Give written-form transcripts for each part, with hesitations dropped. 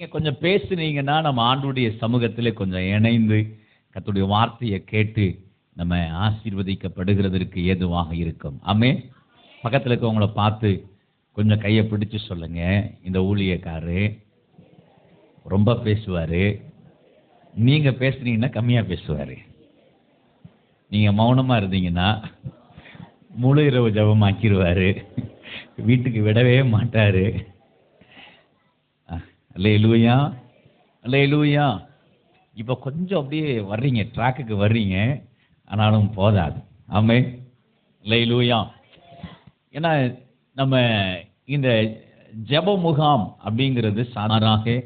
நீங்க கொஞ்சம் பேசுனீங்கன்னா நம்ம ஆண்டுடைய சமூகத்திலே கொஞ்சம் இணைந்து கர்த்தருடைய வார்த்தையை கேட்டு நம்ம ஆசீர்வதிக்கப்படுகிறதற்கு ஏதுவாக இருக்கும். ஆமென். பக்கத்தில் இருக்கவங்கள பார்த்து கொஞ்சம் கையை பிடிச்சு சொல்லுங்க, இந்த ஊழியக்காரரு ரொம்ப பேசுவாரு, நீங்க பேசுனீங்கன்னா கம்மியா பேசுவாரு. நீங்க மௌனமா இருந்தீங்கன்னா முழு இரவு ஜெபமாக்கிடுவாரு, வீட்டுக்கு விடவே மாட்டாரு. அல்லேலூயா, அல்லேலூயா. இப்போ கொஞ்சம் அப்படியே வர்றீங்க, ட்ராக்குக்கு வர்றீங்க, ஆனாலும் போதாது. ஆமென், அல்லேலூயா. ஏன்னா நம்ம இந்த ஜெப முகாம் அப்படிங்கிறது சாதாரணமாக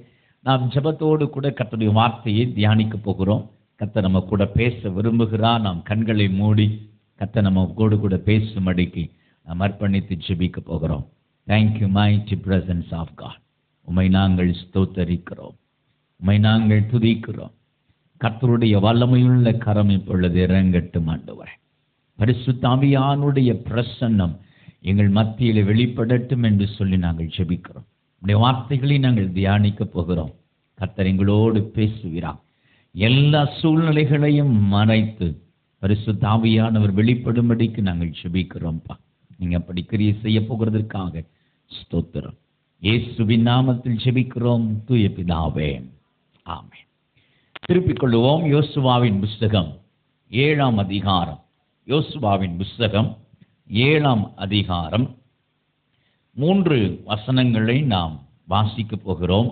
நாம் ஜெபத்தோடு கூட கர்த்தருடைய வார்த்தையை தியானிக்க போகிறோம். கர்த்தர் நம்ம கூட பேச விரும்புகிறார். நாம் கண்களை மூடி கர்த்தர் நம்ம கூட பேசும்படிக்கு நாம் அர்ப்பணித்து ஜெபிக்க போகிறோம். Thank you mighty presence of God. உம்மை நாங்கள் ஸ்தோத்தரிக்கிறோம், உம்மை நாங்கள் துதிக்கிறோம். கர்த்தருடைய வல்லமையுள்ள கரம் இப்பொழுது இறங்கட்டும் ஆண்டவரே. பரிசுத்த ஆவியானுடைய பிரசன்னம் எங்கள் மத்தியில் வெளிப்படட்டும் என்று சொல்லி நாங்கள் ஜெபிக்கிறோம். உடைய வார்த்தைகளை நாங்கள் தியானிக்க போகிறோம். கர்த்தர் எங்களோடு பேசுகிறார். எல்லா சூழ்நிலைகளையும் மறைத்து பரிசுத்த ஆவியானவர் வெளிப்படும்படிக்கு நாங்கள் ஜெபிக்கிறோம்ப்பா. நீங்க அப்படி கிரியை செய்ய போகிறதற்காக ஸ்தோத்திரம். இயேசுவின் நாமத்தில் ஜெபிக்கிறோம் தூய பிதாவே, ஆமென். திருப்பிக் கொள்வோம். யோசுவாவின் புஸ்தகம் 7ஆம் அதிகாரம். யோசுவாவின் புஸ்தகம் 7ஆம் அதிகாரம் 3 வசனங்களை நாம் வாசிக்க போகிறோம்.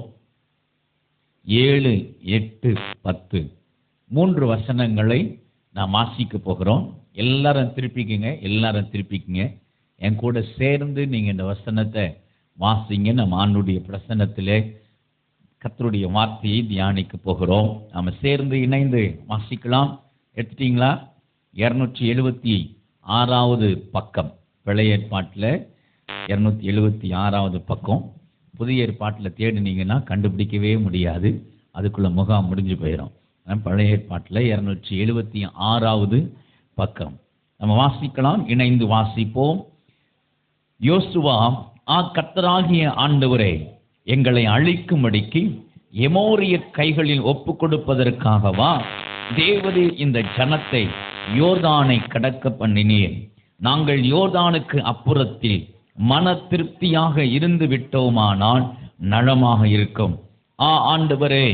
7, 8, 10 3 வசனங்களை நாம் வாசிக்க போகிறோம். எல்லாரும் திருப்பிக்குங்க. என் கூட சேர்ந்து நீங்க இந்த வசனத்தை வாசிங்க. நம்ம ஆண்டுடைய பிரசன்னத்திலே கர்த்தருடைய வார்த்தையை தியானிக்க போகிறோம். நாம சேர்ந்து இணைந்து வாசிக்கலாம். எடுத்துட்டீங்களா? 276வது பக்கம். பழைய ஏற்பாட்டில் 276வது பக்கம். புதிய ஏற்பாட்டில் தேடினீங்கன்னா கண்டுபிடிக்கவே முடியாது, அதுக்குள்ள முகாம் முடிஞ்சு போயிடும். பழைய ஏற்பாட்டில் 276வது பக்கம் நம்ம வாசிக்கலாம். இணைந்து வாசிப்போம். யோசுவா, கர்த்தராகிய ஆண்டவரே, எங்களை அழிக்கும்படிக்கு எமோரியர் கைகளில் ஒப்பு கொடுப்பதற்காகவா தேவரீர் இந்த ஜனத்தை யோர்தானை கடக்க பண்ணினீர்? நாங்கள் யோர்தானுக்கு அப்புறத்தில் மன திருப்தியாக இருந்து விட்டோமானால் நலமாக இருக்கும். ஆண்டவரே,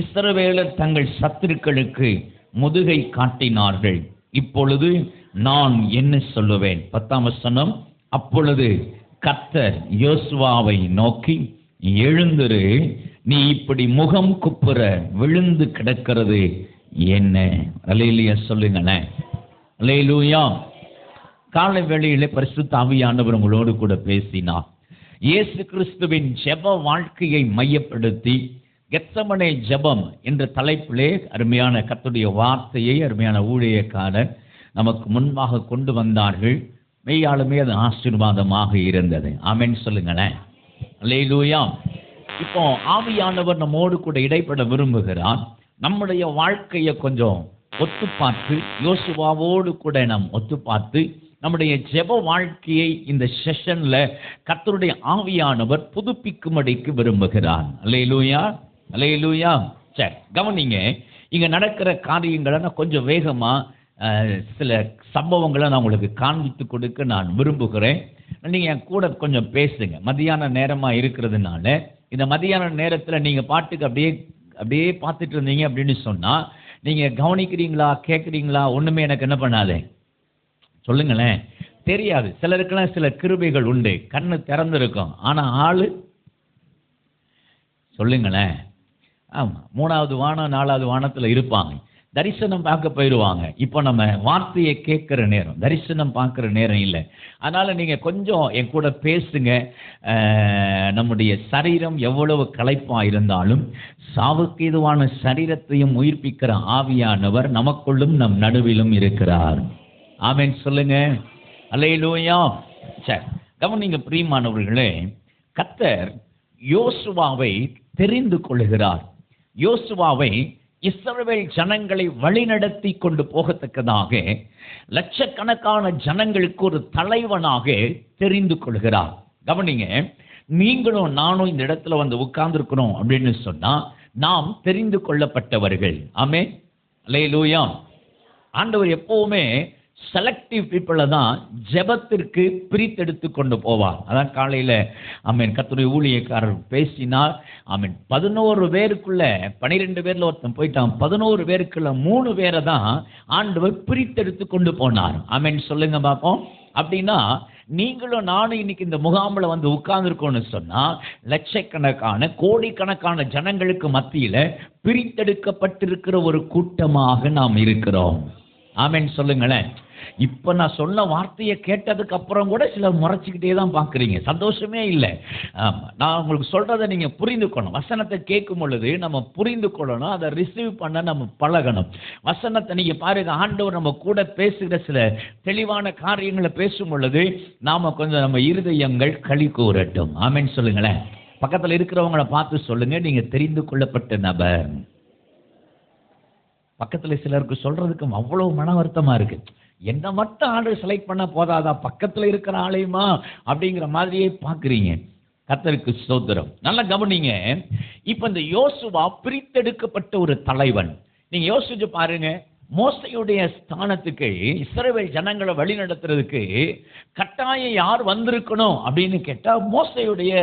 இஸ்ரவேலர் தங்கள் சத்துருக்களுக்கு முதுகை காட்டினார்கள். இப்பொழுது நான் என்ன சொல்லுவேன்? 10ஆம் வசனம். அப்பொழுது கர்த்தர் யோசுவாவை நோக்கி, எழுந்திரு, நீ இப்படி முகம் குப்புற விழுந்து கிடக்கிறது என்ன? அல்லேலூயா சொல்லுங்களேன். அல்லேலூயா. காலை வேளையிலே பரிசுத்த ஆவியானவர் உங்களோடு கூட பேசினார். இயேசு கிறிஸ்துவின் ஜெப வாழ்க்கையை மையப்படுத்தி கெத்சமனே ஜெபம் என்ற தலைப்பிலே அருமையான கர்த்தருடைய வார்த்தையை அருமையான ஊழியக்காரர் நமக்கு முன்பாக கொண்டு வந்தார்கள். மெய்யாலுமே அது ஆசீர்வாதமாக இருந்தது. ஆமென் சொல்லுங்களேன். அல்லேலூயா. இப்போ ஆவியானவர் நம்மோடு கூட இடைப்பட விரும்புகிறார். நம்முடைய வாழ்க்கையை கொஞ்சம் ஒத்து பார்த்து, யோசுவாவோடு கூட நாம் ஒத்து பார்த்து நம்முடைய ஜெப வாழ்க்கையை இந்த செஷன்ல கர்த்தருடைய ஆவியானவர் புதுப்பிக்கும்படிக்கு விரும்புகிறார். அல்லேலூயா, அல்லேலூயா. சரி, கவனிங்க. இங்க நடக்கிற காரியங்களை நான் கொஞ்சம் வேகமா சில சம்பவங்களை நான் உங்களுக்கு காண்பித்து கொடுக்க நான் விரும்புகிறேன். நீங்க என் கூட கொஞ்சம் பேசுங்க. மதியான நேரமா இருக்கிறதுனால இந்த மதியான நேரத்துல நீங்க பாட்டுக்கு அப்படியே பார்த்துட்டு இருந்தீங்க அப்படின்னு சொன்னா, நீங்க கவனிக்கிறீங்களா, கேட்குறீங்களா, ஒண்ணுமே எனக்கு என்ன பண்ணாதே சொல்லுங்களேன். தெரியாது. சிலருக்கெல்லாம் சில கிருபைகள் உண்டு, கண்ணு திறந்திருக்கும், ஆனா ஆளு சொல்லுங்களேன். ஆமா, 3வது வானம் 4வது வானத்துல இருப்பாங்க, தரிசனம் பார்க்க போயிடுவாங்க. இப்போ நம்ம வார்த்தையை கேட்குற நேரம், தரிசனம் பார்க்குற நேரம் இல்லை. அதனால நீங்க கொஞ்சம் என் கூட பேசுங்க. நம்முடைய சரீரம் எவ்வளவு களைப்பா இருந்தாலும் சாவுக்கு இதுவான சரீரத்தையும் உயிர்ப்பிக்கிற ஆவியானவர் நமக்குள்ளும் நம் நடுவிலும் இருக்கிறார். ஆமென் சொல்லுங்க. அல்லேலூயா. சரி, கவனிங்க பிரியமானவர்களே. கர்த்தர் யோசுவாவை தெரிந்து கொள்கிறார். யோசுவாவை இஸ்ரவேல் ஜனங்களை வழிநடத்தி கொண்டு போகத்தக்கதாக லட்சக்கணக்கான ஜனங்களுக்கு ஒரு தலைவனாக தெரிந்து கொள்கிறார். கவனிங்க, நீங்களும் நானும் இந்த இடத்துல வந்து உட்கார்ந்துருக்கிறோம் அப்படின்னு சொன்னா நாம் தெரிந்து கொள்ளப்பட்டவர்கள். ஆமென், அல்லேலூயா. ஆண்டவர் எப்பவுமே செலக்டிவ் பீப்புளை தான் ஜெபத்திற்கு பிரித்தெடுத்து கொண்டு போவார். அதான் காலையில ஆமென் கர்த்தருடைய ஊழியக்காரர் பேசினார். ஆமென் 11 பேருக்குள்ள 12 பேர்ல ஒருத்தன் போயிட்டான். 11 பேருக்குள்ள 3 பேரை தான் ஆண்டவர் பிரித்தெடுத்து கொண்டு போனார். ஆமென் சொல்லுங்க பார்ப்போம். அப்படின்னா நீங்களும் நானும் இன்னைக்கு இந்த முகாமில் வந்து உட்கார்ந்துருக்கோம்னு சொன்னா லட்சக்கணக்கான கோடிக்கணக்கான ஜனங்களுக்கு மத்தியில பிரித்தெடுக்கப்பட்டிருக்கிற ஒரு கூட்டமாக நாம் இருக்கிறோம். ஆமென் சொல்லுங்களேன். இப்ப நான் சொன்ன வார்த்தையை கேட்டதுக்கு அப்புறம் கூட சிலர் முறைச்சிக்கிட்டே தான் பார்க்குறீங்க. சந்தோஷமே இல்லை. நான் உங்களுக்கு சொல்றதை நீங்க புரிந்துக்கணும். வசனத்தை கேட்கும் பொழுது நம்ம புரிந்து கொள்ளணும், அதை ரிசீவ் பண்ண நம்ம பழகணும். வசனத்தை நீங்க பாருங்க, ஆண்டவர் நம்ம கூட பேசுகிற சில தெளிவான காரியங்களை பேசும் பொழுது நாம கொஞ்சம் நம்ம இருதயங்கள் களி கூறட்டும். ஆமென் சொல்லுங்களேன். பக்கத்துல இருக்கிறவங்களை பார்த்து சொல்லுங்க, நீங்க தெரிந்து கொள்ளப்பட்ட நபர். பக்கத்துல சிலருக்கு சொல்றதுக்கு அவ்வளவு மன வருத்தமா இருக்கு. என்ன மட்டும் ஆர்டர் செலக்ட் பண்ண போதாதா, பக்கத்துல இருக்கிற ஆலயமா அப்படிங்கிற மாதிரியே பாக்குறீங்க. கர்த்தருக்கு ஸ்தோத்திரம். நல்லா கவனிங்க. இப்ப இந்த யோசுவா பிரித்தெடுக்கப்பட்ட ஒரு தலைவன். நீங்க யோசிச்சு பாருங்க, மோசையுடைய ஸ்தானத்துக்கு இஸ்ரவேல் ஜனங்களை வழி நடத்துறதுக்கு கட்டாயம் யார் வந்திருக்கணும் அப்படின்னு கேட்டா மோசையுடைய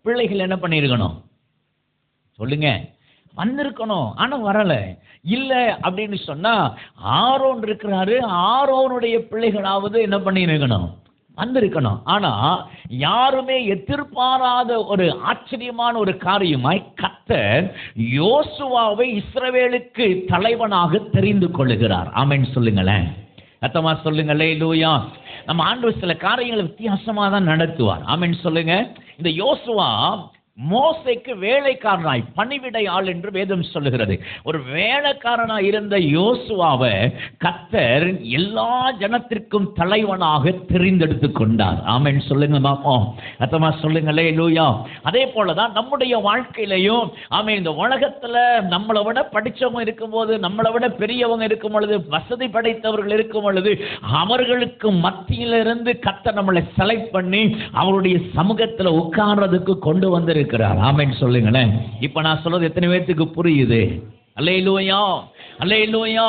பிள்ளைகள் என்ன பண்ணிருக்கணும் சொல்லுங்க, வந்திருக்கணும். ஆனா வரல. இல்ல அப்படின்னு சொன்னா ஆரோன் இருக்கிறாரு, ஆரோனுடைய பிள்ளைகளாவது என்ன பண்ணிருக்கணும், வந்திருக்கணும். ஆனா யாருமே எதிர்பாராத ஒரு ஆச்சரியமான ஒரு காரியமாய் கர்த்தர் யோசுவாவை இஸ்ரவேலுக்கு தலைவனாக தெரிந்து கொள்ளுகிறார். ஆமென் சொல்லுங்களேன். அத்தமா சொல்லுங்க அல்லேலூயா. நம்ம ஆண்டவர் சில காரியங்களை வித்தியாசமா தான் நடத்துவார். ஆமென் சொல்லுங்க. இந்த யோசுவா மோசைக்கு வேலைக்காரனாய் பணிவிடை ஆள் என்று வேதம் சொல்லுகிறது. ஒரு வேலைக்காரனாய் இருந்த யோசுவாவை கர்த்தர் எல்லா ஜனத்திற்கும் தலைவனாக தெரிந்தெடுத்து கொண்டார். ஆமென் சொல்லுங்க பாப்போம். அத்தமா சொல்லுங்க அல்லேலூயா. அதே போலதான் நம்முடைய வாழ்க்கையிலையும் ஆமென், இந்த உலகத்துல நம்மளை விட படிச்சவங்க இருக்கும்போது, நம்மளை விட பெரியவங்க இருக்கும் பொழுது, வசதி படைத்தவர்கள் இருக்கும் பொழுது, அவர்களுக்கு மத்தியிலிருந்து கர்த்தர் நம்மளை செலக்ட் பண்ணி அவருடைய சமூகத்துல உட்கார்றதுக்கு கொண்டு வந்திருக்கிறார். ஆமென் சொல்லுங்களேன். இப்ப நான் சொல்றது எத்தனை பேருக்கு புரியுது? அல்லேலூயா, அல்லேலூயா.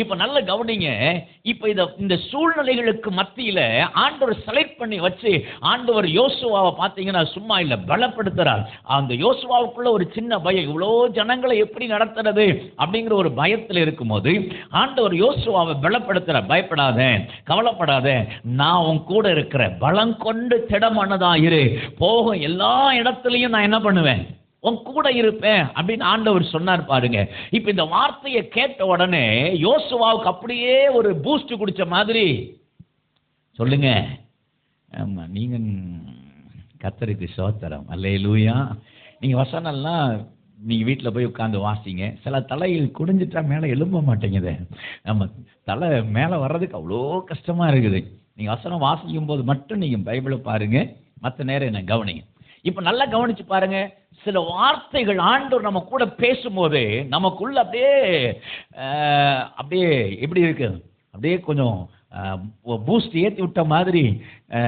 இப்ப நல்ல கவனிங்க. இப்ப இந்த சூழ்நிலைகளுக்கு மத்தியில ஆண்டவர் செலக்ட் பண்ணி வச்சு ஆண்டவர் யோசுவாவை பார்த்தீங்கன்னா சும்மா இல்ல, பலப்படுத்துறார். அந்த யோசுவாவுக்குள்ள ஒரு சின்ன பயம், இவ்வளோ ஜனங்களை எப்படி நடத்துறது அப்படிங்கிற ஒரு பயத்தில் இருக்கும்போது ஆண்டவர் யோசுவாவை பலப்படுத்துறார். பயப்படாத, கவலைப்படாத, நான் உன் கூட இருக்கிற, பலம் கொண்டு திடமானதாயிரு, போகும் எல்லா இடத்துலையும் நான் என்ன பண்ணுவேன், உன் கூட இருப்பேன் அப்படின்னு ஆண்டவர் சொன்னார் பாருங்க. இப்ப இந்த வார்த்தையை கேட்ட உடனே யோசுவாவுக்கு அப்படியே ஒரு பூஸ்ட் குடிச்ச மாதிரி சொல்லுங்க. ஆமா, நீங்க கர்த்தருக்கு ஸ்தோத்திரம். அல்லேலூயா. நீங்க வசனம்லாம் நீங்க வீட்டில் போய் உட்காந்து வாசிங்க. சில தலையில் குடிஞ்சிட்டா மேலே எழும்ப மாட்டேங்குது. நம்ம தலை மேலே வர்றதுக்கு அவ்வளோ கஷ்டமா இருக்குது. நீங்க வசனம் வாசிக்கும் போது மட்டும் நீங்க பைபிளை பாருங்க, மற்ற நேரம் என்ன கவனிங்க. இப்ப நல்லா கவனிச்சு பாருங்க. சில வார்த்தைகள் ஆண்டவர் நம்ம கூட பேசும்போது நமக்குள்ள அப்படியே அப்படியே எப்படி இருக்கு, அப்படியே கொஞ்சம் பூஸ்ட் ஏற்றி விட்ட மாதிரி,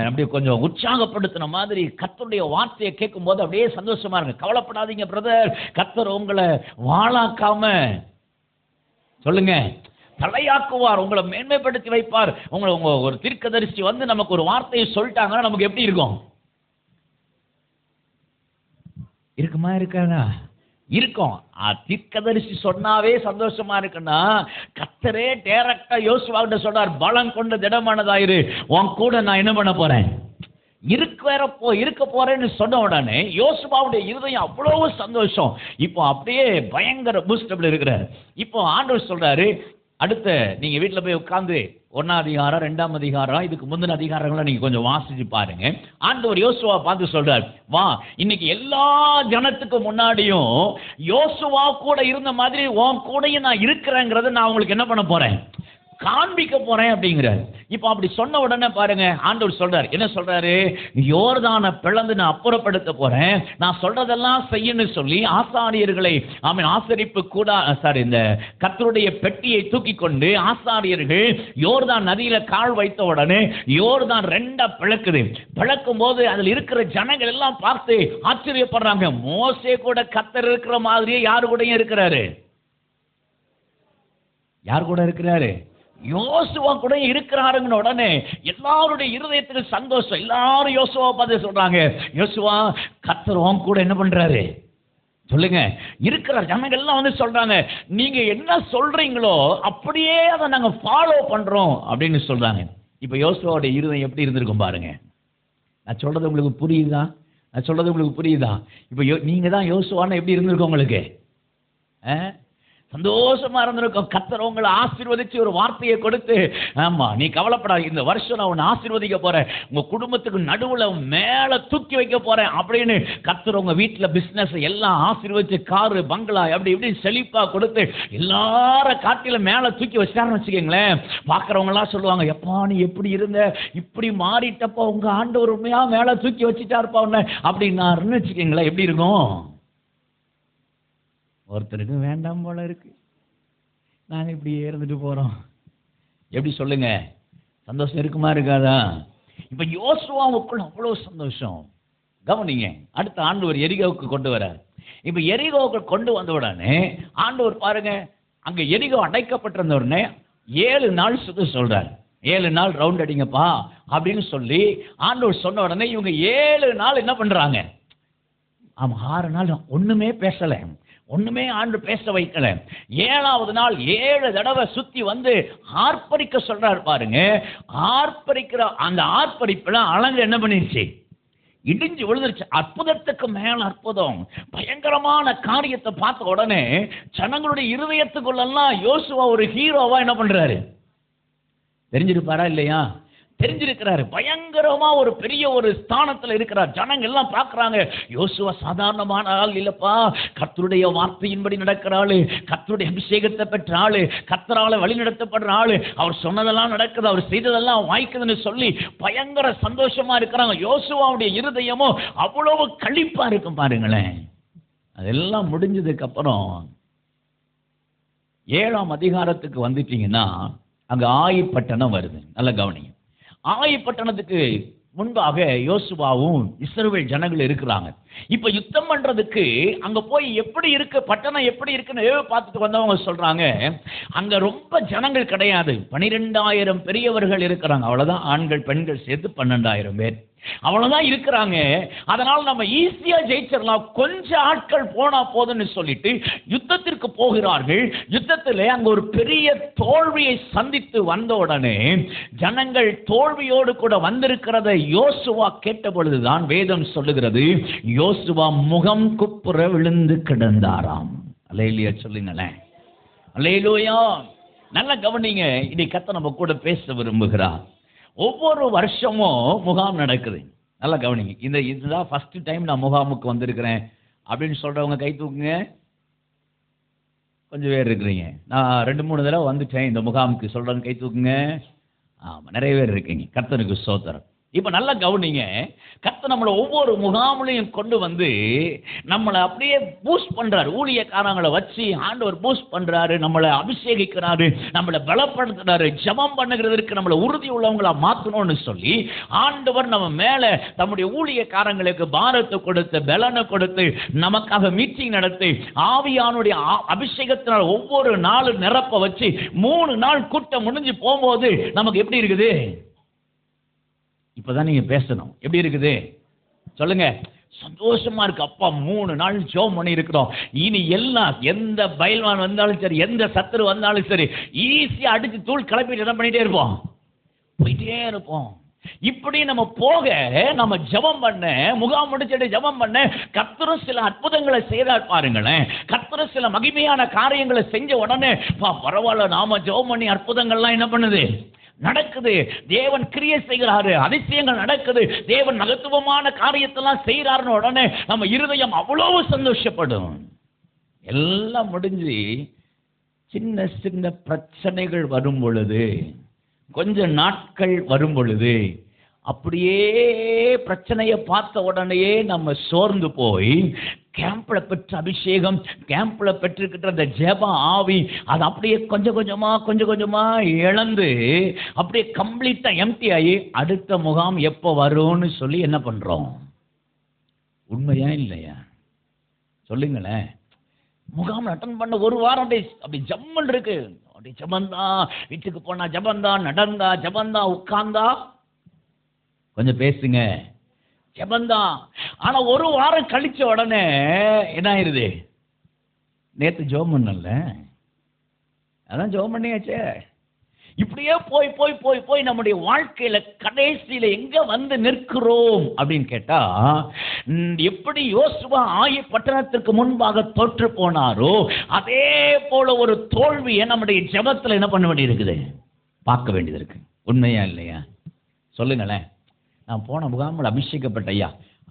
அப்படியே கொஞ்சம் உற்சாகப்படுத்தின மாதிரி கர்த்தருடைய வார்த்தையை கேட்கும் போது அப்படியே சந்தோஷமா இருக்கு. கவலைப்படாதீங்க பிரதர், கர்த்தர் உங்களை வாழாக்காம சொல்லுங்க தலையாக்குவார், உங்களை மேன்மைப்படுத்தி வைப்பார். உங்க ஒரு தீர்க்கதரிசி வந்து நமக்கு ஒரு வார்த்தையை சொல்லிட்டாங்கன்னா நமக்கு எப்படி இருக்கும்? இருக்குமா, இருக்காதா? இருக்கும். தீர்க்கதரிசி சொன்னாவே சந்தோஷமா இருக்குன்னா, கர்த்தரே டைரக்டா யோசுவாவிட்ட சொல்றார், பலம் கொண்டு திடமானதாயிரு, உன் கூட நான் என்ன பண்ண போறேன், இருக்க போறேன்னு சொன்ன உடனே யோசுவாவுடைய இருதயம் அவ்வளவு சந்தோஷம். இப்போ அப்படியே பயங்கர பூஸ்டபிள் இருக்கிறார். இப்போ ஆண்டவர் சொல்றாரு, அடுத்த நீங்க வீட்டுல போய் உட்கார்ந்து 1ஆம் அதிகாரம் 2ஆம் அதிகாரம் இதுக்கு முந்தின அதிகாரங்களை நீங்க கொஞ்சம் வாசிச்சு பாருங்க. ஆண்டவர் யோசுவா பார்த்து சொல்றார், வா இன்னைக்கு எல்லா ஜனத்துக்கு முன்னாடியும் யோசுவா கூட இருந்த மாதிரி உன் கூடயும் நான் இருக்கிறேங்கிறத நான் உங்களுக்கு என்ன பண்ண போறேன், காண்பிக்க போறேன் அப்படிங்கிறார். இப்ப அப்படி சொன்ன உடனே பாருங்க, ஆண்டவர் சொல்றாரு, என்ன சொல்றாரு? யோர்தானை பிளந்து நான் அப்புறப்படுத்த போறேன், நான் சொல்றதெல்லாம் செய்யணும்னு சொல்லி ஆசாரியர்களை ஆசரிப்பு கூட இந்த கர்த்தருடைய பெட்டியை தூக்கி கொண்டு ஆசாரியர்கள் யோர்தான் நதியில கால் வைத்த உடனே யோர்தான் ரெண்டா பிளக்குது. பிளக்கும் போது அதுல இருக்கிற ஜனங்கள் எல்லாம் பார்த்து ஆச்சரியப்படுறாங்க. மோசே கூட கர்த்தர் இருக்கிற மாதிரியே யாரு கூடயும் இருக்கிறாரு. யார் கூட இருக்கிறாரு? யோசுவா கூட இருக்கிறாருங்க. உடனே எல்லாருடைய இருதயத்துக்கு சந்தோஷம். எல்லாரும் யோசுவா பார்த்து சொல்றாங்க, யோசுவா கர்த்தர் உன் கூட என்ன பண்றாரு சொல்லுங்க. இருக்கிற ஜனங்கள் எல்லாம் வந்து சொல்றாங்க, நீங்க என்ன சொல்றீங்களோ அப்படியே அதை நாங்க ஃபாலோ பண்றோம் அப்படின்னு சொல்றாங்க. இப்ப யோசுவாவோட இருதயம் எப்படி இருந்திருக்கும் பாருங்க. நான் சொல்றது உங்களுக்கு புரியுதா? நான் சொல்றது உங்களுக்கு புரியுதா? இப்ப நீங்க தான் யோசுவான்னு எப்படி இருந்திருக்கும் உங்களுக்கு? சந்தோஷமா இருந்திருக்கும். கர்த்தர் உங்களை ஆசீர்வதிச்சு ஒரு வார்த்தையை கொடுத்து, ஆமா நீ கவலைப்படாத, இந்த வருஷம் நான் உன்னை ஆசீர்வதிக்க போறேன், உங்க குடும்பத்துக்கு நடுவுல மேல தூக்கி வைக்க போறேன் அப்படின்னு கர்த்தர் உங்க வீட்டுல பிசினஸ் எல்லாம் ஆசீர்வதிச்சு காரு பங்களா அப்படி இப்படி செழிப்பா கொடுத்து எல்லார காட்டில மேல தூக்கி வச்சாருன்னு வச்சுக்கீங்களேன். பாக்குறவங்க எல்லாம் சொல்லுவாங்க, எப்பா நீ எப்படி இருந்த, இப்படி மாறிட்டப்பா, உங்க ஆண்டவர் உண்மையா மேல தூக்கி வச்சுட்டாருப்பா உன்னை அப்படின்னாருன்னு வச்சுக்கீங்களேன். எப்படி இருக்கும்? ஒருத்தருக்கு வேண்டாம் போல இருக்கு, நாங்க இப்படியே இருந்துட்டு போறோம். எப்படி சொல்லுங்க? சந்தோஷம் இருக்குமா இருக்காதா? இப்ப யோசுவாவுக்குள்ள அவ்வளவு சந்தோஷம். கவனிங்க, அடுத்த ஆண்டவர் எரிகோவுக்கு கொண்டு வரார். இப்ப எரிகோவுக்கு கொண்டு வந்த உடனே ஆண்டவர் பாருங்க, அங்க எரிகோ அடைக்கப்பட்டிருந்த உடனே 7 நாள் சுத்த சொல்றார். 7 நாள் ரவுண்ட் அடிங்கப்பா அப்படின்னு சொல்லி ஆண்டவர் சொன்ன உடனே இவங்க 7 நாள் என்ன பண்றாங்க? ஆமா, 6 நாள் ஒண்ணுமே பேசல, ஒண்ணுமே ஆண்டு பேச வைக்கல. 7வது நாள் 7 தடவை சுத்தி வந்து ஆர்ப்பரிக்க சொல்றாரு பாருங்க. ஆர்ப்பரிக்கிற அந்த ஆர்ப்பரிப்புல அலங்கு என்ன பண்ணிருச்சு? இடிஞ்சு விழுந்துருச்சு. அற்புதத்துக்கு மேல அற்புதம், பயங்கரமான காரியத்தை பார்த்த உடனே ஜனங்களுடைய இருதயத்துக்குள்ளெல்லாம் யோசுவா ஒரு ஹீரோவா என்ன பண்றாரு? தெரிஞ்சிருப்பாரா இல்லையா? தெரிஞ்சிருக்கிறாரு. பயங்கரமா ஒரு பெரிய ஒரு ஸ்தானத்துல இருக்கிறார். ஜனங்க எல்லாம் பார்க்கறாங்க, யோசுவா சாதாரணமான ஆள் இல்லப்பா, கர்த்தருடைய வார்த்தையின்படி நடக்கிற ஆளு, கர்த்தருடைய அபிஷேகத்தை பெற்ற ஆளு, கர்த்தரால வழி நடத்தப்படுற ஆளு, அவர் சொன்னதெல்லாம் நடக்குது, அவர் செய்ததெல்லாம் வாய்க்குதுன்னு சொல்லி பயங்கர சந்தோஷமா இருக்கிறாங்க. யோசுவாவுடைய இருதயமோ அவ்வளவு களிப்பா இருக்கும் பாருங்களேன். அதெல்லாம் முடிஞ்சதுக்கு அப்புறம் 7ஆம் அதிகாரத்துக்கு வந்துட்டீங்கன்னா அங்க ஆயிப்பட்டணம் வருது. நல்ல கவனிங்க. ஆயிப்பட்டணத்துக்கு முன்பாக யோசுவாவும் இஸ்ரவேல் ஜனங்கள் இருக்கிறாங்க. இப்ப யுத்தம் பண்றதுக்கு அங்க போய் எப்படி இருக்கு, பட்டணம் எப்படி இருக்குன்னு பார்த்துட்டு வந்தவங்க சொல்றாங்க, அங்க ரொம்ப ஜனங்கள் கிடையாது, 12,000 பெரியவர்கள் இருக்கிறாங்க, அவ்வளவுதான். ஆண்கள் பெண்கள் சேர்த்து 12,000 பேர் அவ்வளவுதான் இருக்கிறாங்க. அதனால நம்ம ஈஸியா ஜெயிச்சிடலாம், கொஞ்சம் ஆட்கள் போனா போதுன்னு சொல்லிட்டு யுத்தத்திற்கு போகிறார்கள். யுத்தத்திலே அங்க ஒரு பெரிய தோல்வியை சந்தித்து வந்த உடனே ஜனங்கள் தோல்வியோடு கூட வந்திருக்கிறதை யோசுவா கேட்ட பொழுதுதான் வேதம் சொல்லுகிறது, யோசுவா முகம் குப்புற விழுந்து கிடந்தாராம். அல்லேலூயா சொல்லுங்களேன். அல்லேலூயா. நல்ல கவனிங்க, இதை கர்த்தர் நம்ம கூட பேச விரும்புகிறார். ஒவ்வொரு வருஷமும் முகாம் நடக்குது. நல்லா கவனிங்க. இதுதான் ஃபர்ஸ்ட் டைம் நான் முகாமுக்கு வந்திருக்கிறேன் அப்படின்னு சொல்றவங்க கை தூக்குங்க. கொஞ்சம் பேர் இருக்கிறீங்க. நான் 2-3 தடவை வந்துட்டேன் இந்த முகாமுக்கு சொல்றவங்க கை தூக்குங்க. ஆமா, நிறைய பேர் இருக்கீங்க. கர்த்தருக்கு ஸ்தோத்திரம். இப்ப நல்லா கவனிங்க, கர்த்தர் நம்மளை ஒவ்வொரு முகாமிலையும் கொண்டு வந்து நம்மளை அப்படியே பூஸ்ட் பண்றாரு. ஊழியக்காரங்களை வச்சு ஆண்டவர் பூஸ்ட் பண்றாரு, நம்மளை அபிஷேகிக்கிறாரு, நம்மளை பலப்படுத்துறாரு, ஜெபம் பண்ணுகிறதுக்கு நம்மளை உறுதி உள்ளவங்களா மாத்தணும்னு சொல்லி ஆண்டவர் நம்ம மேல தம்முடைய ஊழியக்காரங்களுக்கு பாரத்தை கொடுத்து பலனை கொடுத்து நமக்காக மீட்டிங் நடத்தி ஆவியானுடைய அபிஷேகத்தினால் ஒவ்வொரு நாளும் நிரப்ப வச்சு 3 நாள் கூட்டம் முடிஞ்சு போகும்போது நமக்கு எப்படி இருக்குது? இப்பதான் நீங்க பேசணும். எப்படி இருக்குது சொல்லுங்க? சந்தோஷமா இருக்கு. அப்பா 3 நாள் ஜெபம் பண்ணி இருக்கிறோம். இனி எல்லாம் எந்த பைல்வான் வந்தாலும் சரி, எந்த சத்துரு வந்தாலும் சரி, ஈஸியா அடிச்சு தூள் கிளப்பிட்டு என்ன பண்ணிட்டே இருப்போம்? போயிட்டே இருப்போம். இப்படி நம்ம போக, நம்ம ஜெபம் பண்ண, முகாம் முடிச்சிட்டு ஜெபம் பண்ண, கர்த்தரும் சில அற்புதங்களை செய்தார் பாருங்களேன். கர்த்தரும் சில மகிமையான காரியங்களை செஞ்ச உடனே பரவாயில்ல, நாம ஜெபம் பண்ணி அற்புதங்கள்லாம் என்ன பண்ணுது? நடக்குது. தேவன் கிரியை செய்கிறாரு, அதிசயங்கள் நடக்குது, தேவன் மகத்துவமான காரியத்தெல்லாம் செய்யறாருன்னு உடனே நம்ம இருதயம் அவ்வளவு சந்தோஷப்படும். எல்லாம் முடிஞ்சு சின்ன சின்ன பிரச்சனைகள் வரும் பொழுது, கொஞ்ச நாட்கள் வரும் பொழுது, அப்படியே பிரச்சனையை பார்த்த உடனேயே நம்ம சோர்ந்து போய் கேம்ப்ல பெற்ற அபிஷேகம், கேம்ப்ல பெற்றிருக்கிற அந்த ஜெப ஆவி அது அப்படியே கொஞ்சம் கொஞ்சமா இழந்து அப்படியே கம்ப்ளீட்டா எம்டி ஆகி அடுத்த முகாம் எப்போ வரும்னு சொல்லி என்ன பண்றோம்? உண்மையா இல்லையா? சொல்லுங்களேன். முகாம் அட்டன் பண்ண ஒரு வாரம் அப்படி ஜம்மன் இருக்கு, அப்படி ஜபந்தான், வீட்டுக்கு போனா ஜபந்தான், நடந்தா ஜபந்தான், உட்கார்ந்தா கொஞ்சம் பேசுங்க ஜபந்தான். ஆனா ஒரு வாரம் கழிச்ச உடனே என்ன ஆயிருது? நேத்து ஜெபம் பண்ணல, அதான் ஜெபம் பண்ணியாச்சே. இப்படியே போய் போய் போய் போய் நம்முடைய வாழ்க்கையில கடைசியில எங்க வந்து நிற்கிறோம் அப்படின்னு கேட்டா, எப்படி யோசுவா ஆயி பட்டணத்திற்கு முன்பாக தோற்று போனாரோ அதே போல ஒரு தோல்வியை நம்முடைய ஜெபத்துல என்ன பண்ண வேண்டியது இருக்குது, பார்க்க வேண்டியது இருக்கு. உண்மையா இல்லையா? சொல்லுங்களேன். நான் போன முகாமில் அபிஷேகப்பட்ட ஐயா,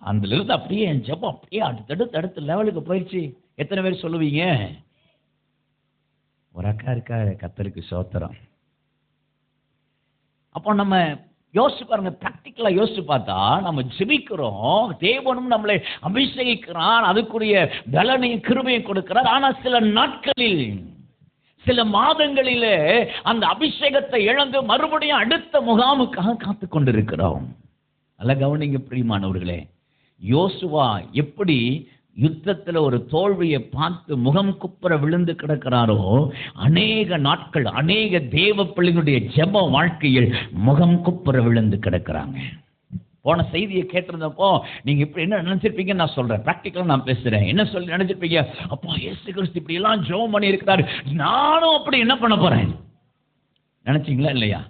அதுல இருந்து அப்படியே என் ஜெபம் அப்படியே அடுத்த லெவலுக்கு போயிடுச்சு. எத்தனை பேர் சொல்லுவீங்க? ஒரு அக்கா இருக்கா, கர்த்தருக்கு ஸ்தோத்திரம். அப்போ நம்ம யோசிச்சு பாருங்க, பிராக்டிக்கலா யோசிச்சு பார்த்தா நம்ம ஜெபிக்கிறோம், தேவனும் நம்மளை அபிஷேகிக்கிறான், அதுக்குரிய பலனையும் கிருபையும் கொடுக்கிறார். ஆனா சில நாட்களில், சில மாதங்களிலே அந்த அபிஷேகத்தை இழந்து மறுபடியும் அடுத்த முகாமுக்காக காத்து கொண்டிருக்கிறோம். நல்ல கவனிங்க பிரியமானவர்களே. யோசுவா எப்படி யுத்தத்தில் ஒரு தோல்வியை பார்த்து முகம் குப்புற விழுந்து கிடக்கிறாரோ, அநேக நாட்கள் அநேக தேவ பிள்ளைகளுடைய ஜெப வாழ்க்கையில் முகம் குப்புற விழுந்து கிடக்கிறாங்க. போன செய்தியை கேட்டிருந்தப்போ நீங்க இப்படி என்ன நினைச்சிருப்பீங்க? நான் சொல்றேன், பிராக்டிக்கலா நான் பேசுறேன். என்ன சொல்லி நினைச்சிருப்பீங்க? அப்பா இயேசு கிறிஸ்து இப்படி எல்லாம் ஜெபம் பண்ணி இருக்கிறாரு, நானும் அப்படி என்ன பண்ண போறேன் நினைச்சீங்களா இல்லையா?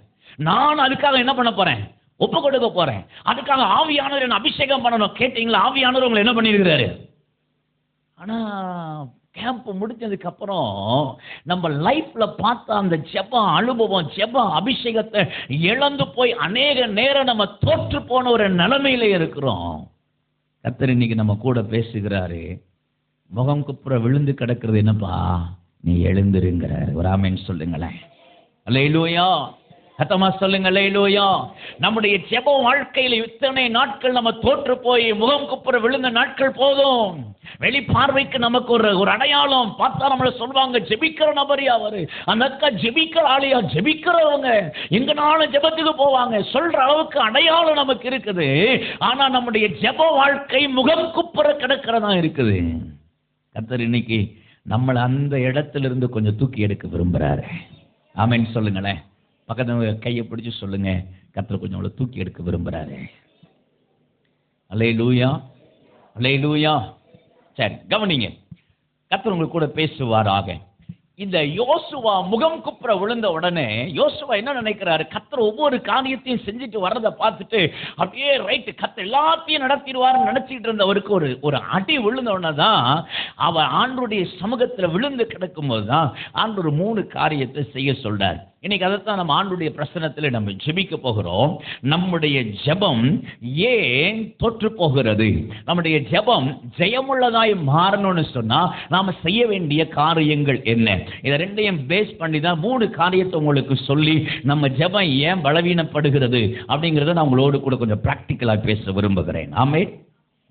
நானும் அதுக்காக என்ன பண்ண போறேன்? ஒப்பு கொடுக்க போறேன். அதுக்காக ஆவியானவர் என்ன அபிஷேகம் பண்ணணும். கேட்டீங்களா? ஆவியானவர் உங்களை என்ன பண்ணியிருக்கிறாரு? ஆனா கேம்ப் முடிச்சதுக்கு அப்புறம் நம்ம லைஃப்ல பார்த்த அந்த ஜெப அனுபவம், ஜெப அபிஷேகத்தை இழந்து போய் அநேக நேரம் நம்ம தோற்று போன ஒரு நிலைமையில இருக்கிறோம். கர்த்தர் இன்னைக்கு நம்ம கூட பேசுகிறாரு. முகம் குப்புற விழுந்து கிடக்கிறது என்னப்பா, நீ எழுந்திருங்கிறார். ஒரு ஆமென் சொல்லுங்களேன். அல்லேலூயா. சத்தமா சொல்லுங்க அல்லேலூயா. நம்முடைய ஜெப வாழ்க்கையில் இத்தனை நாட்கள் நம்ம தோற்று போய் முகம் குப்புற விழுந்த நாட்கள் போதும். வெளி பார்வைக்கு நமக்கு ஒரு அடையாளம் பார்த்தா நம்மள சொல்லுவாங்க, ஜெபிக்கிற நபரியா அவரு, அந்த அக்கா ஜெபிக்கிற ஆளியா, ஜெபிக்கிறவங்க எங்கனாலும் ஜெபத்துக்கு போவாங்க சொல்ற அளவுக்கு அடையாளம் நமக்கு இருக்குது. ஆனா நம்முடைய ஜெப வாழ்க்கை முகம் குப்புற கிடக்கிறதா இருக்குது. கர்த்தர் இன்னைக்கு நம்மளை அந்த இடத்துல இருந்து கொஞ்சம் தூக்கி எடுக்க விரும்புறாரு. ஆமென் சொல்லுங்களேன். பக்கத்துல கையை பிடிச்சு சொல்லுங்க, கர்த்தர் கொஞ்சம் அவளை தூக்கி எடுக்க விரும்புறாரு. அல்லேலூயா, அல்லேலூயா. சரி கவனிங்க, கர்த்தர் உங்களுக்கு கூட பேசுவாராக. இந்த யோசுவா முகம் குப்புற விழுந்த உடனே யோசுவா என்ன நினைக்கிறாரு? கர்த்தர் ஒவ்வொரு காரியத்தையும் செஞ்சுட்டு வர்றதை பார்த்துட்டு அப்படியே ரைட்டு கர்த்தர் எல்லாத்தையும் நடத்திடுவாருன்னு நினைச்சிட்டு இருந்தவருக்கு ஒரு அடி விழுந்த உடனே தான் அவ ஆண்டவருடைய சமூகத்துல விழுந்து கிடக்கும் போதுதான் ஆண்டவர் 3 காரியத்தை செய்ய சொல்றார். இன்னைக்கு அதைத்தான் நம்ம ஆண்டவருடைய பிரசன்னத்துல நம்ம ஜெபிக்க போகிறோம். நம்முடைய ஜெபம் ஏன் தோற்று போகிறது? நம்முடைய ஜெபம் ஜெயமுள்ளதாய் மாறணும்னு சொன்னா நாம செய்ய வேண்டிய காரியங்கள் என்ன? இதை ரெண்டையும் பேஸ் பண்ணி தான் 3 காரியத்தை உங்களுக்கு சொல்லி நம்ம ஜெபம் ஏன் பலவீனப்படுகிறது அப்படிங்கிறத நான் உங்களோடு கூட கொஞ்சம் பிராக்டிக்கலா பேச விரும்புகிறேன். ஆமென்.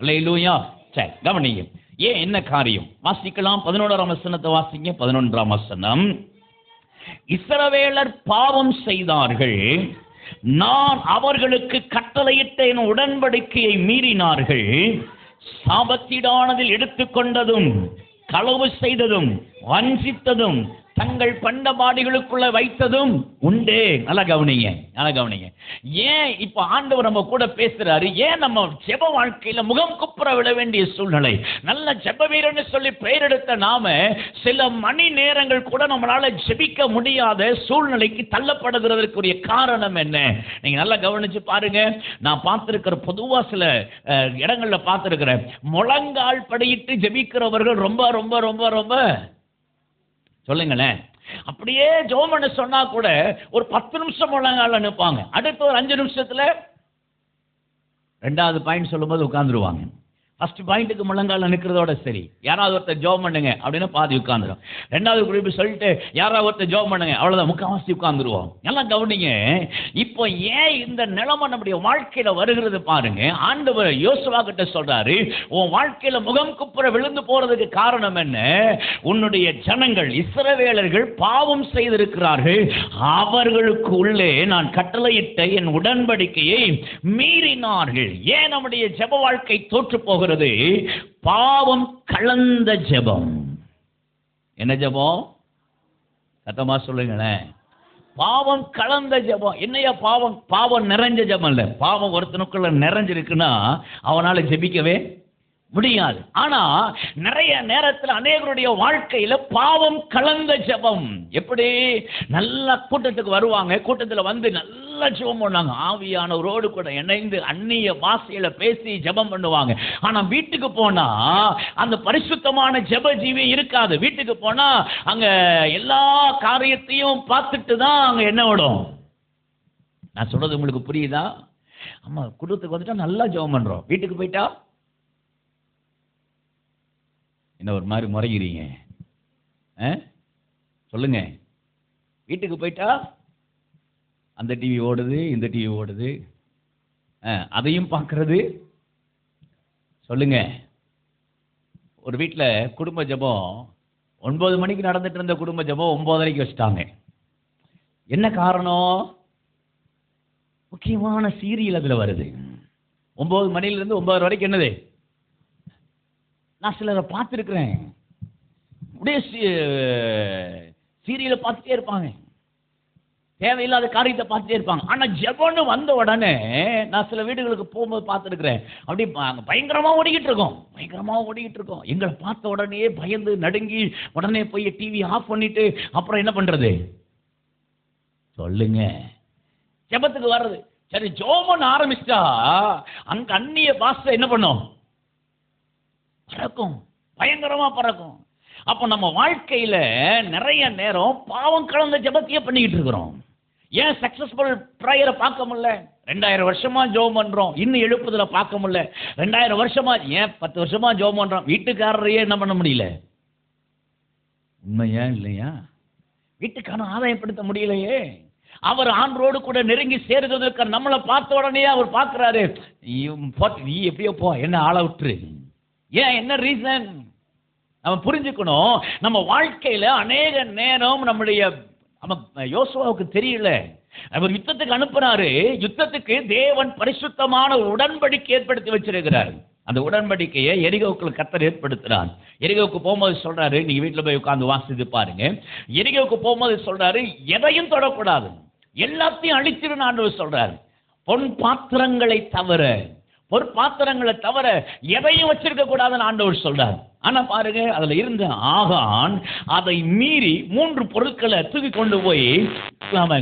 அல்லேலூயா. சரி கவனிங்க, ஏன் என்ன காரியம் வாசிக்கலாம். 11ஆம் வசனத்தை வாசிங்க. 11ஆம் வசனம். இஸ்ரவேலர் பாவம் செய்தார்கள், நான் அவர்களுக்கு கட்டளையிட்ட என் உடன்படிக்கையை மீறினார்கள், சாபத்தீடானதில் எடுத்துக்கொண்டதும் களவு செய்ததும் வஞ்சித்ததும் தங்கள் பண்டபாடிகளுக்குள்ள வைத்ததும் உண்டே. நல்லா கவனிங்க, நல்லா கவனிங்க. ஏன் இப்ப ஆண்டவர் நம்ம கூட பேசுறாரு? ஏன் நம்ம ஜெப வாழ்க்கையில முகம் குப்புற விட வேண்டிய சூழ்நிலை? நல்ல ஜெப வீரன்னு சொல்லி பெயர் எடுத்த நாம சில மணி நேரங்கள் கூட நம்மளால ஜெபிக்க முடியாத சூழ்நிலைக்கு தள்ளப்படுகிறதற்குரிய காரணம் என்ன? நீங்க நல்லா கவனிச்சு பாருங்க. நான் பார்த்திருக்கிற பொதுவா சில இடங்கள்ல பார்த்திருக்கிறேன், முழங்கால் படியிட்டு ஜெபிக்கிறவர்கள் ரொம்ப ரொம்ப ரொம்ப ரொம்ப சொல்லுங்களேன். அப்படியே ஜெபம் பண்ண சொன்னா கூட ஒரு 10 நிமிஷம் முழங்கால நிற்பாங்க, அடுத்த ஒரு 5 நிமிஷத்துல 2வது பாயிண்ட் சொல்லும் போது உட்கார்ந்துருவாங்க. ஃபர்ஸ்ட் பாயிண்ட்டுக்கு முழங்கால நிற்கிறதோட சரி. யாராவது ஒருத்தர் ஜெபம் பண்ணுங்க அப்படின்னா பாதி உட்கார்ந்துரும். ரெண்டாவது குறிப்பு சொல்லிட்டு யாராவது ஒருத்தர் ஜெபம் பண்ணுங்க, அவ்வளவுதான், முக்கால்வாசி உட்கார்ந்துருவோம். எல்லாம் கவனிங்க. இப்போ ஏன் இந்த நிலைமை நம்முடைய வாழ்க்கையில வருகிறது பாருங்க. ஆண்டவர் யோசுவா கிட்ட சொல்றாரு, உன் வாழ்க்கையில முகம் குப்புற விழுந்து போறதுக்கு காரணம் என்ன? உன்னுடைய ஜனங்கள் இஸ்ரவேலர்கள் பாவம் செய்திருக்கிறார்கள், அவர்களுக்கு உள்ளே நான் கட்டளையிட்ட என் உடன்படிக்கையை மீறினார்கள். ஏன் நம்முடைய ஜெப வாழ்க்கை தோற்று போகிறது? பாவம் கலந்த ஜெபம். என்ன ஜெபம்? சத்தமா சொல்லுங்களேன். பாவம் கலந்த ஜெபம். என்னையா பாவம்? பாவம் நிறைஞ்ச ஜெபம் இல்ல. பாவம் ஒருத்தனுக்குள்ள நிறைஞ்சிருக்குன்னா அவனால ஜெபிக்கவே முடியாது. ஆனா நிறைய நேரத்தில் அநேகருடைய வாழ்க்கையில பாவம் கலந்த ஜெபம். எப்படி? நல்ல கூட்டத்துக்கு வருவாங்க, கூட்டத்தில் வந்து நல்ல ஜெபம் பண்ணுவாங்க, ஆவியானவரோடு கூட இணைந்து அந்நிய பாஷையில பேசி ஜெபம் பண்ணுவாங்க. ஆனா வீட்டுக்கு போனா அந்த பரிசுத்தமான ஜெப ஜீவி இருக்காது. வீட்டுக்கு போனா அங்க எல்லா காரியத்தையும் பார்த்துட்டு தான் அங்க என்ன விடும். நான் சொல்றது உங்களுக்கு புரியுதா? ஆமா, குடும்பத்துக்கு வந்துட்டா நல்லா ஜெபம் பண்றோம், வீட்டுக்கு போயிட்டா என்ன ஒரு மாதிரி முறைகிறீங்க? சொல்லுங்க. வீட்டுக்கு போயிட்டா அந்த டிவி ஓடுது, இந்த டிவி ஓடுது, அதையும் பார்க்கறது. சொல்லுங்க. ஒரு வீட்டில் குடும்ப ஜெபம் 9 மணிக்கு நடந்துட்டு இருந்த குடும்ப ஜெபம் 9:30 வச்சுட்டாங்க. என்ன காரணம்? முக்கியமான சீரியல் அதுல வருது. 9 மணிலிருந்து 9:30 வரைக்கும் என்னது? நான் சிலரை பார்த்துருக்கிறேன், அப்படியே சீரியலை பார்த்துட்டே இருப்பாங்க, தேவையில்லாத காரியத்தை பார்த்துட்டே இருப்பாங்க. ஆனா ஜெபம்னு வந்த உடனே நான் சில வீடுகளுக்கு போகும்போது பார்த்துருக்கிறேன், அப்படி பயங்கரமா ஓடிக்கிட்டு இருக்கோம். எங்களை பார்த்த உடனே பயந்து நடுங்கி உடனே போய் டிவி ஆஃப் பண்ணிட்டு அப்புறம் என்ன பண்றது? சொல்லுங்க. ஜெபத்துக்கு வர்றது சரி, ஜெபம் ஆரம்பிச்சா அங்க அந்நிய பாஷை என்ன பண்ணும்? பறக்கும், பயங்கரமா பறக்கும். அப்ப நம்ம வாழ்க்கையில நிறைய நேரம் பாவம் கலந்த ஜெபத்தையே பண்ணிக்கிட்டு இருக்கிறோம். ஏன் சக்சஸ்ஃபுல் ப்ரேயரை பார்க்க முடியல? 2000 வருஷமா ஜெபம் பண்றோம், இன்னும் எழுப்புதல பார்க்க முடியல. 2000 வருஷமா, ஏன் 10 வருஷமா ஜெபம் பண்றோம், வீட்டுக்காரரையே என்ன பண்ண முடியல? உண்மையா இல்லையா? வீட்டுக்கான ஆதாயப்படுத்த முடியலையே. அவர் ஆண்டரோடு கூட நெருங்கி சேருவதற்கு நம்மளை பார்த்த உடனே அவர் பார்க்கிறாரு, நீ எப்படியோ போ, என்ன ஆள விட்டுரு. ஏன்? என்ன ரீசன்? நம்ம புரிஞ்சுக்கணும். நம்ம வாழ்க்கையில அநேக நேரம் நம்முடைய யோசுவாவுக்கு தெரியல, அவர் யுத்தத்துக்கு அனுப்புறாரு. யுத்தத்துக்கு தேவன் பரிசுத்தமான ஒரு உடன்படிக்கை ஏற்படுத்தி வச்சிருக்கிறார். அந்த உடன்படிக்கையை எரிகோவுக்கு கர்த்தர் ஏற்படுத்துறார். எரிகோவுக்கு போகும்போது சொல்றாரு, நீங்க வீட்டுல போய் உட்கார்ந்து வாசித்து பாருங்க. எரிகோவுக்கு போகும்போது சொல்றாரு, எதையும் தொடக்கூடாது, எல்லாத்தையும் அழிச்சிருன்னு ஆண்டவர் சொல்றாரு. பொன் பாத்திரங்களை தவிர எதையும் வச்சிருக்க கூடாதுன்னு ஆண்டவர் சொல்றார். ஆனா பாருங்க, அதுல இருந்த ஆகான் அதை மீறி 3 பொருட்களை தூக்கி கொண்டு போய்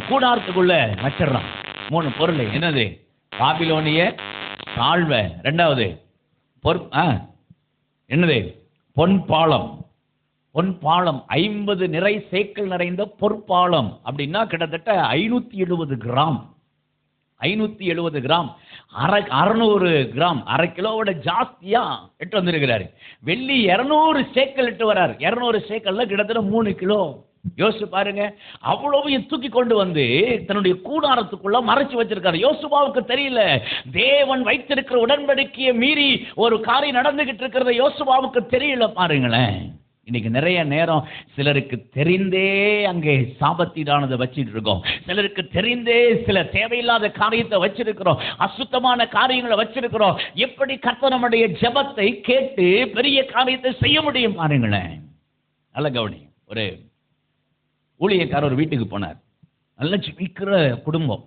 கூடாரத்துக்குள்ள வச்சிடறான். 3 பொருள். என்னது? பாபிலோனிய தாழ்வை, 2வது என்னது? பொன்பாலம். 50 நிறை சேக்கல் நிறைந்த பொற்பாலம். அப்படின்னா கிட்டத்தட்ட 570 கிராம். 570 கிராம், 600 கிராம், 1/2 கிலோவோட ஜாஸ்தியா எட்டு வந்திருக்கிறாரு. வெள்ளி 200 சேக்கல் எட்டு வர்றாரு. 200 சேக்கல்ல கிட்டத்தட்ட 3 கிலோ. யோசிச்சு பாருங்க. அவ்வளவையும் தூக்கி கொண்டு வந்து தன்னுடைய கூடாரத்துக்குள்ள மறைச்சு வச்சிருக்காரு. யோசுவாவுக்கு தெரியல, தேவன் வைத்திருக்கிற உடன்படிக்கையை மீறி ஒரு காரியம் நடந்துகிட்டு இருக்கிறத யோசுவாவுக்கு தெரியல. பாருங்களேன், இன்னைக்கு நிறைய நேரம் சிலருக்கு தெரிந்தே அங்கே சாபத்தீடானதை வச்சிட்டு இருக்கோம். சிலருக்கு தெரிந்தே சில தேவையில்லாத காரியத்தை வச்சிருக்கிறோம், அசுத்தமான காரியங்களை வச்சிருக்கிறோம். எப்படி கர்த்தர் நம்முடைய ஜெபத்தை கேட்டு பெரிய காரியத்தை செய்ய முடியும்? பாருங்களேன், நல்ல கவனி. ஒரு ஊழியக்காரர் ஒரு வீட்டுக்கு போனார். நல்ல ஜெபிக்கிற குடும்பம்.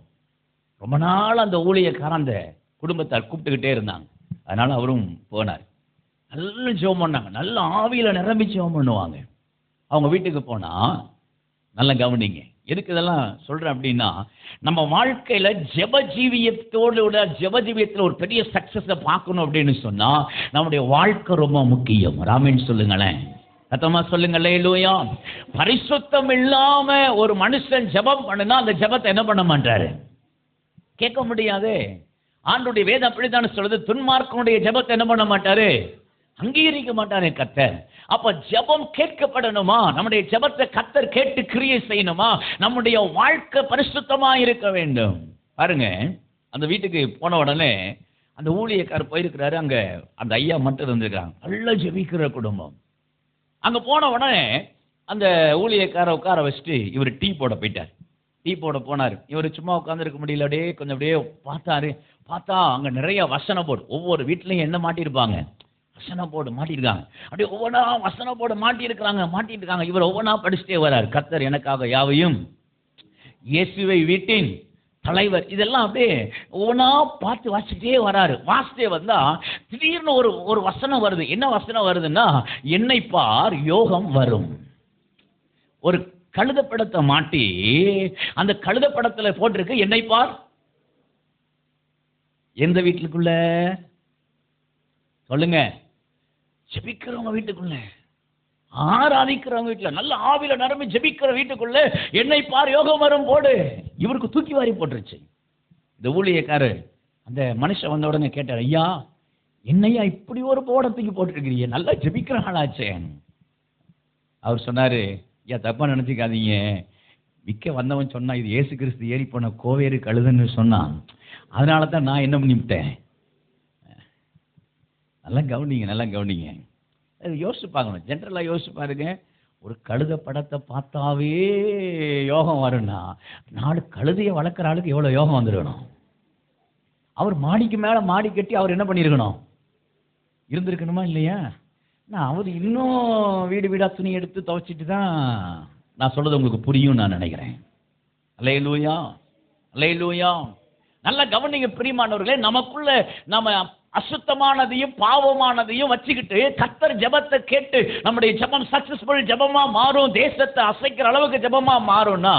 ரொம்ப நாள் அந்த ஊழியக்காரன் அந்த குடும்பத்தார் கூப்பிட்டுக்கிட்டே இருந்தாங்க. அதனால அவரும் போனார். நல்ல ஜெபம் பண்ணாங்க, நல்ல ஆவியில நிரம்பி ஜெபம் பண்ணுவாங்க. அவங்க வீட்டுக்கு போனா, நல்ல கவனிங்க, எதுக்கு இதெல்லாம் சொல்றேன் அப்படின்னா, நம்ம வாழ்க்கையில ஜெபஜீவியத்தில் ஒரு பெரிய சக்சஸை பார்க்கணும் அப்படின்னு சொன்னா நம்முடைய வாழ்க்கை ரொம்ப முக்கியம். ராமேன் சொல்லுங்களேன், சத்தமா சொல்லுங்க அல்லேலூயா. பரிசுத்தம் இல்லாம ஒரு மனுஷன் ஜெபம் பண்ணுனா அந்த ஜெபத்தை என்ன பண்ண மாட்டாரு? கேட்க முடியாது. ஆண்டுடைய வேதம் அப்படித்தானே சொல்லுது, துன்மார்க்கனுடைய ஜெபத்தை என்ன பண்ண மாட்டாரு, அங்கீகரிக்க மாட்டாரே கர்த்தர். அப்ப ஜெபம் கேட்கப்படணுமா, நம்முடைய ஜெபத்தை கர்த்தர் கேட்டு கிரியை செய்யணுமா, நம்முடைய வாழ்க்கை பரிசுத்தமா இருக்க வேண்டும். பாருங்க, அந்த வீட்டுக்கு போன உடனே அந்த ஊழியக்காரர் போயிருக்கிறாரு. அங்க அந்த ஐயா மட்டும் இருந்திருக்காங்க. நல்லா ஜெபிக்கிற குடும்பம். அங்க போன உடனே அந்த ஊழியக்கார உட்கார வச்சுட்டு இவர் டீ போட போயிட்டார். டீ போட போனார். இவர் சும்மா உட்காந்துருக்க முடியல, அப்படியே கொஞ்சம் அப்படியே பார்த்தாரு. பார்த்தா அங்க நிறைய வசன போர்டு, ஒவ்வொரு வீட்லயும் என்ன மாட்டியிருப்பாங்க, வசன போர்டு மாட்டியிருக்காங்க. அப்படியே ஒவ்வொன்றா வசன போர்டு மாட்டியிருக்காங்க. இவர் ஒவ்வொன்றா படிச்சுட்டே வர்றாரு. கர்த்தர் எனக்காக யாவையும், இயேசுவை வீட்டின் தலைவர், இதெல்லாம் அப்படியே ஒவ்வொன்றா பார்த்து வாசிச்சுட்டே வராரு. வாசிட்டே வந்தா திடீர்னு ஒரு வசனம் வருது. என்ன வசனம் வருதுன்னா, என்னை பார் யோகம் வரும். ஒரு கழுதப்படத்தை மாட்டி அந்த கழுதப்படத்துல போட்டிருக்கு என்னை பார். எந்த வீட்டுக்குள்ள சொல்லுங்க, ஜெபிக்கிறவங்க வீட்டுக்குள்ள, ஆராதிக்கிறவங்க வீட்டுல, நல்ல ஆவில நிரம்பி ஜெபிக்கிற வீட்டுக்குள்ள என்னை பார் யோகம் வரும் போடு. இவருக்கு தூக்கி வாரி போட்டுருச்சு. இந்த ஊழியக்காரு அந்த மனுஷன் வந்த உடனே கேட்டார், ஐயா என்னையா இப்படி ஒரு போட தூக்கி போட்டுருக்கிறீங்க, நல்லா ஜெபிக்கிற ஆளாச்சே. அவர் சொன்னாரு, ஐயா தப்பா நினைச்சுக்காதீங்க, விற்க வந்தவன் சொன்னா இது இயேசு கிறிஸ்து ஏறி போன கோவேறு கழுதுன்னு சொன்னான், அதனால தான் நான் என்ன பண்ணிவிட்டேன். நல்லா கவனிங்க. யோசிச்சு பார்க்கணும், ஜென்ரலாக யோசிச்சு பாருங்க. ஒரு கழுத படத்தை பார்த்தாவே யோகம் வரும்னா, 4 கழுதையை வளர்க்குற ஆளுக்கு எவ்வளோ யோகம் வந்துருக்கணும். அவர் மாடிக்கு மேலே மாடி கட்டி அவர் என்ன பண்ணியிருக்கணும், இருந்திருக்கணுமா இல்லையா? நான் அவர் இன்னும் வீடு வீடாக துணி எடுத்து துவைச்சிட்டு தான், நான் சொல்றது உங்களுக்கு புரியும் நான் நினைக்கிறேன். அல்லேலூயா, அல்லேலூயா. நல்லா கவனிங்க பிரியமானவர்களே. நமக்குள்ள நம்ம அசுத்தமானதையும் பாவமானதையும் வச்சுக்கிட்டு கர்த்தர் ஜெபத்தை கேட்டு நம்முடைய ஜெபம் சக்சஸ்ஃபுல் ஜெபமா மாறும், தேசத்தை அசைக்கிற அளவுக்கு ஜெபமா மாறும்னா,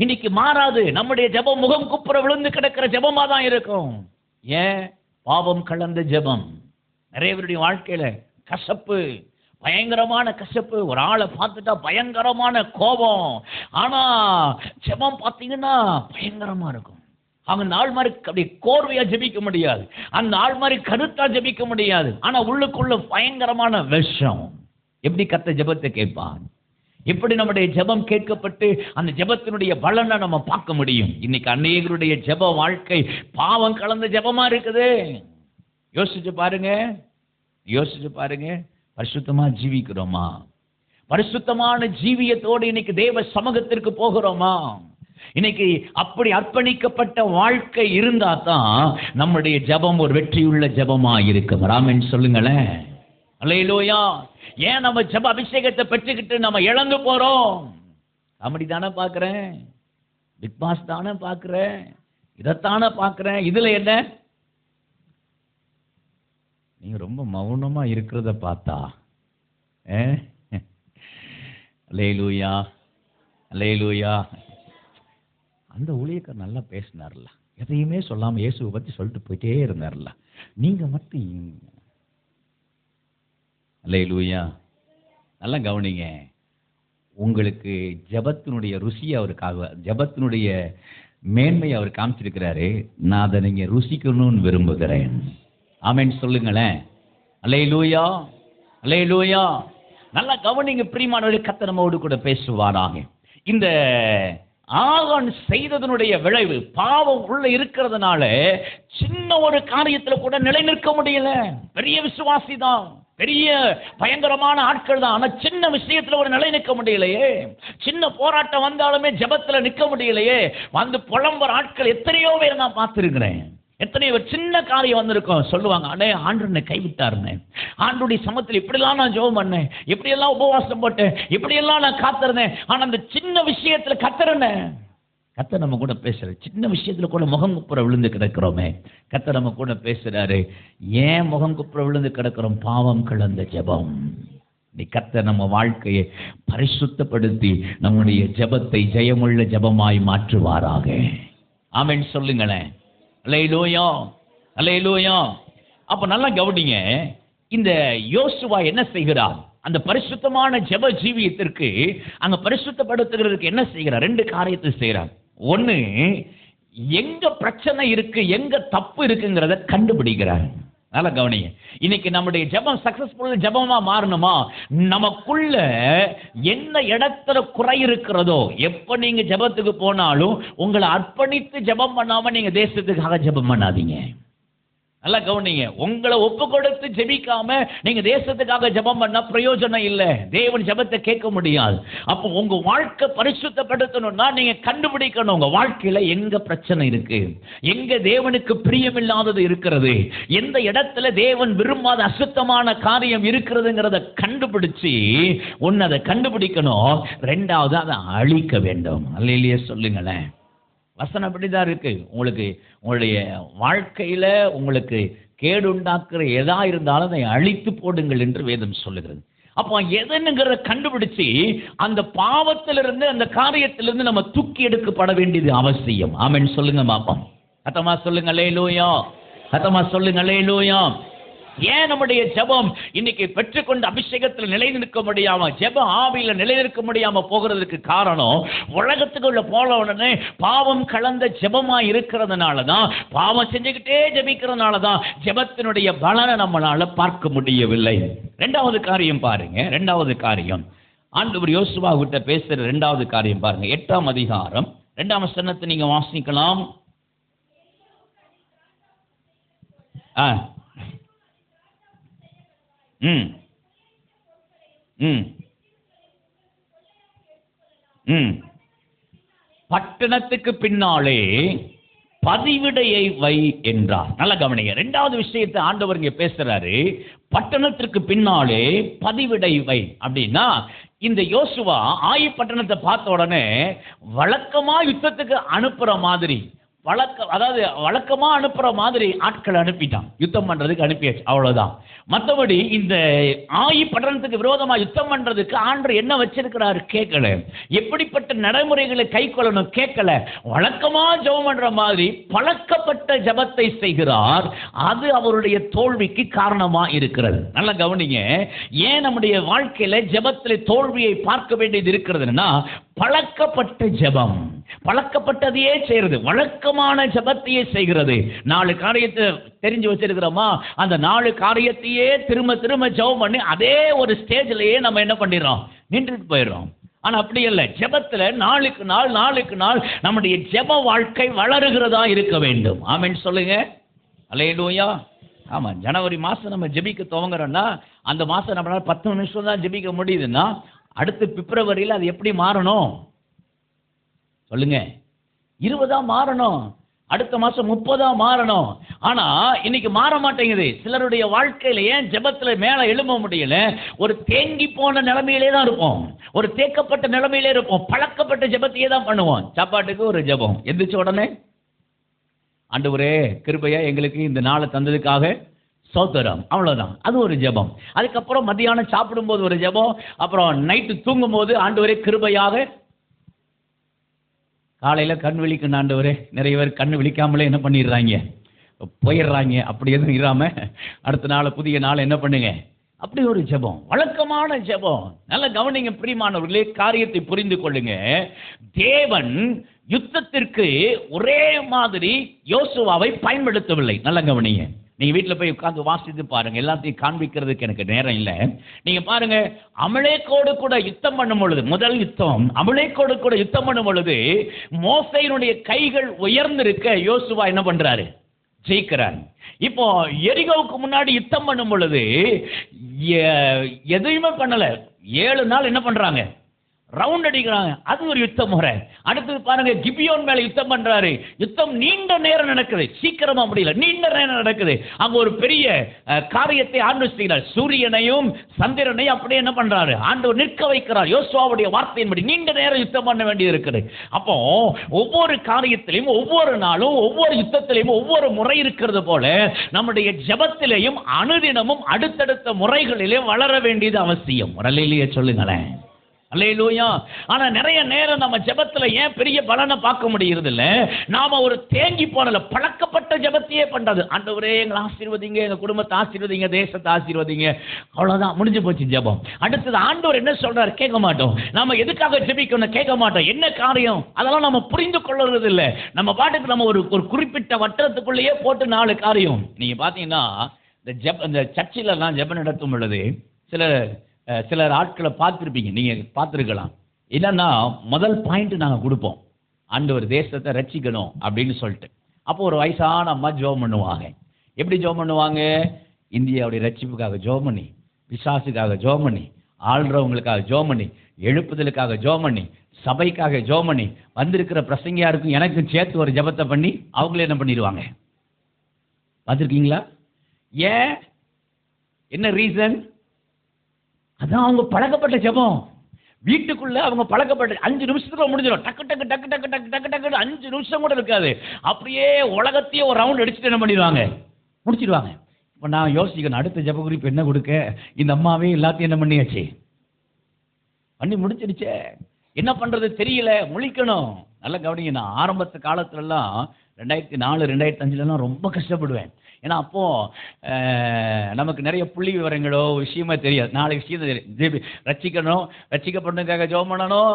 இன்னைக்கு மாறாது. நம்முடைய ஜெபம் முகம் குப்புற விழுந்து கிடக்கிற ஜெபமா தான் இருக்கும். ஏன்? பாவம் கலந்த ஜெபம். நிறைய பேருடைய வாழ்க்கையில கசப்பு, பயங்கரமான கசப்பு, ஒரு ஆளை பார்த்துட்டா பயங்கரமான கோபம். ஆனா ஜெபம் பார்த்தீங்கன்னா பயங்கரமா இருக்கும். அவங்க நாள் மாதிரி அப்படி கோர்வையா ஜெபிக்க முடியாது, அந்த நாள் மாதிரி கருத்தா ஜெபிக்க முடியாது. ஆனா உள்ளுக்குள்ள பயங்கரமான விஷம். எப்படி கர்த்தர் ஜெபத்தை கேட்பான்? எப்படி நம்முடைய ஜெபம் கேட்கப்பட்டு அந்த ஜெபத்தினுடைய பலனை நம்ம பார்க்க முடியும்? இன்னைக்கு அநேகருடைய ஜெப வாழ்க்கை பாவம் கலந்த ஜெபமா இருக்குது. யோசிச்சு பாருங்க. பரிசுத்தமா ஜீவிக்கிறோமா? பரிசுத்தமான ஜீவியத்தோடு இன்னைக்கு தேவ சமூகத்திற்கு போகிறோமா? இன்னைக்கு அப்படி அர்ப்பணிக்கப்பட்ட வாழ்க்கை இருந்தா தான் நம்முடைய ஜெபம் ஒரு வெற்றியுள்ள ஜெபமா இருக்கும். ஆமென் சொல்லுங்களேன். அல்லேலூயா. ஏன் நம்ம ஜெப அபிஷேகத்தை பெற்றுக்கிட்டு நம்ம இழந்து போறோம்? காமெடி தானே பார்க்கிறேன், பிக் பாஸ் தானே பார்க்கிறேன், இதைத்தானே பார்க்கிறேன். இதுல என்ன? நீங்க ரொம்ப மௌனமா இருக்கிறத பார்த்தா அல்லேலூயா, அல்லேலூயா. அந்த ஊழியக்காரர் நல்லா பேசினார்ல, எதையுமே சொல்லாம இயேசுவை பத்தி சொல்லிட்டு போயிட்டே இருந்தார்ல. நீங்க மட்டும் அல்லேலூயா. நல்லா கவனிங்க. உங்களுக்கு ஜெபத்தினுடைய ருசியை அவருக்காக, ஜெபத்தினுடைய மேன்மையை அவர் காமிச்சிருக்கிறாரு. நான் அதை நீங்க ருசிக்கணும்னு விரும்புகிறேன். ஆமென் சொல்லுங்களேன். அல்லேலூயா, அல்லேலூயா. நல்லா கவனிங்க பிரியமானவர்களே. கர்த்தர் நம்மோடு கூட பேசுவாராக. இந்த ஆகான் செய்ததனுடைய விளைவு, பாவம் உள்ள இருக்கிறதுனால சின்ன ஒரு காரியத்துல கூட நிலை நிற்க முடியல. பெரிய விசுவாசி தான், பெரிய பயங்கரமான ஆட்கள் தான், ஆனா சின்ன விஷயத்துல ஒரு நிலை நிற்க முடியலையே. சின்ன போராட்டம் வந்தாலுமே ஜெபத்துல நிற்க முடியலையே. வந்து புலம்புற ஆட்கள் எத்தனையோ பேர் நான் பார்த்திருக்கிறேன். எத்தனையோ சின்ன காரியம் வந்திருக்கும், சொல்லுவாங்க, அண்ணே ஆண்டவர் என்னை கைவிட்டாருன்னு. ஆண்டவருடைய சமத்தில் இப்படியெல்லாம் நான் ஜெபம் பண்ணேன், இப்படியெல்லாம் உபவாசம் போட்டேன், இப்படியெல்லாம் நான் காத்திருந்தேன். ஆனா அந்த சின்ன விஷயத்துல கர்த்தர் நம்ம கூட பேசுறாரு. சின்ன விஷயத்துல கூட முகம் குப்புற விழுந்து கிடக்கிறோமே, கர்த்தர் நம்ம கூட பேசுறாரு. ஏன் முகம் குப்புற விழுந்து கிடக்கிறோம்? பாவம் கலந்த ஜெபம். கர்த்தர் நம்ம வாழ்க்கையை பரிசுத்தப்படுத்தி நம்முடைய ஜெபத்தை ஜெயமுள்ள ஜெபமாய் மாற்றுவாராக. ஆமென் சொல்லுங்களேன். அல்லேலூயா, அல்லேலூயா. அப்ப நல்லா கவனிங்க. இந்த யோசுவா என்ன செய்கிறார்? அந்த பரிசுத்தமான ஜெப ஜீவியத்திற்கு அங்க பரிசுத்தப்படுத்துகிறதுக்கு என்ன செய்கிறார்? 2 காரியத்தை செய்கிறார். ஒன்னு, எங்க பிரச்சனை இருக்கு, எங்க தப்பு இருக்குங்கிறத கண்டுபிடிக்கிறார். நல்ல கவனிங்க. இன்னைக்கு நம்முடைய ஜெபம் சக்சஸ்ஃபுல் ஜெபமா மாறணுமா, நமக்குள்ள என்ன இடத்துல குறை இருக்கிறதோ, எப்ப நீங்க ஜெபத்துக்கு போனாலும் உங்களை அர்ப்பணித்து ஜெபம் பண்ணாம நீங்க தேசத்துக்காக ஜெபம் பண்ணாதீங்க. நல்லா கவனிங்க. உங்களை ஒப்பு கொடுத்து ஜெபிக்காம நீங்க தேசத்துக்காக ஜெபம் பண்ண பிரயோஜனம் இல்லை. தேவன் ஜெபத்தை கேட்க முடியாது. அப்போ உங்க வாழ்க்கை பரிசுத்தப்படுத்தணும்னா நீங்க கண்டுபிடிக்கணும் உங்க வாழ்க்கையில எங்க பிரச்சனை இருக்கு, எங்க தேவனுக்கு பிரியமில்லாதது இருக்கிறது, எந்த இடத்துல தேவன் விரும்பாத அசுத்தமான காரியம் இருக்கிறதுங்கிறத கண்டுபிடிச்சு ஒன்னு அதை கண்டுபிடிக்கணும், ரெண்டாவது அதை அழிக்க வேண்டும். அல்லேலூயா சொல்லுங்களேன். வசனம் அப்படிதான் இருக்கு. உங்களுக்கு உங்களுடைய வாழ்க்கையில உங்களுக்கு கேடு உண்டாக்குற எதா இருந்தாலும் அதை அழித்து போடுங்கள் என்று வேதம் சொல்லுகிறது. அப்போ எதனுங்கிறத கண்டுபிடிச்சு அந்த பாவத்திலிருந்து அந்த காரியத்திலிருந்து நம்ம தூக்கி எடுக்கப்பட வேண்டியது அவசியம். ஆமென் சொல்லுங்க பாப்போம். சத்தமா சொல்லுங்க அல்லேலூயா, சத்தமா சொல்லுங்க அல்லேலூயா. ஏன் நம்முடைய ஜெபம் இன்னைக்கு பெற்றுக்கொண்ட அபிஷேகத்தில் நிலைநிற்க முடியாம, ஜெப ஆவியில நிலைநிற்க முடியாம போகிறதுக்கு காரணம், உலகத்துக்குள்ள போல உடனே பாவம் கலந்த ஜெபமா இருக்கிறதுனால தான், பாவம் செஞ்சுக்கிட்டே ஜெபிக்கிறதுனால தான் ஜெபத்தினுடைய பலனை நம்மளால பார்க்க முடியவில்லை. ரெண்டாவது காரியம் பாருங்க. ரெண்டாவது காரியம் ஆண்டவர் யோசுவா கிட்ட பேசுற ரெண்டாவது காரியம் பாருங்க. 8ஆம் அதிகாரம் 2ஆம் வசனத்தை நீங்க வாசிக்கலாம். பட்டணத்துக்கு பின்னாலே பதிவிடையை வை என்றார். நல்ல கவனிங்க. ரெண்டாவது விஷயத்தை ஆண்டவர் இங்க பேசுறாரு. பட்டணத்திற்கு பின்னாலே பதிவிடை வை அப்படின்னா, இந்த யோசுவா ஆயி பட்டணத்தை பார்த்த உடனே வழக்கமா யுத்தத்துக்கு அனுப்புற மாதிரி, அதாவது வழக்கமா அனுப்புற மாதிரி ஆட்களை அனுப்பிட்டான். யுத்தம் பண்றதுக்கு அனுப்பியாச்சு, அவ்வளவுதான். மற்றபடி இந்த ஆயி பட்டணத்துக்கு விரோதமா யுத்தம் பண்றதுக்கு ஆண்டவர் என்ன வச்சிருக்கிறாரு கேட்கல. எப்படிப்பட்ட நடைமுறைகளை கை கொள்ளணும் கேட்கல. வழக்கமா ஜெபம் பண்ற மாதிரி பழக்கப்பட்ட ஜெபத்தை செய்கிறார். அது அவருடைய தோல்விக்கு காரணமா இருக்கிறது. நல்லா கவனிங்க. ஏன் நம்முடைய வாழ்க்கையில ஜெபத்திலே தோல்வியை பார்க்க வேண்டியது இருக்கிறதுன்னா, பழக்கப்பட்ட ஜெபம், பழக்கப்பட்டதையே செய்யறது, வழக்கமான ஜெபத்தையே செய்கிறது. 4 காரியத்தை தெரிஞ்சு வச்சிருக்கிறோமா, அந்த 4 காரியத்தையே திரும்ப திரும்ப ஜெபம் பண்ணி அதே ஒரு ஸ்டேஜ்லயே நம்ம என்ன பண்ணிடுறோம், நின்றுட்டு போயிடுறோம். ஆனா அப்படி இல்லை. ஜெபத்துல நாளுக்கு நாள் நம்முடைய ஜெப வாழ்க்கை வளருகிறதா இருக்க வேண்டும். ஆமென் சொல்லுங்க அல்லேலூயா. ஆமா, ஜனவரி மாசம் நம்ம ஜெபிக்க துவங்குறோம்னா அந்த மாசம் நம்மளால 10 நிமிஷம் தான் ஜெபிக்க முடியுதுன்னா, அடுத்து பிப்ரவரியில் அது எப்படி மாறணும் சொல்லுங்க? 20 மாறணும், அடுத்த மாசம் 30 மாறணும். ஆனா இன்னைக்கு மாற மாட்டேங்குது. சிலருடைய வாழ்க்கையில ஏன் ஜெபத்துல மேல எழும்ப முடியல? ஒரு தேங்கி போன நிலைமையிலே தான் இருப்போம், ஒரு தேக்கப்பட்ட நிலைமையிலே இருப்போம். பழக்கப்பட்ட ஜெபத்தையே தான் பண்ணுவோம். சாப்பாட்டுக்கு ஒரு ஜெபம், எந்திரிச்ச உடனே ஆண்டவரே கிருபையா எங்களுக்கு இந்த நாளை தந்ததுக்காக ஸ்தோத்திரம், அவ்வளவுதான். அது ஒரு ஜெபம். அதுக்கப்புறம் மத்தியானம் சாப்பிடும்போது ஒரு ஜெபம், அப்புறம் நைட்டு தூங்கும் போது ஆண்டவரே கிருபையாக. காலையில கண் விழிக்கணும் ஆண்டவரே. நிறைய பேர் கண் விழிக்காமலே என்ன பண்ணிடுறாங்க, போயிடுறாங்க. அப்படி எதுவும் இராம அடுத்த நாள் புதிய நாள் என்ன பண்ணுங்க, அப்படி ஒரு ஜெபம், வழக்கமான ஜெபம். நல்ல கவனிங்க பிரியமானவர்களே, காரியத்தை புரிந்து கொள்ளுங்க. தேவன் யுத்தத்திற்கு ஒரே மாதிரி யோசுவாவை பயன்படுத்தவில்லை. நல்ல கவனிங்க. நீங்க வீட்டில் போய் உட்கார்ந்து வாசித்து பாருங்க. எல்லாத்தையும் காண்பிக்கிறதுக்கு எனக்கு நேரம் இல்லை. நீங்க பாருங்க, அமலேக்கோடு கூட யுத்தம் பண்ணும் பொழுது, முதல் யுத்தம் அமலேக்கோடு கூட யுத்தம் பண்ணும் பொழுது மோசேயினுடைய கைகள் உயர்ந்திருக்க யோசுவா என்ன பண்றாரு, ஜெயிக்கிறார். இப்போ எரிகோவுக்கு முன்னாடி யுத்தம் பண்ணும் பொழுது எதையுமே பண்ணல. 7 நாள் என்ன பண்றாங்க, ரவுண்ட் அடிக்கிறாங்க. அது ஒரு யுத்த முறை. அடுத்தது பாருங்க, கிபியோன் மேல யுத்தம் பண்றாரு. யுத்தம் நீண்ட நேரம் நடக்குது, சீக்கிரமா முடியல, நீண்ட நேரம் நடக்குது. அங்க ஒரு பெரிய காரியத்தை ஆண்டவர் செய்கிறார். சூரியனையும் சந்திரனையும் அப்படியே என்ன பண்றாரு, ஆண்டவர் நிற்க வைக்கிறார். யோசுவாவுடைய வார்த்தையின்படி நீண்ட நேரம் யுத்தம் பண்ண வேண்டியது இருக்குது. அப்போ ஒவ்வொரு காரியத்திலையும், ஒவ்வொரு நாளும், ஒவ்வொரு யுத்தத்திலையும் ஒவ்வொரு முறை இருக்கிறது போல நம்முடைய ஜெபத்திலேயும் அனுதினமும் அடுத்தடுத்த முறைகளிலே வளர வேண்டியது அவசியம். வரலையிலேயே சொல்லுங்களேன். அல்லேலூயா. ஆனா நிறைய நேரம் நம்ம ஜெபத்துல ஏன் பெரிய பலனை பார்க்க முடியறது இல்ல? நாம ஒரு தேங்கி போனல பழக்கப்பட்ட ஜெபத்தையே பண்றது. ஆண்டவரே எங்களை ஆசீர்வதிங்க, எங்க குடும்பத்தை ஆசீர்வதிங்க, தேசத்தை ஆசீர்வதிங்க, அவ்வளவுதான், முடிஞ்சு போச்சு ஜெபம். அடுத்தது ஆண்டவர் என்ன சொல்றாரு கேட்க மாட்டோம். நாம எதுக்காக ஜெபிக்கணும் கேட்க மாட்டோம். என்ன காரியம் அதெல்லாம் நம்ம புரிந்து கொள்றது இல்ல. நம்ம பாட்டுக்கு நம்ம ஒரு குறிப்பிட்ட வட்டத்துக்குள்ளேயே போட்டு 4 காரியம். நீங்க பாத்தீங்கன்னா இந்த சர்ச்சில் எல்லாம் ஜெபம் நடத்தும் பொழுது சிலர் ஆட்களை பார்த்துருப்பீங்க, நீங்க பார்த்துருக்கலாம். என்னன்னா முதல் பாயிண்ட் நாங்க கொடுப்போம், ஆண்டவர் தேசத்தை ரட்சிக்கணும் அப்படின்னு சொல்லிட்டு. அப்போ ஒரு வயசான அம்மா ஜெபம் பண்ணுவாங்க. எப்படி ஜெபம் பண்ணுவாங்க? இந்தியாவுடைய ரட்சிப்புக்காக ஜெபம் பண்ணி, பிசாசுக்காக ஜெபம் பண்ணி, ஆள்றவங்களுக்காக ஜெபம் பண்ணி, எழுப்புதலுக்காக ஜெபம் பண்ணி, சபைக்காக ஜெபம் பண்ணி, வந்திருக்கிற பிரசங்கியாருக்கும் எனக்கும் சேர்த்து ஒரு ஜெபத்தை பண்ணி அவங்களே என்ன பண்ணிடுவாங்க. பார்த்துருக்கீங்களா? ஏன்? என்ன ரீசன்? அதான் அவங்க பழக்கப்பட்ட ஜெபம். வீட்டுக்குள்ள அவங்க பழக்கப்பட்ட 5 நிமிஷத்துக்குள்ள முடிஞ்சிடும். டக்கு டக்கு டக்கு டக்கு டக்கு டக்கு டக்கு 5 நிமிஷம் கூட இருக்காது. அப்படியே உலகத்தையே ஒரு ரவுண்ட் அடிச்சுட்டு என்ன பண்ணிடுவாங்க, முடிச்சிடுவாங்க. இப்போ நான் யோசிக்கணும், அடுத்த ஜெப குறிப்பு என்ன கொடுக்க? இந்த அம்மாவே எல்லாத்தையும் என்ன பண்ணியாச்சு, பண்ணி முடிச்சிருச்சே, என்ன பண்றது தெரியல, முழிக்கணும். நல்லா கவனிங்க. நான் ஆரம்பத்து காலத்துலலாம் 2004 2005 ரொம்ப கஷ்டப்படுவேன். ஏன்னா அப்போ நமக்கு நிறைய புள்ளி விவரங்களோ விஷயமா தெரியாது. 4 விஷயம் தெரியும். ரட்சிக்கணும், ரட்சிக்கப்பட்டதுக்காக ஜெபம் பண்ணணும்,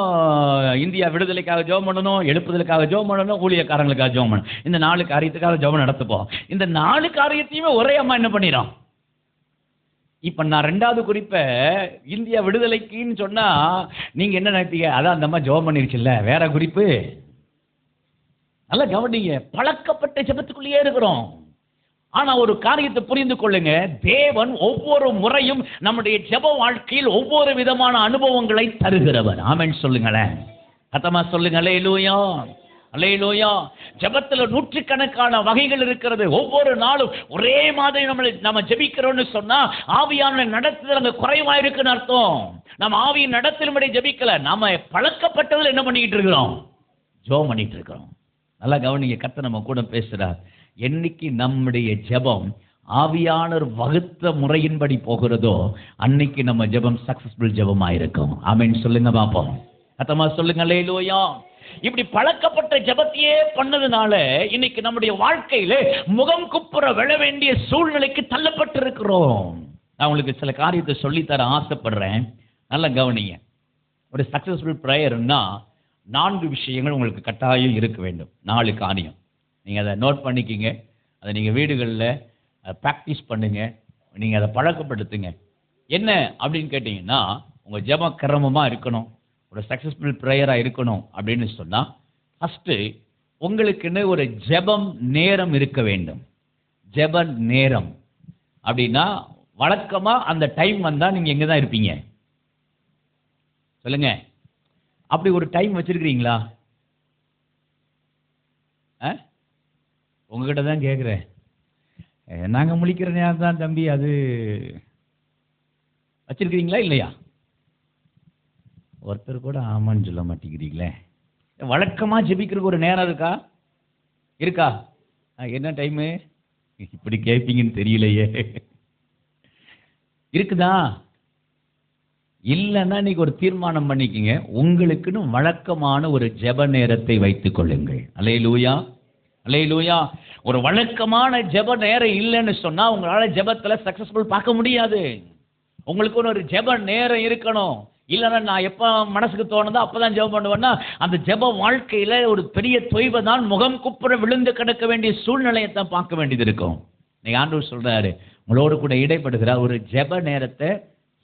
இந்தியா விடுதலைக்காக ஜெபம் பண்ணணும், எழுப்புதலுக்காக ஜெபம் பண்ணணும், ஊழியக்காரங்களுக்காக ஜெபம் பண்ணணும். இந்த 4 காரியத்துக்காக ஜெபம் நடத்துப்போம். இந்த 4 காரியத்தையுமே ஒரே அம்மா என்ன பண்ணிடும். இப்ப நான் 2வது குறிப்பை இந்தியா விடுதலைக்குன்னு சொன்னா நீங்க என்ன நினைப்பீங்க? அதான் அந்த அம்மா ஜெபம் பண்ணிருச்சுல்ல, வேற குறிப்பு. நல்லா கவனிங்க. பழக்கப்பட்ட ஜெபத்துக்குள்ளேயே இருக்கிறோம். ஆனா ஒரு காரியத்தை புரிந்து கொள்ளுங்க, தேவன் ஒவ்வொரு முறையும் நம்முடைய ஜெப வாழ்க்கையில் ஒவ்வொரு விதமான அனுபவங்களை தருகிறவர். ஆமென் சொல்லுங்களேன், சத்தமா சொல்லுங்க. அல்லேலூயா, அல்லேலூயா. ஜெபத்துல நூற்றுக்கணக்கான வகைகள் இருக்கிறது. ஒவ்வொரு நாளும் ஒரே மாதிரி நம்ம ஜெபிக்கிறோம்னு சொன்னா ஆவியான நடத்துதல் அங்க குறைவா இருக்குன்னு அர்த்தம். நம்ம ஆவியின் நடத்தலும்படி ஜெபிக்கல, நாம பழக்கப்பட்டதுல என்ன பண்ணிக்கிட்டு இருக்கிறோம், ஜெபம் பண்ணிட்டு இருக்கிறோம். நல்லா கவனிங்க, கர்த்தர் நம்ம கூட பேசுறார். என்னைக்கு நம்முடைய ஜெபம் ஆவியானவர் வகுத்த முறையின்படி போகிறதோ அன்னைக்கு நம்ம ஜெபம் சக்சஸ்ஃபுல் ஜெபமா இருக்கும். ஆமென் சொல்லுங்க பாப்போம். சத்தமா சொல்லுங்க. அல்லேலூயா. இப்படி பழக்கப்பட்ட ஜெபத்தையே பண்ணதுனால இன்னைக்கு நம்முடைய வாழ்க்கையில முகம் குப்புற விழ வேண்டிய சூழ்நிலைக்கு தள்ளப்பட்டு இருக்கிறோம். நான் உங்களுக்கு சில காரியத்தை சொல்லித்தர ஆசைப்படுறேன். நல்லா கவனிங்க. ஒரு சக்சஸ்ஃபுல் ப்ரேயர்னா 4 விஷயங்கள் உங்களுக்கு கட்டாயம் இருக்க வேண்டும். 4 காரியம். நீங்கள் அதை நோட் பண்ணிக்கிங்க. அதை நீங்கள் வீடுகளில் ப்ராக்டிஸ் பண்ணுங்க. நீங்கள் அதை பழக்கப்படுத்துங்க. என்ன அப்படின்னு கேட்டிங்கன்னா, உங்கள் ஜெபம் கிரமமாக இருக்கணும், ஒரு சக்ஸஸ்ஃபுல் ப்ரேயராக இருக்கணும் அப்படின்னு சொன்னால் ஃபஸ்ட்டு உங்களுக்குன்னு ஒரு ஜெபம் நேரம் இருக்க வேண்டும். ஜெப நேரம் அப்படின்னா வழக்கமாக அந்த டைம் வந்தால் நீங்கள் எங்கே தான் இருப்பீங்க சொல்லுங்க. அப்படி ஒரு டைம் வச்சிருக்கிறீங்களா? உங்ககிட்ட தான் கேட்குறேன். நாங்கள் முழிக்கிற நேரம் தான் தம்பி, அது வச்சிருக்கிறீங்களா இல்லையா? ஒருத்தர் கூட ஆமான்னு சொல்ல மாட்டேங்கிறீங்களே. வழக்கமாக ஜெபிக்கிறதுக்கு ஒரு நேரம் இருக்கா? இருக்கா? என்ன டைமு இப்படி கேட்பீங்கன்னு தெரியலையே. இருக்குதா? இல்லைன்னா இன்னைக்கு ஒரு தீர்மானம் பண்ணிக்கங்க, உங்களுக்குன்னு வழக்கமான ஒரு ஜெப நேரத்தை வைத்துக் கொள்ளுங்கள். அல்லேலூயா, அல்லேலூயா. ஒரு வழக்கமான ஜெப நேரம் இல்லைன்னு சொன்னா உங்களால ஜெபத்துல சக்சஸ்ஃபுல் பார்க்க முடியாது. உங்களுக்குன்னு ஒரு ஜெப நேரம் இருக்கணும். இல்லைன்னா நான் எப்போ மனசுக்கு தோணுதோ அப்பதான் ஜெபம் பண்ணுவேன்னா அந்த ஜெப வாழ்க்கையில ஒரு பெரிய தொய்வை தான், முகம் குப்புற விழுந்து கிடக்க வேண்டிய சூழ்நிலையை தான் பார்க்க வேண்டியது இருக்கும். இன்னைக்கு ஆண்டவர் சொல்றாரு, உங்களோடு கூட இடைப்படுகிற ஒரு ஜெப நேரத்தை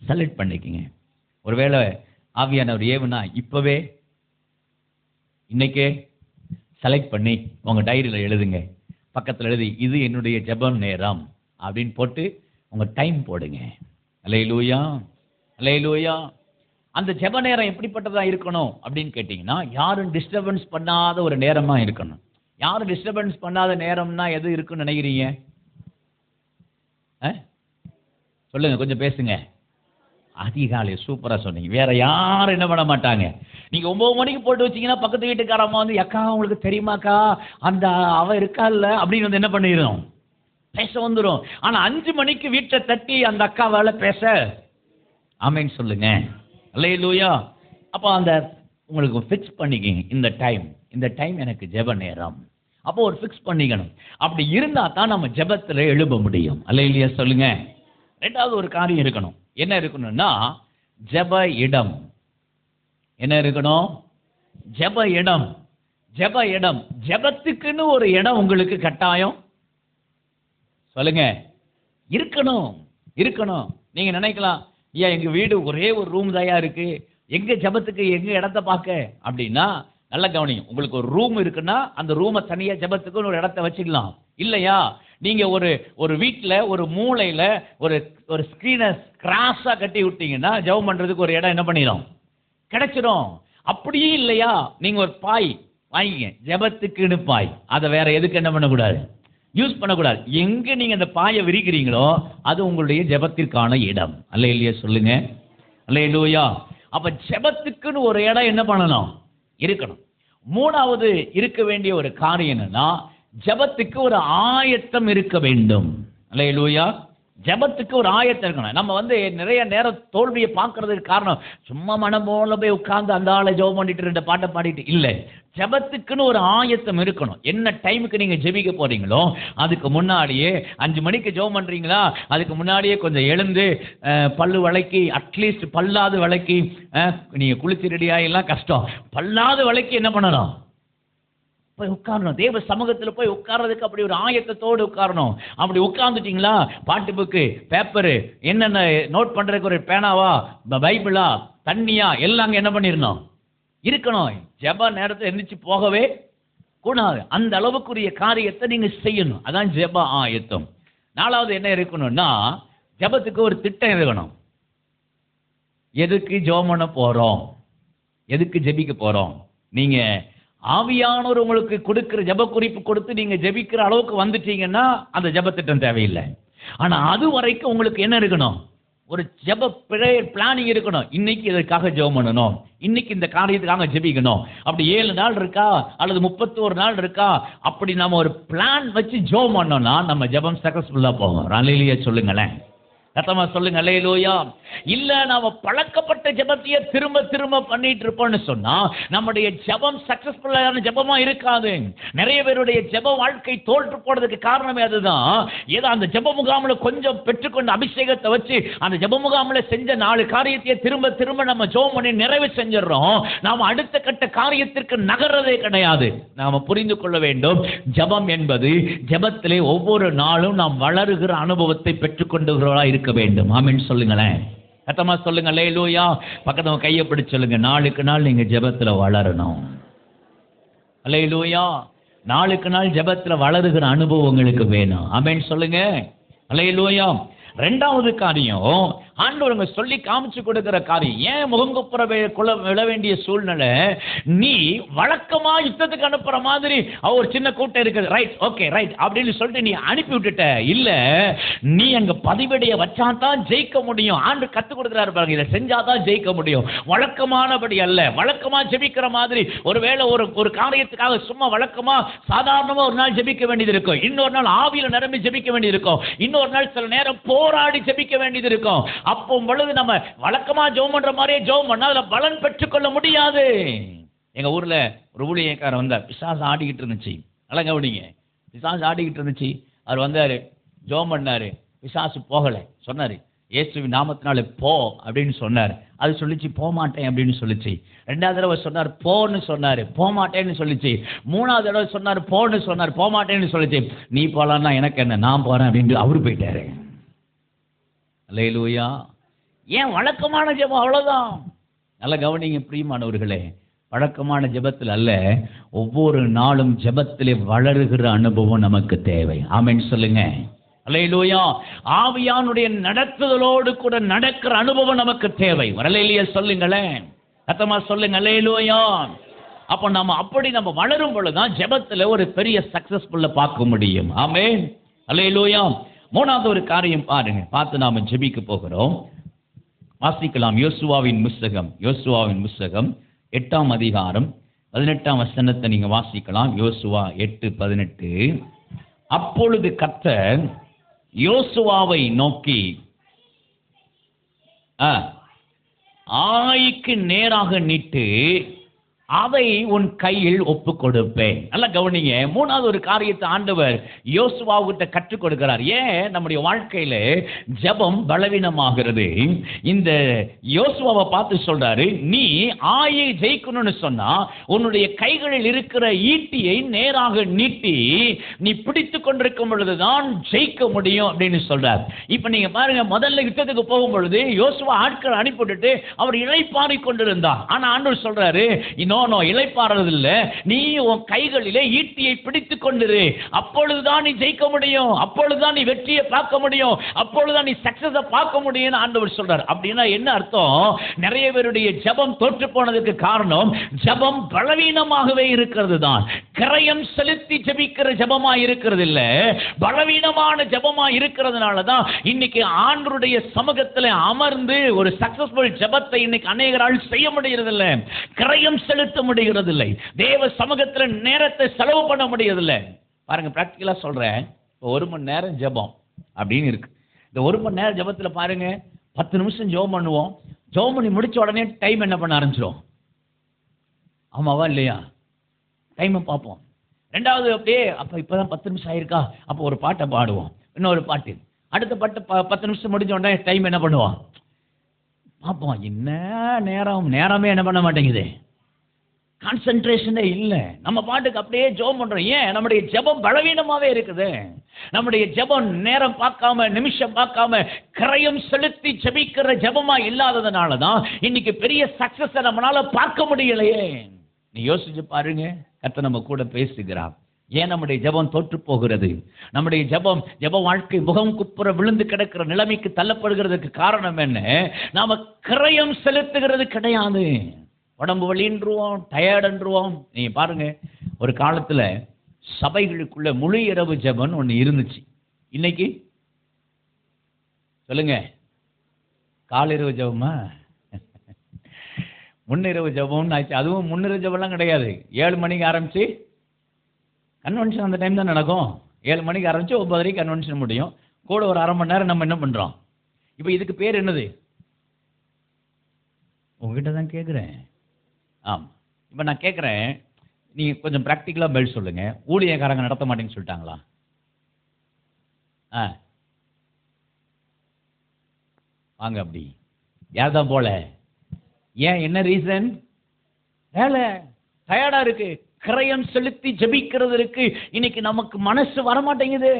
செலக்ட் பண்ணிக்கங்க. ஒருவேளை ஆவியானவர் ஏவுனா இப்பவே இன்னைக்கே செலக்ட் பண்ணி உங்க டைரியில எழுதுங்க. பக்கத்தில் எழுதி இது என்னுடைய ஜெபம் நேரம் அப்படின்னு போட்டு உங்க டைம் போடுங்க. அல்லேலூயா, அல்லேலூயா. அந்த ஜெப நேரம் எப்படிப்பட்டதா இருக்கணும் அப்படின்னு கேட்டீங்கன்னா, யாரும் டிஸ்டர்பன்ஸ் பண்ணாத ஒரு நேரமா இருக்கணும். யாரும் டிஸ்டர்பன்ஸ் பண்ணாத நேரம்னா எது இருக்குன்னு நினைக்கிறீங்க? சொல்லுங்க, கொஞ்சம் பேசுங்க. அதிகாலை சூப்பரா சொன்னீங்க. வேற யாரும் என்ன பண்ண மாட்டாங்க. நீங்க 9 மணிக்கு போட்டு வச்சீங்கன்னா பக்கத்து வீட்டுக்காரம்மா வந்து, அக்கா உங்களுக்கு தெரியுமாக்கா அந்த அவ இருக்கா இல்ல அப்படின்னு வந்து என்ன பண்ணிடும், பேச வந்துடும். ஆனா 5 மணிக்கு வீட்டை தட்டி அந்த அக்காவால பேச ஆமேன்னு சொல்லுங்க. அல்லேலூயா. அப்போ அந்த உங்களுக்கு ஃபிக்ஸ் பண்ணிக்கிங்க, இந்த டைம் எனக்கு ஜெப நேரம். அப்போ ஒரு ஃபிக்ஸ் பண்ணிக்கணும். அப்படி இருந்தா தான் நம்ம ஜெபத்தில் எழும்ப முடியும். அல்லேலூயா சொல்லுங்க. ரெண்டாவது ஒரு காரியம் இருக்கணும். என்ன இருக்கணும்னா ஜெப இடம். என்ன இருக்கணும்? ஜெப இடம். ஜெபத்துக்குன்னு ஒரு இடம் உங்களுக்கு கட்டாயம் சொல்லுங்க இருக்கணும். நீங்க நினைக்கலாம், ஏன் எங்க வீடு ஒரே ஒரு ரூம் தாயா இருக்கு, எங்க ஜெபத்துக்கு எங்க இடத்த பார்க்க அப்படின்னா, நல்ல கவனிங்க. உங்களுக்கு ஒரு ரூம் இருக்குன்னா அந்த ரூமை தனியா ஜெபத்துக்கு ஒரு இடத்த வச்சுக்கலாம். இல்லையா நீங்க ஒரு வீட்டில் ஒரு மூலையில ஒரு ஸ்கிரீனை கிராஸா கட்டி விட்டீங்கன்னா ஜெபம் பண்றதுக்கு ஒரு இடம் என்ன பண்ணிடும், கிடைச்சிடும். அப்படியே இல்லையா நீங்க ஒரு பாய் வாங்கிங்க, ஜெபத்துக்குன்னு பாய். அதை வேற எதுக்கு என்ன பண்ணக்கூடாது, யூஸ் பண்ணக்கூடாது. எங்க நீங்க அந்த பாயை விரிக்கிறீங்களோ அது உங்களுடைய ஜெபத்திற்கான இடம். அல்லேலூயா சொல்லுங்க. அல்லேலூயா. அப்ப ஜெபத்துக்குன்னு ஒரு இடம் என்ன பண்ணணும், இருக்கணும். மூணாவது இருக்க வேண்டிய ஒரு காரியம் என்னன்னா, ஜெபத்துக்கு ஒரு ஆயத்தம் இருக்க வேண்டும். அல்லேலூயா. ஜெபத்துக்கு ஒரு ஆயத்தம் இருக்கணும். நம்ம நிறைய நேரம் தோல்வியை பார்க்கறதுக்கு காரணம், சும்மா மனம் போல போய் உட்கார்ந்து அந்த ஆளை ஜெபம் பண்ணிட்டு 2 பாட்டை பாடிட்டு இல்லை. ஜெபத்துக்குன்னு ஒரு ஆயத்தம் இருக்கணும். என்ன டைமுக்கு நீங்க ஜெபிக்க போறீங்களோ அதுக்கு முன்னாடியே 5 மணிக்கு ஜெபம் பண்றீங்களா, அதுக்கு முன்னாடியே கொஞ்சம் எழுந்து பல்லு விளக்கி, அட்லீஸ்ட் பல்லாது விளக்கி, நீங்க குளிச்சு ரெடியாகலாம் கஷ்டம், பல்லாது விளக்கி என்ன பண்ணணும், போய் உட்காரணும். தேவ சமூகத்தில் போய் உட்கார்றதுக்கு அப்படி ஒரு ஆயத்தத்தோடு உட்காரணும். அப்படி உட்கார்ந்துட்டீங்களா, பாட்டு புக்கு, பேப்பரு, என்னென்ன நோட் பண்றதுக்கு ஒரு பேனாவா, பைபிளா, தண்ணியா, எல்லாம் அங்கே என்ன பண்ணிடணும், இருக்கணும். ஜெப நேரத்தை எந்திரிச்சு போகவே கூடாது. அந்த அளவுக்குரிய காரியத்தை நீங்க செய்யணும். அதான் ஜெப ஆயத்தம். நாலாவது என்ன இருக்கணும்னா, ஜெபத்துக்கு ஒரு திட்டம் இருக்கணும். எதுக்கு ஜெபம் பண்ண போறோம், எதுக்கு ஜெபிக்க போறோம். நீங்க ஆவியானவர் உங்களுக்கு கொடுக்கிற ஜெப குறிப்பு கொடுத்து நீங்க ஜெபிக்கிற அளவுக்கு வந்துட்டீங்கன்னா அந்த ஜெப திட்டம் தேவையில்லை. ஆனா அது வரைக்கும் உங்களுக்கு என்ன இருக்கணும், ஒரு ஜெப பிரேயர் பிளானிங் இருக்கணும். இன்னைக்கு இதற்காக ஜெபம் பண்ணணும், இன்னைக்கு இந்த காரியத்துக்காக ஜெபிக்கணும். அப்படி 7 நாள் இருக்கா அல்லது 31 நாள் இருக்கா, அப்படி நம்ம ஒரு பிளான் வச்சு ஜெபம் பண்ணோம்னா நம்ம ஜெபம் சக்சஸ்ஃபுல்லா போகும். அல்லேலூயா சொல்லுங்களேன். சத்தமா சொல்லுங்க அல்லேலூயா. இல்ல நாம பழக்கப்பட்ட ஜெபத்தையே திரும்ப திரும்ப பண்ணிட்டு இருப்போம்னு சொன்னா நம்முடைய ஜெபம் சக்சஸ்ஃபுல்லான ஜெபமா இருக்காது. நிறைய பேருடைய ஜெப வாழ்க்கை தோற்று போறதுக்கு காரணமே அதுதான். ஏதோ அந்த ஜெப முகாமில் கொஞ்சம் பெற்றுக்கொண்ட அபிஷேகத்தை வச்சு அந்த ஜெப முகாமில் செஞ்ச 4 காரியத்தையே திரும்ப திரும்ப நம்ம ஜெபம் பண்ணி நிறைவு செஞ்சிடறோம். நாம அடுத்த கட்ட காரியத்திற்கு நகர்றதே கிடையாது. நாம புரிந்து கொள்ள வேண்டும், ஜெபம் என்பது ஜெபத்திலே ஒவ்வொரு நாளும் நாம் வளருகிற அனுபவத்தை பெற்றுக்கொண்டுகிறவர்களா இருக்க வேண்டும். ஆமென் சொல்லுங்களேன். சத்தமா சொல்லுங்க அல்லேலூயா. பக்கத்துல கையை பிடிச்சு சொல்லுங்க, நாளுக்கு நாள் நீங்க ஜெபத்துல வளரணும். அல்லேலூயா. நாளுக்கு நாள் ஜெபத்துல வளருகிற அனுபவம் உங்களுக்கு வேணும். ஆமென் சொல்லுங்க. அல்லேலூயா. ரெண்டாவது காரியம், ஆண்டவருங்க சொல்லி காமிச்சு கொடுக்கிற காரியம். ஏன் முகங்குப்புற விழ வேண்டிய சூழ்நிலை, நீ வழக்கமா யுத்தத்துக்கு அனுப்புற மாதிரி ஒரு சின்ன கூட்டம் இருக்குது, ரைட் ஓகே ரைட் அப்படின்னு சொல்லிட்டு நீ அனுப்பி விட்டுட்ட. இல்ல, நீ அங்க பதிவடைய வச்சாதான் ஜெயிக்க முடியும். ஆண்டு கத்து கொடுக்கிறாரு பாருங்க, இதை செஞ்சாதான் ஜெயிக்க முடியும். வழக்கமானபடி அல்ல. வழக்கமா ஜெபிக்கிற மாதிரி ஒருவேளை ஒரு காரியத்துக்காக சும்மா வழக்கமா சாதாரணமா ஒரு நாள் ஜெபிக்க வேண்டியது இருக்கும், இன்னொரு நாள் ஆவியில நிரம்பி ஜெபிக்க வேண்டியது இருக்கும், இன்னொரு நாள் சில நேரம் போராடி ஜெபிக்க வேண்டியது இருக்கும். அப்போ பொழுது நம்ம வழக்கமா ஜெபம் பண்ற மாதிரியே ஜெபம் பண்ணா அதுல பலன் பெற்றுக்கொள்ள முடியாது. எங்க ஊர்ல ஒரு ஊழியக்காரர் வந்தார், பிசாசு ஆடிக்கிட்டு இருந்துச்சு. நல்லா கவனிங்க, பிசாசு ஆடிக்கிட்டு இருந்துச்சு. அவர் வந்தாரு, ஜெபம் பண்ணாரு, பிசாசு போகலை. சொன்னாரு, இயேசுவின் நாமத்தினால போ அப்படின்னு சொன்னார். அது சொல்லிச்சு போக மாட்டேன் அப்படின்னு சொல்லிச்சு. 2வது தடவை சொன்னார் போன்னு சொன்னாரு, போக மாட்டேன்னு சொல்லிச்சு. 3வது தடவை சொன்னார் போன்னு சொன்னார், போக மாட்டேன்னு சொல்லிச்சு. நீ போலான்னா எனக்கு என்ன, நான் போறேன் அப்படின்னு அவரு போயிட்டாரு. அல்லேலூயா. ஏன் வழக்கமான ஜெபம் அவ்வளவுதான். நல்ல கவனிங்க பிரியமானவர்களே, வழக்கமான ஜெபத்தில் அல்ல, ஒவ்வொரு நாளும் ஜெபத்திலே வளருகிற அனுபவம் நமக்கு தேவை. ஆமென் சொல்லுங்க. அல்லேலூயா. ஆவியானுடைய நடத்துதலோடு கூட நடக்கிற அனுபவம் நமக்கு தேவை. அல்லேலூயா சொல்லுங்களேன். சத்தமா சொல்லுங்க அல்லேலூயா. அப்ப நம்ம வளரும் பொழுதுதான் ஜெபத்துல ஒரு பெரிய சக்சஸ்ஃபுல்ல பார்க்க முடியும். ஆமென் அல்லேலூயா. 3வது ஒரு காரியம் பாருங்க, பார்த்து நாம ஜெபிக்க போகிறோம். வாசிக்கலாம் யோசுவாவின் புஸ்தகம் 8ஆம் அதிகாரம் 18ஆம் வசனத்தை நீங்க வாசிக்கலாம். யோசுவா 8:18. அப்பொழுது கர்த்தர் யோசுவாவை நோக்கி, ஆயிக்கு நேராக நீட்டு, அதை உன் கையில் ஒப்பு கொடுப்பேன். நல்லா கவனிங்க. மூணாவது ஒரு காரியத்தை ஆண்டவர் யோசுவாவுக்கிட்ட கற்றுக் கொடுக்கிறார். ஏன் நம்முடைய வாழ்க்கையில ஜெபம் பலவீனமாகிறது? இந்த யோசுவாவை பார்த்து சொல்றாரு, நீ ஆயை ஜெயிக்கணும்னு சொன்னா உன்னுடைய கைகளில் இருக்கிற ஈட்டியை நேராக நீட்டி நீ பிடித்து கொண்டிருக்கும் பொழுதுதான் ஜெயிக்க முடியும் அப்படின்னு சொல்றார். இப்ப நீங்க பாருங்க, முதல்ல யுத்தத்துக்கு போகும் பொழுது யோசுவா ஆட்கள் அனுப்பிவிட்டு அவர் இளைப்பாரி கொண்டிருந்தார். ஆனா ஆண்டவர் சொல்றாரு, இளைப்பாறது இல்ல, நீ உன் கைகளிலே ஈட்டியை பிடித்துக் கொண்டிரு, அப்பொழுதுதான் நீ ஜெயிக்க முடியும், அப்பொழுதுதான் நீ வெற்றியை பார்க்க முடியும், அப்பொழுதுதான் நீ சக்சஸை பார்க்க முடியும் ஆண்டவர் சொல்றார். அப்படின்னா என்ன அர்த்தம்? நிறைய பேருடைய ஜெபம் தோற்று போனதுக்கு காரணம் ஜெபம் பலவீனமாகவே இருக்கிறது தான். கிரயம் செலுத்தி ஜெபிக்கிற ஜெபமா இருக்கிறது இல்ல, பலவீனமான ஜெபமா இருக்கிறதுனால தான் இன்னைக்கு ஆண்டவருடைய சமூகத்தில் அமர்ந்து ஒரு சக்சஸ்ஃபுல் ஜெபத்தை இன்னைக்கு அநேகரால் செய்ய முடியறதில்லை, கிரயம் செலுத்த முடிகிறதில்லை, தேவ சமூகத்தில் நேரத்தை செலவு பண்ண முடியறதில்லை. பாருங்க, பிராக்டிகலா சொல்றேன். இப்போ 1 மணி நேரம் ஜெபம் அப்படின்னு இருக்கு. இந்த 1 மணி நேரம் ஜெபத்துல பாருங்க, 10 நிமிஷம் ஜெபம் பண்ணுவோம். ஜெபம் பண்ணி முடிச்ச உடனே டைம் என்ன பண்ண ஆரம்பிச்சிடும்? ஆமாவா இல்லையா? டைமை பார்ப்போம். ரெண்டாவது அப்படியே அப்போ இப்போதான் 10 நிமிஷம் ஆயிருக்கா, அப்போ ஒரு பாட்டை பாடுவோம், இன்னொரு பாட்டு, அடுத்த பாட்டு 10 நிமிஷம் முடிஞ்ச உடனே டைம் என்ன பண்ணுவோம்? பார்ப்போம். என்ன நேரமே என்ன பண்ண மாட்டேங்குது, கான்சென்ட்ரேஷனே இல்லை. நம்ம பாட்டுக்கு அப்படியே ஜெபம் பண்றோம். ஏன்? நம்முடைய ஜெபம் பலவீனமாவே இருக்குது. நம்முடைய ஜெபம் நேரம் பார்க்காம, நிமிஷம் பார்க்காம, கிரயம் செலுத்தி ஜெபிக்கிற ஜெபமா இல்லாததுனால தான் இன்னைக்கு பெரிய சக்சஸ் நம்மளால பார்க்க முடியலையே. நீ யோசிச்சு பாருங்க, கர்த்தர் நம்ம கூட பேசுகிறார். ஏன் நம்முடைய ஜெபம் தோற்று போகிறது? நம்முடைய ஜெப வாழ்க்கை முகம் குப்புற விழுந்து கிடக்கிற நிலைமைக்கு தள்ளப்படுகிறதுக்கு காரணம் என்ன? நாம கிரயம் செலுத்துகிறது கிடையாது. உடம்பு வலின்றுவோம், டயர்டுன்றுவோம். நீங்க பாருங்க, ஒரு காலத்துல சபைகளுக்குள்ள முழு இரவு ஜெபம் ஒன்று இருந்துச்சு. இன்னைக்கு சொல்லுங்க, காலிரவு ஜெபமா முன்னிரவு ஜெபம்னு ஆச்சு. அதுவும் முன்னிரவு ஜெபம்லாம் கிடையாது. 7 மணிக்கு ஆரம்பிச்சு கன்வென்ஷன் அந்த டைம் தான் நடக்கும். 7 மணிக்கு ஆரம்பிச்சு 9:30 கன்வென்ஷன் முடியும். கூட ஒரு அரை மணி நேரம் நம்ம என்ன பண்றோம்? இப்போ இதுக்கு பேர் என்னது? உங்ககிட்ட தான் கேட்குறேன். ஆமாம், இப்போ நான் கேட்குறேன், நீங்கள் கொஞ்சம் ப்ராக்டிக்கலாக பதில் சொல்லுங்க. ஊழியக்காரங்க நடத்த மாட்டேன்னு சொல்லிட்டாங்களா? வாங்க, அப்படி யார் தான் போல? ஏன்? என்ன ரீசன்? வேலை, டயர்டா இருக்கு. கிரயம் செலுத்தி ஜெபிக்கிறதுக்கு இன்னைக்கு நமக்கு மனசு வரமாட்டேங்குது.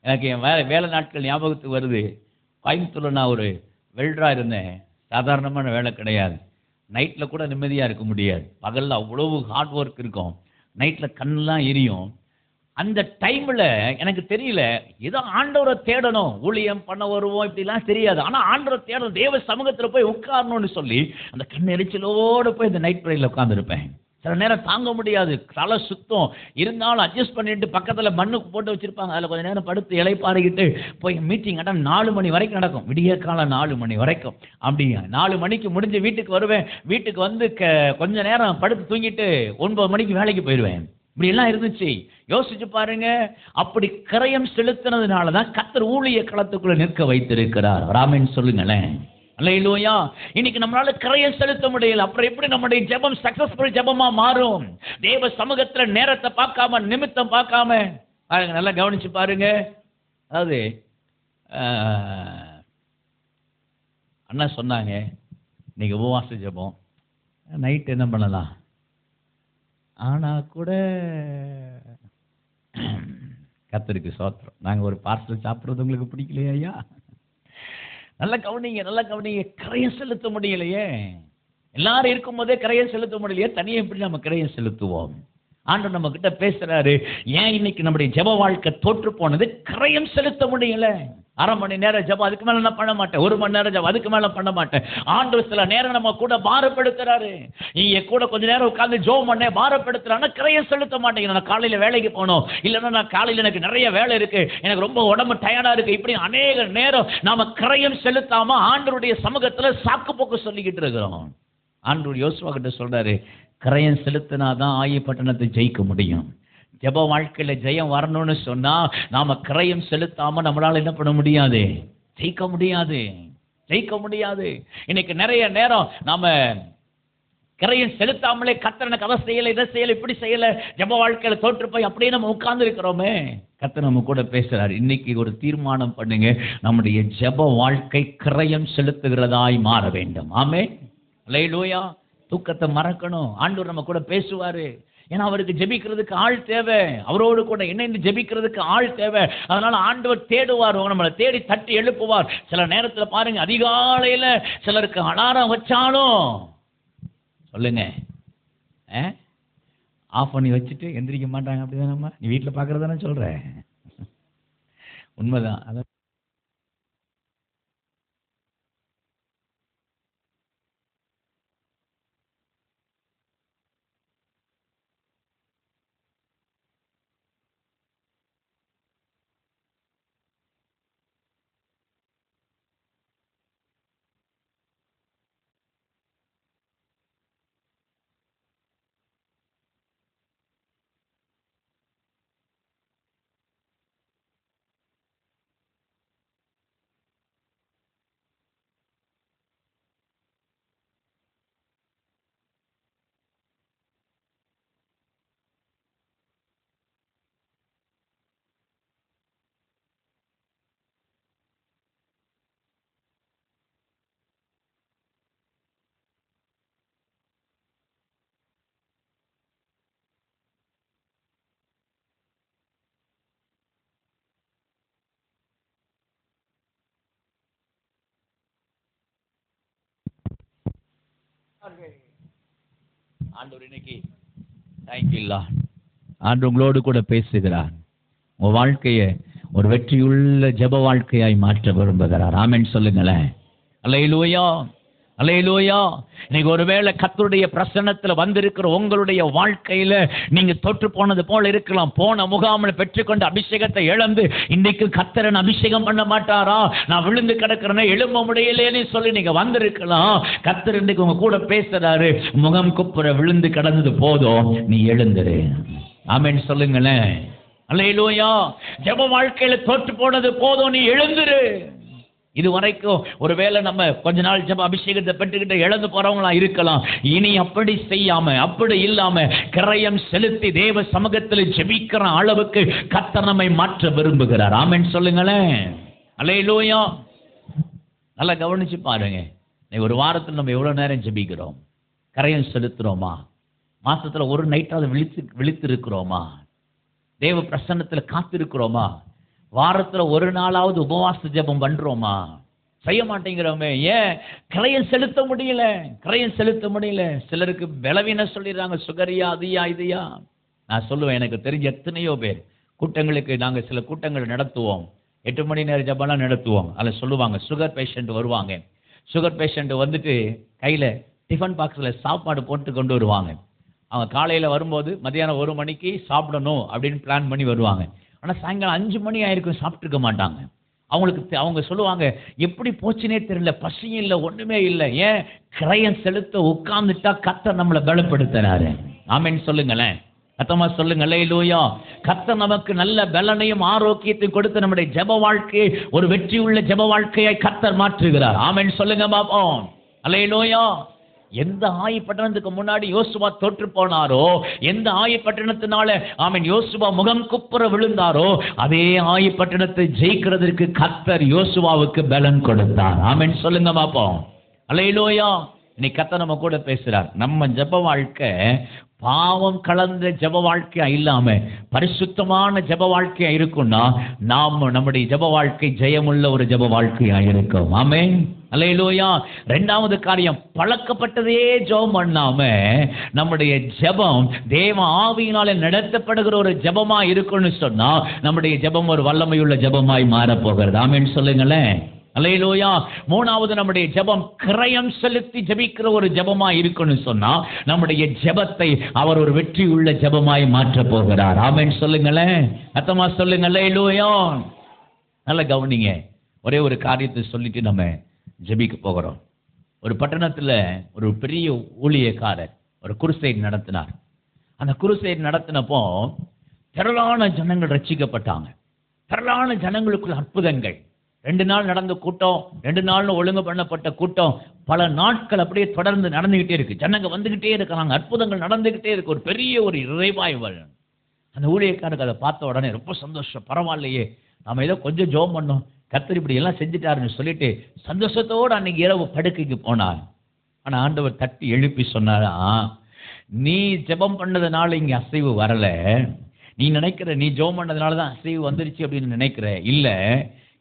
எனக்கு என் வேலை நாட்கள் ஞாபகத்துக்கு வருது. கோயம்புத்தூர்ல நான் ஒரு வெல்டரா இருந்தேன். சாதாரணமான வேலை கிடையாது. நைட்ல கூட நிம்மதியா இருக்க முடியாது. பகல்ல அவ்வளவு ஹார்ட் ஒர்க் இருக்கும், நைட்ல கண்ணெல்லாம் எரியும். அந்த டைம்ல எனக்கு தெரியல, ஏதோ ஆண்டவரை தேடணும், ஊழியம் பண்ண வருவோம் இப்படிலாம் தெரியாது. ஆனா ஆண்டவரை தேடணும், தேவ சமூகத்துல போய் உட்காரணும்னு சொல்லி அந்த கண் எரிச்சலோடு போய் இந்த நைட் ப்ரேயர்ல உட்கார்ந்துருப்பேன். சில நேரம் தாங்க முடியாது, தலை சுத்தம், இருந்தாலும் அட்ஜஸ்ட் பண்ணிட்டு பக்கத்துல மண்ணுக்கு போட்டு வச்சிருப்பாங்க, அதில் கொஞ்சம் நேரம் படுத்து இலைப்பாரிக்கிட்டு போய் மீட்டிங் 4 மணி வரைக்கும் நடக்கும். விடிய காலம் 4 மணி வரைக்கும். அப்படி 4 மணிக்கு முடிஞ்சு வீட்டுக்கு வருவேன். வீட்டுக்கு வந்து கொஞ்ச நேரம் படுத்து தூங்கிட்டு 9 மணிக்கு வேலைக்கு போயிடுவேன். இப்படி எல்லாம் இருந்துச்சு. யோசிச்சு பாருங்க. அப்படி கிரயம் செலுத்தினதுனால தான் கர்த்தர் ஊழிய களத்துக்குள்ள நிற்க வைத்திருக்கிறார். ராமன் சொல்லுங்களேன். அல்லேலூயா. இன்னைக்கு நம்மளால கிரயம் செலுத்த முடியல. அப்புறம் எப்படி நம்முடைய ஜெபம் சக்சஸ்ஃபுல் ஜெபமா மாறும்? தேவ சமூகத்துல நேரத்தை பார்க்காம, நிமித்தம் பார்க்காம. பாருங்க, நல்லா கவனிச்சு பாருங்க. அதாவது அண்ணா சொன்னாங்க, இன்னைக்கு உபவாச ஜெபம், நைட் என்ன பண்ணலாம்? ஆனா கூட கர்த்தருக்கு ஸ்தோத்திரம், நாங்க ஒரு பார்சல் சாப்பிட்றது உங்களுக்கு பிடிக்கலையா ஐயா? நல்ல கவனிங்க, நல்ல கவனிங்க. கிரயம் செலுத்த முடியலையே. எல்லாரும் இருக்கும் போதே கிரயம் செலுத்த முடியலையே, தனியாக எப்படி நம்ம கிரயம் செலுத்துவோம்? ஆண்டவர் நம்ம கிட்ட பேசுறாரு. ஏன் இன்னைக்கு நம்முடைய ஜெப வாழ்க்கை தோற்று போனது? கிரயம் செலுத்த முடியல. அரை மணி நேரம் ஜெபம், அதுக்கு மேல நான் பண்ண மாட்டேன். 1 மணி நேரம் ஜெபம், அதுக்கு மேல பண்ண மாட்டேன். ஆண்டவர் சில நேரம் நம்ம கூட பாரப்படுத்துறாரு. நீங்க கூட கொஞ்ச நேரம் உட்கார்ந்து ஜெபம் பண்ண பாரப்படுத்துறான்னா கிரயம் செலுத்த மாட்டேங்க. நான் காலையில வேலைக்கு போகணும், இல்லைன்னா நான் காலையில எனக்கு நிறைய வேலை இருக்கு, எனக்கு ரொம்ப உடம்பு டயர்டா இருக்கு, இப்படி அநேக நேரம் நாம கிரயம் செலுத்தாம ஆண்டவருடைய சமூகத்துல சாக்கு போக்கு சொல்லிக்கிட்டு இருக்கிறோம். ஆண்டவர் யோசுவா கிட்ட சொல்றாரு, கிரயம் செலுத்தினாதான் ஆயி பட்டணத்தை ஜெயிக்க முடியும். ஜெப வாழ்க்கையில ஜெயம் வரணும்னு சொன்னா நாம கிரயம் செலுத்தாம நம்மளால என்ன பண்ண முடியாது? ஜெயிக்க முடியாது. ஜெயிக்க முடியாது. இன்னைக்கு நிறைய நேரம் நாம கிரையம் செலுத்தாமலே கர்த்தர் எனக்கு அதை செய்யலை, இதை செய்யலை, இப்படி செய்யலை, ஜெப வாழ்க்கையில தோற்று போய் அப்படியே நம்ம உட்கார்ந்து இருக்கிறோமே. கர்த்தர் நம்ம கூட பேசுறாரு. இன்னைக்கு ஒரு தீர்மானம் பண்ணுங்க, நம்முடைய ஜெப வாழ்க்கை கிரையம் செலுத்துகிறதாய் மாற வேண்டும். ஆமென். அல்லேலூயா. தூக்கத்தை மறக்கணும். ஆண்டவர் நம்ம கூட பேசுவாரு. ஏன்னா அவருக்கு ஜெபிக்கிறதுக்கு ஆள் தேவை, அவரோடு கூட இணைந்து ஜெபிக்கிறதுக்கு ஆள் தேவை. அதனால ஆண்டவர் தேடுவார், நம்மளை தேடி தட்டி எழுப்புவார். சில நேரத்துல பாருங்க, அதிகாலையில சிலருக்கு அலாரம் வச்சாலும் சொல்லுங்க ஆஃப் பண்ணி வச்சுட்டு எந்திரிக்க மாட்டாங்க. அப்படிதானம்மா? நீ வீட்டில் பார்க்கறதானே சொல்ற? உண்மைதான். அதான் ஆண்டவர் இன்னைக்கு தேங்க்யூல்லா, ஆண்டவர் உங்களோடு கூட பேசுகிறார். உங்க வாழ்க்கையை ஒரு வெற்றியுள்ள ஜெப வாழ்க்கையாய் மாற்ற விரும்புகிறார். ஆமென் சொல்லுங்களேன். அல்லேலூயா, அல்லேலூயா. இன்னைக்கு ஒருவேளை கர்த்தருடைய பிரசன்னத்துல வந்திருக்கிற உங்களுடைய வாழ்க்கையில நீங்க தொற்று போனது போல இருக்கலாம். போன முகாமில் பெற்றுக்கொண்ட அபிஷேகத்தை இழந்து இன்னைக்கு கர்த்தரன் அபிஷேகம் பண்ண மாட்டாரா, நான் விழுந்து கிடக்கிறேன்னு எழும்ப முடியலேன்னு சொல்லி நீங்க வந்திருக்கலாம். கர்த்தர் இன்னைக்கு உங்க கூட பேசுறாரு. முகம் குப்புற விழுந்து கிடந்தது போதும், நீ எழுந்துரு. ஆமென் சொல்லுங்களேன். அல்லேலூயா. ஜெப வாழ்க்கையில தோற்று போனது போதும், நீ எழுந்துரு. இது வரைக்கும் ஒருவேளை நம்ம கொஞ்ச நாள் ஜெப அபிஷேகத்தை பெற்றுக்கிட்டு இழந்து போறவங்களா இருக்கலாம். இனி அப்படி செய்யாம, அப்படி இல்லாம கிரயம் செலுத்தி தேவ சமூகத்தில் ஜெபிக்கிற அளவுக்கு கர்த்தர் நம்மை மாற்ற விரும்புகிறார். ஆமென் சொல்லுங்களேன். அல்லேலூயா. நல்லா கவனிச்சு பாருங்க. ஒரு வாரத்தில் நம்ம எவ்வளவு நேரம் ஜெபிக்கிறோம்? கிரயம் செலுத்துறோமா? மாசத்துல ஒரு நைட்டாவது விழித்து இருக்கிறோமா? தேவ பிரசன்னத்துல காத்திருக்கிறோமா? வாரத்துல ஒரு நாளாவது உபவாச ஜெபம் பண்றோமா? செய்ய மாட்டேங்கிறோமே. ஏன்? கிரயம் செலுத்த முடியல, கிரயம் செலுத்த முடியல. சிலருக்கு பலவீனம் சொல்லிடுறாங்க, சுகரியா, அதியா, இதையா. நான் சொல்லுவேன், எனக்கு தெரிஞ்ச எத்தனையோ பேர் கூட்டங்களுக்கு நாங்கள் சில கூட்டங்கள் நடத்துவோம், 8 மணி நேரம் ஜெபம்லாம் நடத்துவோம். அதில் சொல்லுவாங்க, சுகர் பேஷண்ட் வருவாங்க. சுகர் பேஷண்ட் வந்துட்டு கையில் டிஃபன் பாக்ஸில் சாப்பாடு போட்டு கொண்டு வருவாங்க. அவங்க காலையில் வரும்போது மத்தியானம் 1 மணிக்கு சாப்பிடணும் அப்படின்னு பிளான் பண்ணி வருவாங்க. ஆனால் சாயங்காலம் 5 மணி ஆயிருக்கும், சாப்பிட்டுருக்க மாட்டாங்க. அவங்க சொல்லுவாங்க, எப்படி போச்சுனே தெரியல, பசியும் இல்லை, ஒன்றுமே இல்லை. ஏன்? கிரயம் செலுத்த உட்கார்ந்துட்டா கர்த்தர் நம்மளை பலப்படுத்துறாரு. ஆமென் சொல்லுங்களேன். கர்த்தமா சொல்லுங்க. அல்லேலூயா. கர்த்தர் நமக்கு நல்ல பலனையும் ஆரோக்கியத்தையும் கொடுத்து நம்முடைய ஜெப வாழ்க்கையை ஒரு வெற்றியுள்ள ஜெப வாழ்க்கையை கர்த்தர் மாற்றுகிறார். ஆமென் சொல்லுங்க பாப்போம். அல்லேலூயா. எந்த ஆயி பட்டணத்துக்கு முன்னாடி யோசுவா தோற்று போனாரோ, எந்த ஆயி பட்டணத்தினால ஆமென் யோசுவா முகம் குப்புற விழுந்தாரோ, அதே ஆயி பட்டணத்தை ஜெயிக்கிறதுக்கு கர்த்தர் யோசுவாவுக்கு பலன் கொடுத்தார். ஆமென் சொல்லுங்க பாப்போம். அல்லேலூயா. இன்னைக்கு கர்த்தர் நம்ம கூட பேசுறார். நம்ம ஜெப வாழ்க்கை பாவம் கலந்த ஜெப வாழ்க்கையா இல்லாம பரிசுத்தமான ஜெப வாழ்க்கையா இருக்கும்னா நம்முடைய ஜெப வாழ்க்கை ஜெயமுள்ள ஒரு ஜெப வாழ்க்கையா இருக்கும். ஆமென். அல்லேலூயா. 2வது காரியம், பழக்கப்பட்டதே ஜெபம் பண்ணாம நம்முடைய ஜெபம் தேவ ஆவியினால நடத்தப்படுகிற ஒரு ஜெபமா இருக்குன்னு சொன்னா நம்முடைய ஜெபம் ஒரு வல்லமையுள்ள ஜெபமாய் மாறப் போகிறது. ஆமென் சொல்லுங்களேன். அல்லேலூயா. 3வது, நம்முடைய ஜெபம் கிரயம் செலுத்தி ஜெபிக்கிற ஒரு ஜெபமாய் இருக்குன்னு சொன்னா நம்முடைய ஜெபத்தை அவர் ஒரு வெற்றியுள்ள ஜெபமாய் மாற்றப் போகிறார். ஆமென் சொல்லுங்களேன். அர்த்தமா சொல்லுங்க. அல்லேலூயா. நல்ல கவனிங்க. ஒரே ஒரு காரியத்தை சொல்லிட்டு நம்ம ஜெபிக்க போகிறோம். ஒரு பட்டணத்துல ஒரு பெரிய ஊழியக்காரர் ஒரு குருசைட் நடத்தினார். அந்த குருசைட் நடத்தினப்போ திரளான ஜனங்கள் ரட்சிக்கப்பட்டாங்க. திரளான ஜனங்களுக்குள்ள அற்புதங்கள். 2 நாள் நடந்த கூட்டம், 2 நாள்னு ஒழுங்கு பண்ணப்பட்ட கூட்டம் பல நாட்கள் அப்படியே தொடர்ந்து நடந்துகிட்டே இருக்கு. ஜனங்க வந்துகிட்டே இருக்கிறாங்க, அற்புதங்கள் நடந்துகிட்டே இருக்கு. ஒரு பெரிய ஒரு ரிவைவல். அந்த ஊழியக்காரருக்கு அதை பார்த்த உடனே ரொம்ப சந்தோஷம். பரவாயில்லையே, நாம ஏதோ கொஞ்சம் ஜெபம் பண்ணோம், கர்த்தர் இப்படி எல்லாம் செஞ்சுட்டாருன்னு சொல்லிட்டு சந்தோஷத்தோடு அன்னைக்கு இரவு படுக்கைக்கு போனார். ஆனா ஆண்டவர் தட்டி எழுப்பி சொன்னாரா, நீ ஜெபம் பண்ணதுனால இங்க அசைவு வரல, நீ நினைக்கிற நீ ஜெபம் பண்ணதுனாலதான் அசைவு வந்துருச்சு அப்படின்னு நினைக்கிற இல்ல.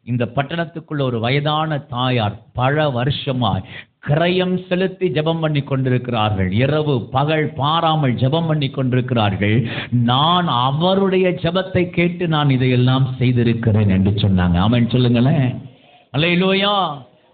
இந்த பட்டணத்துக்குள்ள ஒரு வயதான தாயார் பல வருஷமாய் கிரயம் செலுத்தி ஜெபம் பண்ணி கொண்டிருக்கிறார்கள். இரவு பகல் பாராமல் ஜெபம் பண்ணி கொண்டிருக்கிறார்கள். நான் அவருடைய ஜெபத்தை கேட்டு நான் இதையெல்லாம் செய்திருக்கிறேன் என்று சொன்னாங்க. ஆமென் சொல்லுங்களேன். அல்லேலூயா,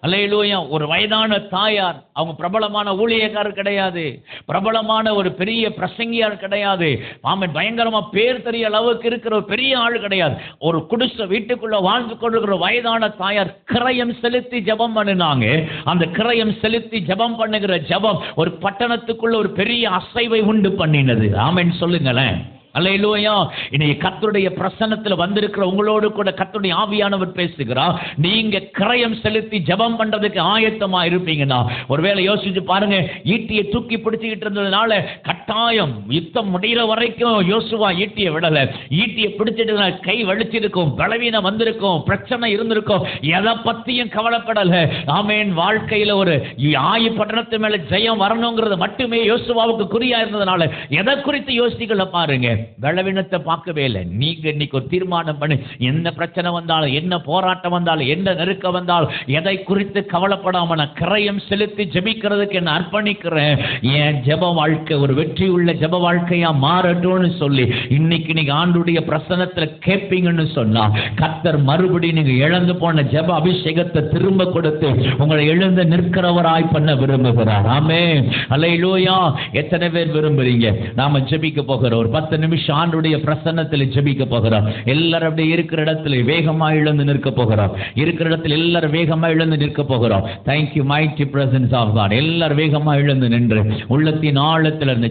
அல்லேலூயா. ஒரு வயதான தாயார், அவங்க பிரபலமான ஊழியக்காரர் கிடையாது, பிரபலமான ஒரு பெரிய பிரசங்கியார் கிடையாது, ஆமென், பயங்கரமா பேர் தெரிய அளவுக்கு இருக்கிற ஒரு பெரிய ஆள் கிடையாது. ஒரு குடிசை வீட்டுக்குள்ள வாழ்ந்து கொண்டிருக்கிற வயதான தாயார் கிரயம் செலுத்தி ஜெபம் பண்ணினாங்க. அந்த கிரயம் செலுத்தி ஜெபம் பண்ணுகிற ஜெபம் ஒரு பட்டணத்துக்குள்ள ஒரு பெரிய அசைவை உண்டு பண்ணினது. ஆமென் சொல்லுங்களேன். அல்லேலூயா. இன்னைக்கு கர்த்தருடைய பிரசன்னத்தில் வந்திருக்கிற உங்களோடு கூட கர்த்தருடைய ஆவியானவர் பேசுகிறார். நீங்க கிரயம் செலுத்தி ஜெபம் பண்றதுக்கு ஆயத்தமா இருப்பீங்கன்னா, ஒருவேளை யோசிச்சு பாருங்க, ஈட்டியை தூக்கி பிடிச்சுக்கிட்டு இருந்ததுனால கட்டாயம் யுத்தம் முடிகிற வரைக்கும் யோசுவா ஈட்டியை விடல. ஈட்டியை பிடிச்சிட்டு கை வலிச்சிருக்கும், பலவீனம் வந்திருக்கும், பிரச்சனை இருந்திருக்கும், எதை பத்தியும் கவலைப்படல. ஆமென். வாழ்க்கையில ஒரு ஆயி பட்டணத்து மேல ஜெயம் வரணுங்கிறது மட்டுமே யோசுவாவுக்கு குறியா இருந்ததுனால எதை குறித்து யோசிக்கல பாருங்க. பலவீனத்தை பார்க்கவே இல்லை. நீங்க இன்னைக்கு ஒரு தீர்மானம் பண்ணி, என்ன பிரச்சனை வந்தாலும், என்ன போராட்டம் வந்தாலும், என்ன நெருக்கம் வந்தாலும் எதை குறித்து கவலைப்படாம நான் கிரயம் செலுத்தி ஜெபிக்கிறதுக்கு என்ன அர்ப்பணிக்கிறேன். என் ஜெப வாழ்க்கை ஒரு வெற்றி உள்ள ஜெப வாழ்க்கையா மாறட்டும்னு சொல்லி இன்னைக்கு நீங்க ஆண்டுடைய பிரசன்னத்துல கேட்பீங்கன்னு சொன்னா, கர்த்தர் மறுபடியும் நீங்க இழந்து போன ஜெப அபிஷேகத்தை திரும்ப கொடுத்து உங்களை எழுந்து நிற்கிறவராய் பண்ண விரும்புகிறார். ஆமென். அல்லேலூயா. எத்தனை பேர் விரும்புறீங்க? நாம ஜெபிக்க போகிறோம். ஒரு 10 நிமிஷம் ஆண்டுடைய பிரசன்னத்தில் ஜெபிக்க போகிறோம். எல்லாரும் அப்படியே இருக்கிற இடத்துல வேகமா எழுந்து நிற்க போகிறோம். இருக்கிற இடத்துல எல்லாரும் வேகமா எழுந்து நிற்க போகிறோம். Thank you mighty presence of God. எல்லாரும் வேகமா எழுந்து நின்று உள்ளத்தின் ஆழத்துல இருந்து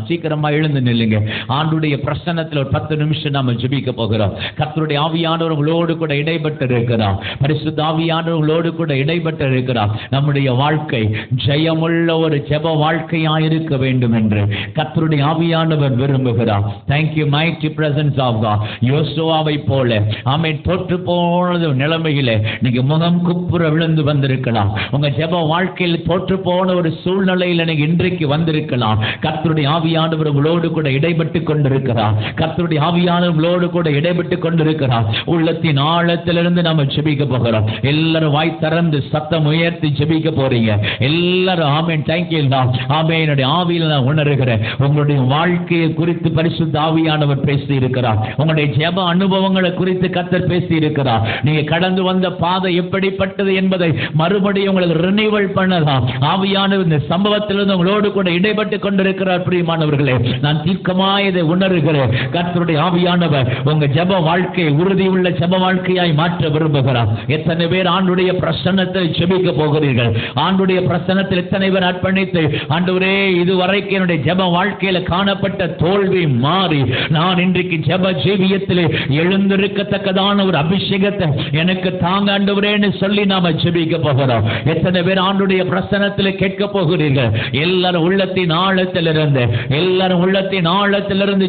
சீக்கிரமா எழுந்து நில்லுங்க. ஆண்டுடைய பிரசன்னத்தில் ஒரு 10 நிமிஷம் நாம ஜெபிக்க போகிறோம். கர்த்தருடைய ஆவியானவர் உங்களோடு கூட இடைப்பட்டு இருக்கிறார். பரிசுத்த ஆவியானவர் உங்களோடு கூட இடைப்பட்டு இருக்கிறார். நம்முடைய வாழ்க்கை ஜெயமுள்ள ஒரு ஜெப வாழ்க்கையா இருக்க வேண்டும் என்று கர்த்தருடைய ஆவியானவர் விரும்புகிறார். Thank you mighty presence of God. யோசுவாவை போல ஆமென் தோற்று போன நிலைமையிலே நீங்க முகம் குப்புற விழுந்து வந்திருக்கலாம். உங்க ஜெப வாழ்க்கையில் தோற்று போன ஒரு சூழ்நிலையில் நீங்க இன்றைக்கு வந்திருக்கலாம். கர்த்தருடைய ஆவியானவர் உங்களோடு கூட இடைப்பட்டு கொண்டிருக்கிறார். கர்த்தருடைய ஆவியானவர் உங்களோடு கூட இடைப்பட்டு கொண்டிருக்கிறார். உள்ளத்தின் ஆழத்திலிருந்து நாம ஜெபிக்க போகிறோம். எல்லாரும் வாய் திறந்து சத்தம் உயர்த்தி ஜெபிக்க போறீங்க. எல்லாரும் ஆமென். Thank you Lord. ஆமென். என்னுடைய ஆவியில் நான் உணர்கிறேன், உங்களுடைய வாழ்க்கையை குறித்து பரிசுத்த ஆவியானவர் பேசி இருக்கிறார். உங்களுடைய ஜெப அனுபவங்களை குறித்து கர்த்தர் பேசி இருக்கிறார். நீங்க கடந்து வந்த பாதை எப்படிப்பட்டது என்பதை மறுபடியும் உங்களுக்கு ரினிவல் பண்ணலாம். ஆவியானவர் இந்த சம்பவத்திலிருந்து உங்களோடு கூட இடைப்பட்டு கொண்டிருக்கிறார். பிரியமானவர்களே, நான் தீர்க்கமாய் இதை உணர்கிறேன். கர்த்தருடைய ஆவியானவர் உங்க ஜெப வாழ்க்கையை உறுதியுள்ள ஜெப வாழ்க்கையாய் மாற்ற விரும்புகிறார். எத்தனை பேர் ஆண்டுடைய பிரசன்னத்தை ஜெபிக்க போகிறீர்கள்? ஆண்டுடைய பிரசன்னத்தில் எத்தனை பேர் அர்ப்பணித்து, ஆண்டவரே இதுவரைக்கும் என்னுடைய ஜெப வாழ்க்கையில காணப்பட்ட தோல்வி மாறி நான் இன்றைக்கு ஜெப ஜீவியத்திலே எழுந்திருக்கத்தக்கதான ஒரு அபிஷேகத்தை எனக்கு தாங்க ஆண்டவரேன்னு சொல்லி நாம ஜெபிக்க போகிறோம். எத்தனை பேர் ஆண்டுடைய பிரசன்னத்தில் கேட்க போகிறீர்கள்? எல்லாரும் உள்ளத்தின் ஆழத்திலிருந்து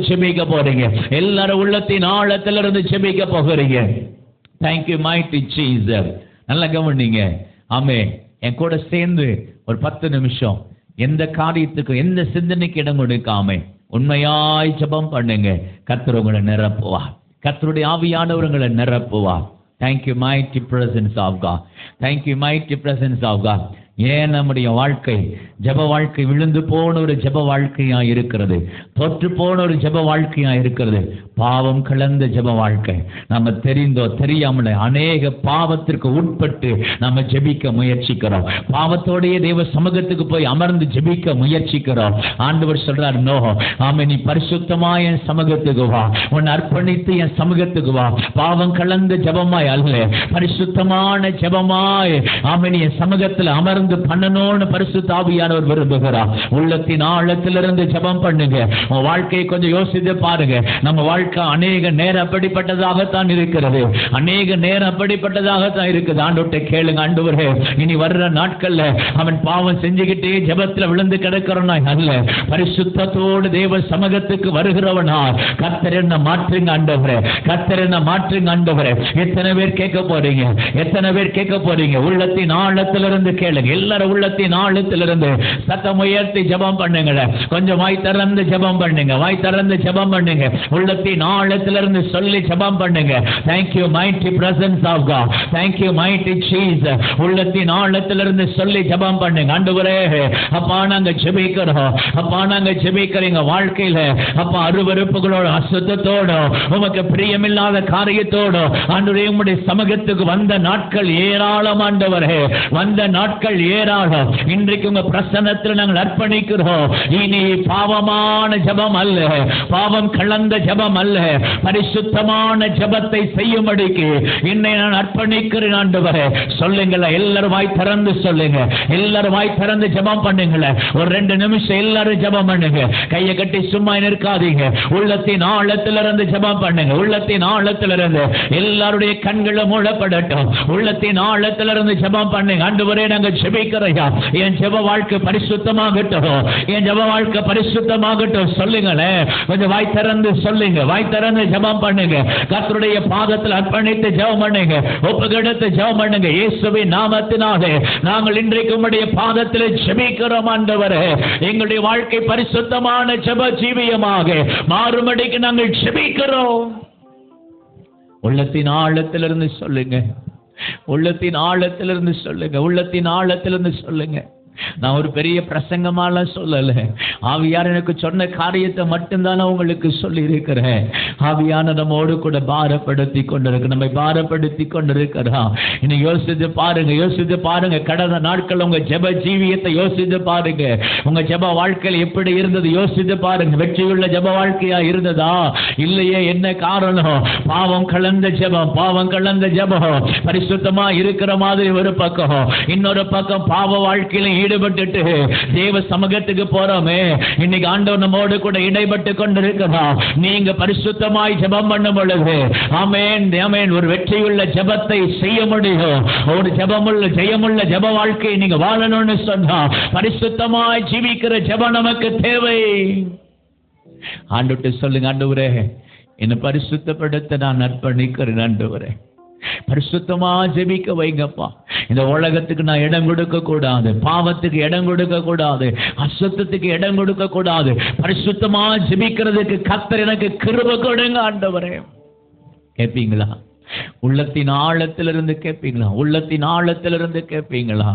ஜெபிக்க போறீங்க. எல்லாரும் உள்ளத்தின் ஆழத்திலிருந்து ஜெபிக்க போகிறீங்க. Thank you mighty Jesus. நல்லா கவனிங்க. ஆமென். என் கூட சேர்ந்து ஒரு 10 நிமிஷம் எந்த காரியத்துக்கு எந்த சிந்தனைக்கு இடம் கொடுக்காம உண்மையாய் ஜெபம் பண்ணுங்க. கர்த்தர் உங்களை நிரப்புவார். கர்த்தருடைய ஆவியானவர் உங்களை நிரப்புவார். Thank you mighty presence of God. Thank you mighty presence of God. ஏன் நம்முடைய வாழ்க்கை ஜெப வாழ்க்கை விழுந்து போன ஒரு ஜெப வாழ்க்கையா இருக்கிறது, தொற்று போன ஒரு ஜெப வாழ்க்கையா இருக்கிறது, பாவம் கலந்த ஜெப வாழ்க்கை. நம்ம தெரிந்தோ தெரியாமல அநேக பாவத்திற்கு உட்பட்டு நம்ம ஜெபிக்க முயற்சிக்கிறோம். பாவத்தோடைய தேவ சமூகத்துக்கு போய் அமர்ந்து ஜெபிக்க முயற்சிக்கிறோம். ஆண்டவர் சொல்றார், நோ, ஆமென், நீ பரிசுத்தமா என் சமூகத்துக்கு வா, உன்னை அர்ப்பணித்து என் சமூகத்துக்கு வா. பாவம் கலந்த ஜெபமாய் அல்ல, பரிசுத்தமான ஜெபமாய் ஆமென் என் சமூகத்தில் அமர்ந்து உணர்ந்து பண்ணணும்னு பரிசுத்த ஆவியானவர் விரும்புகிறார். உள்ளத்தின் ஆழத்திலிருந்து ஜெபம் பண்ணுங்க. உங்க வாழ்க்கையை கொஞ்சம் யோசித்து பாருங்க. நம்ம வாழ்க்கை அநேக நேரம் அப்படிப்பட்டதாகத்தான் இருக்கிறது. அநேக நேரம் அப்படிப்பட்டதாகத்தான் இருக்குது. ஆண்டவர்கிட்ட கேளுங்க, ஆண்டவரே இனி வர்ற நாட்கள்ல அவன் பாவம் செஞ்சுக்கிட்டே ஜெபத்துல விழுந்து கிடக்கிறவனா அல்ல, பரிசுத்தத்தோடு தேவ சமூகத்துக்கு வருகிறவனா. கர்த்தர் என்ன மாற்றுங்க ஆண்டவரே, கர்த்தர் என்ன மாற்றுங்க ஆண்டவரே. எத்தனை பேர் கேட்க போறீங்க? எத்தனை பேர் கேட்க போறீங்க? உள்ளத்தின் ஆழத்திலிருந்து கேளுங்க. எல்லாரும் உள்ளத்தின் ஆழத்திலிருந்து சத்தம் உயர்த்தி ஜெபம் பண்ணுங்க. கொஞ்சம் வாய் திறந்து ஜெபம் பண்ணுங்க. வாய் திறந்து ஜெபம் பண்ணுங்க. உள்ளத்தின் ஆழத்திலிருந்து சொல்லி ஜெபம் பண்ணுங்க. Thank you mighty presence of God. Thank you mighty Jesus. உள்ளத்தின் ஆழத்திலிருந்து சொல்லி ஜெபம் பண்ணுங்க. ஆண்டவரே அப்பா நாங்க ஜெபிக்கிறோம். அப்பா நாங்க ஜெபிக்கிறீங்க வாழ்க்கையில அப்பா அருவருப்புகளோட அசுத்தத்தோட உமக்கு பிரியமில்லாத காரியத்தோட ஆண்டவரே உம்முடைய சமூகத்துக்கு வந்த நாட்கள் ஏராளம் ஆண்டவரே, வந்த நாட்கள் ஏராளம். இன்றைக்கு உங்க பிரசன்னத்தில் நாங்கள் அர்ப்பணிக்கிறோம். இனி பாவமான ஜெபம் அல்ல, பாவம் கலந்த ஜெபம் அல்ல, பரிசுத்தமான ஜெபத்தை செய்யும்படிக்கு என்னை நான் அர்ப்பணிக்கிறேன் ஆண்டவரே. சொல்லுங்கள, எல்லாரும் வாய் திறந்து சொல்லுங்க. எல்லாரும் வாய் திறந்து ஜெபம் பண்ணுங்கள. ஒரு 2 நிமிஷம் எல்லாரும் ஜெபம் பண்ணுங்க. கையை கட்டி சும்மா நிற்காதீங்க. உள்ளத்தின் ஆழத்திலிருந்து ஜெபம் பண்ணுங்க. உள்ளத்தின் ஆழத்திலிருந்து எல்லாருடைய கண்களும் மூடப்படட்டும். உள்ளத்தின் ஆழத்திலிருந்து ஜெபம் பண்ணுங்க. ஆண்டவரே நாங்க ஜெபிக்கிறோம், என் ஜெப வாழ்க்கை பரிசுத்தமாகட்டும், என் ஜெப வாழ்க்கை பரிசுத்தமாகட்டும். சொல்லுங்களேன், கொஞ்சம் வாய் திறந்து சொல்லுங்க. வாய் திறந்து ஜெபம் பண்ணுங்க. கர்த்தருடைய பாதத்தில் அர்ப்பணித்து ஜெபம் பண்ணுங்க. ஒப்புக்கொடுத்து ஜெபம் பண்ணுங்க. இயேசுவின் நாமத்தினாலே நாங்கள் இன்றைக்கு உம்முடைய பாதத்தில் ஜெபிக்கிறோம் ஆண்டவரே. எங்களுடைய வாழ்க்கை பரிசுத்தமான ஜெப ஜீவியமாக மாறும்படிக்கு நாங்கள் ஜெபிக்கிறோம். உள்ளத்தின் ஆழத்திலிருந்து சொல்லுங்க. உள்ளத்தின் ஆழத்திலிருந்து சொல்லுங்க. உள்ளத்தின் ஆழத்திலிருந்து சொல்லுங்க. நான் ஒரு பெரிய பிரசங்கமாலாம் சொல்லல. ஆவியார் எனக்கு சொன்ன காரியத்தை மட்டும்தானே உங்களுக்கு சொல்லி இருக்கிறேன். ஆவியான நம்மோடு கூட பாரப்படுத்தி கொண்டிருக்க, நம்மை பாரப்படுத்தி கொண்டிருக்கிறோம். இன்னும் யோசித்து பாருங்க, யோசித்து பாருங்க. கடந்த நாட்கள் உங்க ஜெப ஜீவியத்தை யோசித்து பாருங்க. உங்க ஜெப வாழ்க்கையில் எப்படி இருந்தது யோசித்து பாருங்க. வெற்றியுள்ள ஜெப வாழ்க்கையா இருந்ததா? இல்லையே. என்ன காரணம்? பாவம் கலந்த ஜெபம், பாவம் கலந்த ஜெபம். பரிசுத்தமா இருக்கிற மாதிரி ஒரு பக்கம், இன்னொரு பக்கம் பாவ வாழ்க்கையில ஈடுபட்டு தேவ சமூகத்துக்கு போறோமே. இன்னைக்கு ஆண்டவர் நம்மோடு கூட இடைப்பட்டு கொண்டிருக்கிறோம். நீங்க பரிசுத்தமாய் ஜெபம் பண்ணும் பொழுது ஆமென் ஆமென் ஒரு வெற்றியுள்ள ஜெபத்தை செய்ய முடியும். ஒரு ஜெபமுள்ள ஜெயமுள்ள ஜெப வாழ்க்கையை நீங்க வாழணும்னு சொன்னா பரிசுத்தமாய் ஜீவிக்கிற ஜெபம் நமக்கு தேவை. ஆண்டவர்கிட்ட சொல்லுங்க, ஆண்டவரே என்னை பரிசுத்தப்படுத்த நான் அர்ப்பணிக்கிறேன். ஆண்டவரே பரிசுத்தமா ஜெபிக்க வைங்கப்பா. இந்த உலகத்துக்கு நான் இடம் கொடுக்க கூடாது, பாவத்துக்கு இடம் கொடுக்க கூடாது, அசுத்தத்துக்கு இடம் கொடுக்க கூடாது. பரிசுத்தமா ஜெபிக்கிறதுக்கு கர்த்தர் எனக்கு கிருபை கொடுங்க ஆண்டவரே. கேட்பீங்களா? உள்ளத்தின் ஆழத்திலிருந்து கேட்பீங்களா? உள்ளத்தின் ஆழத்திலிருந்து கேட்பீங்களா?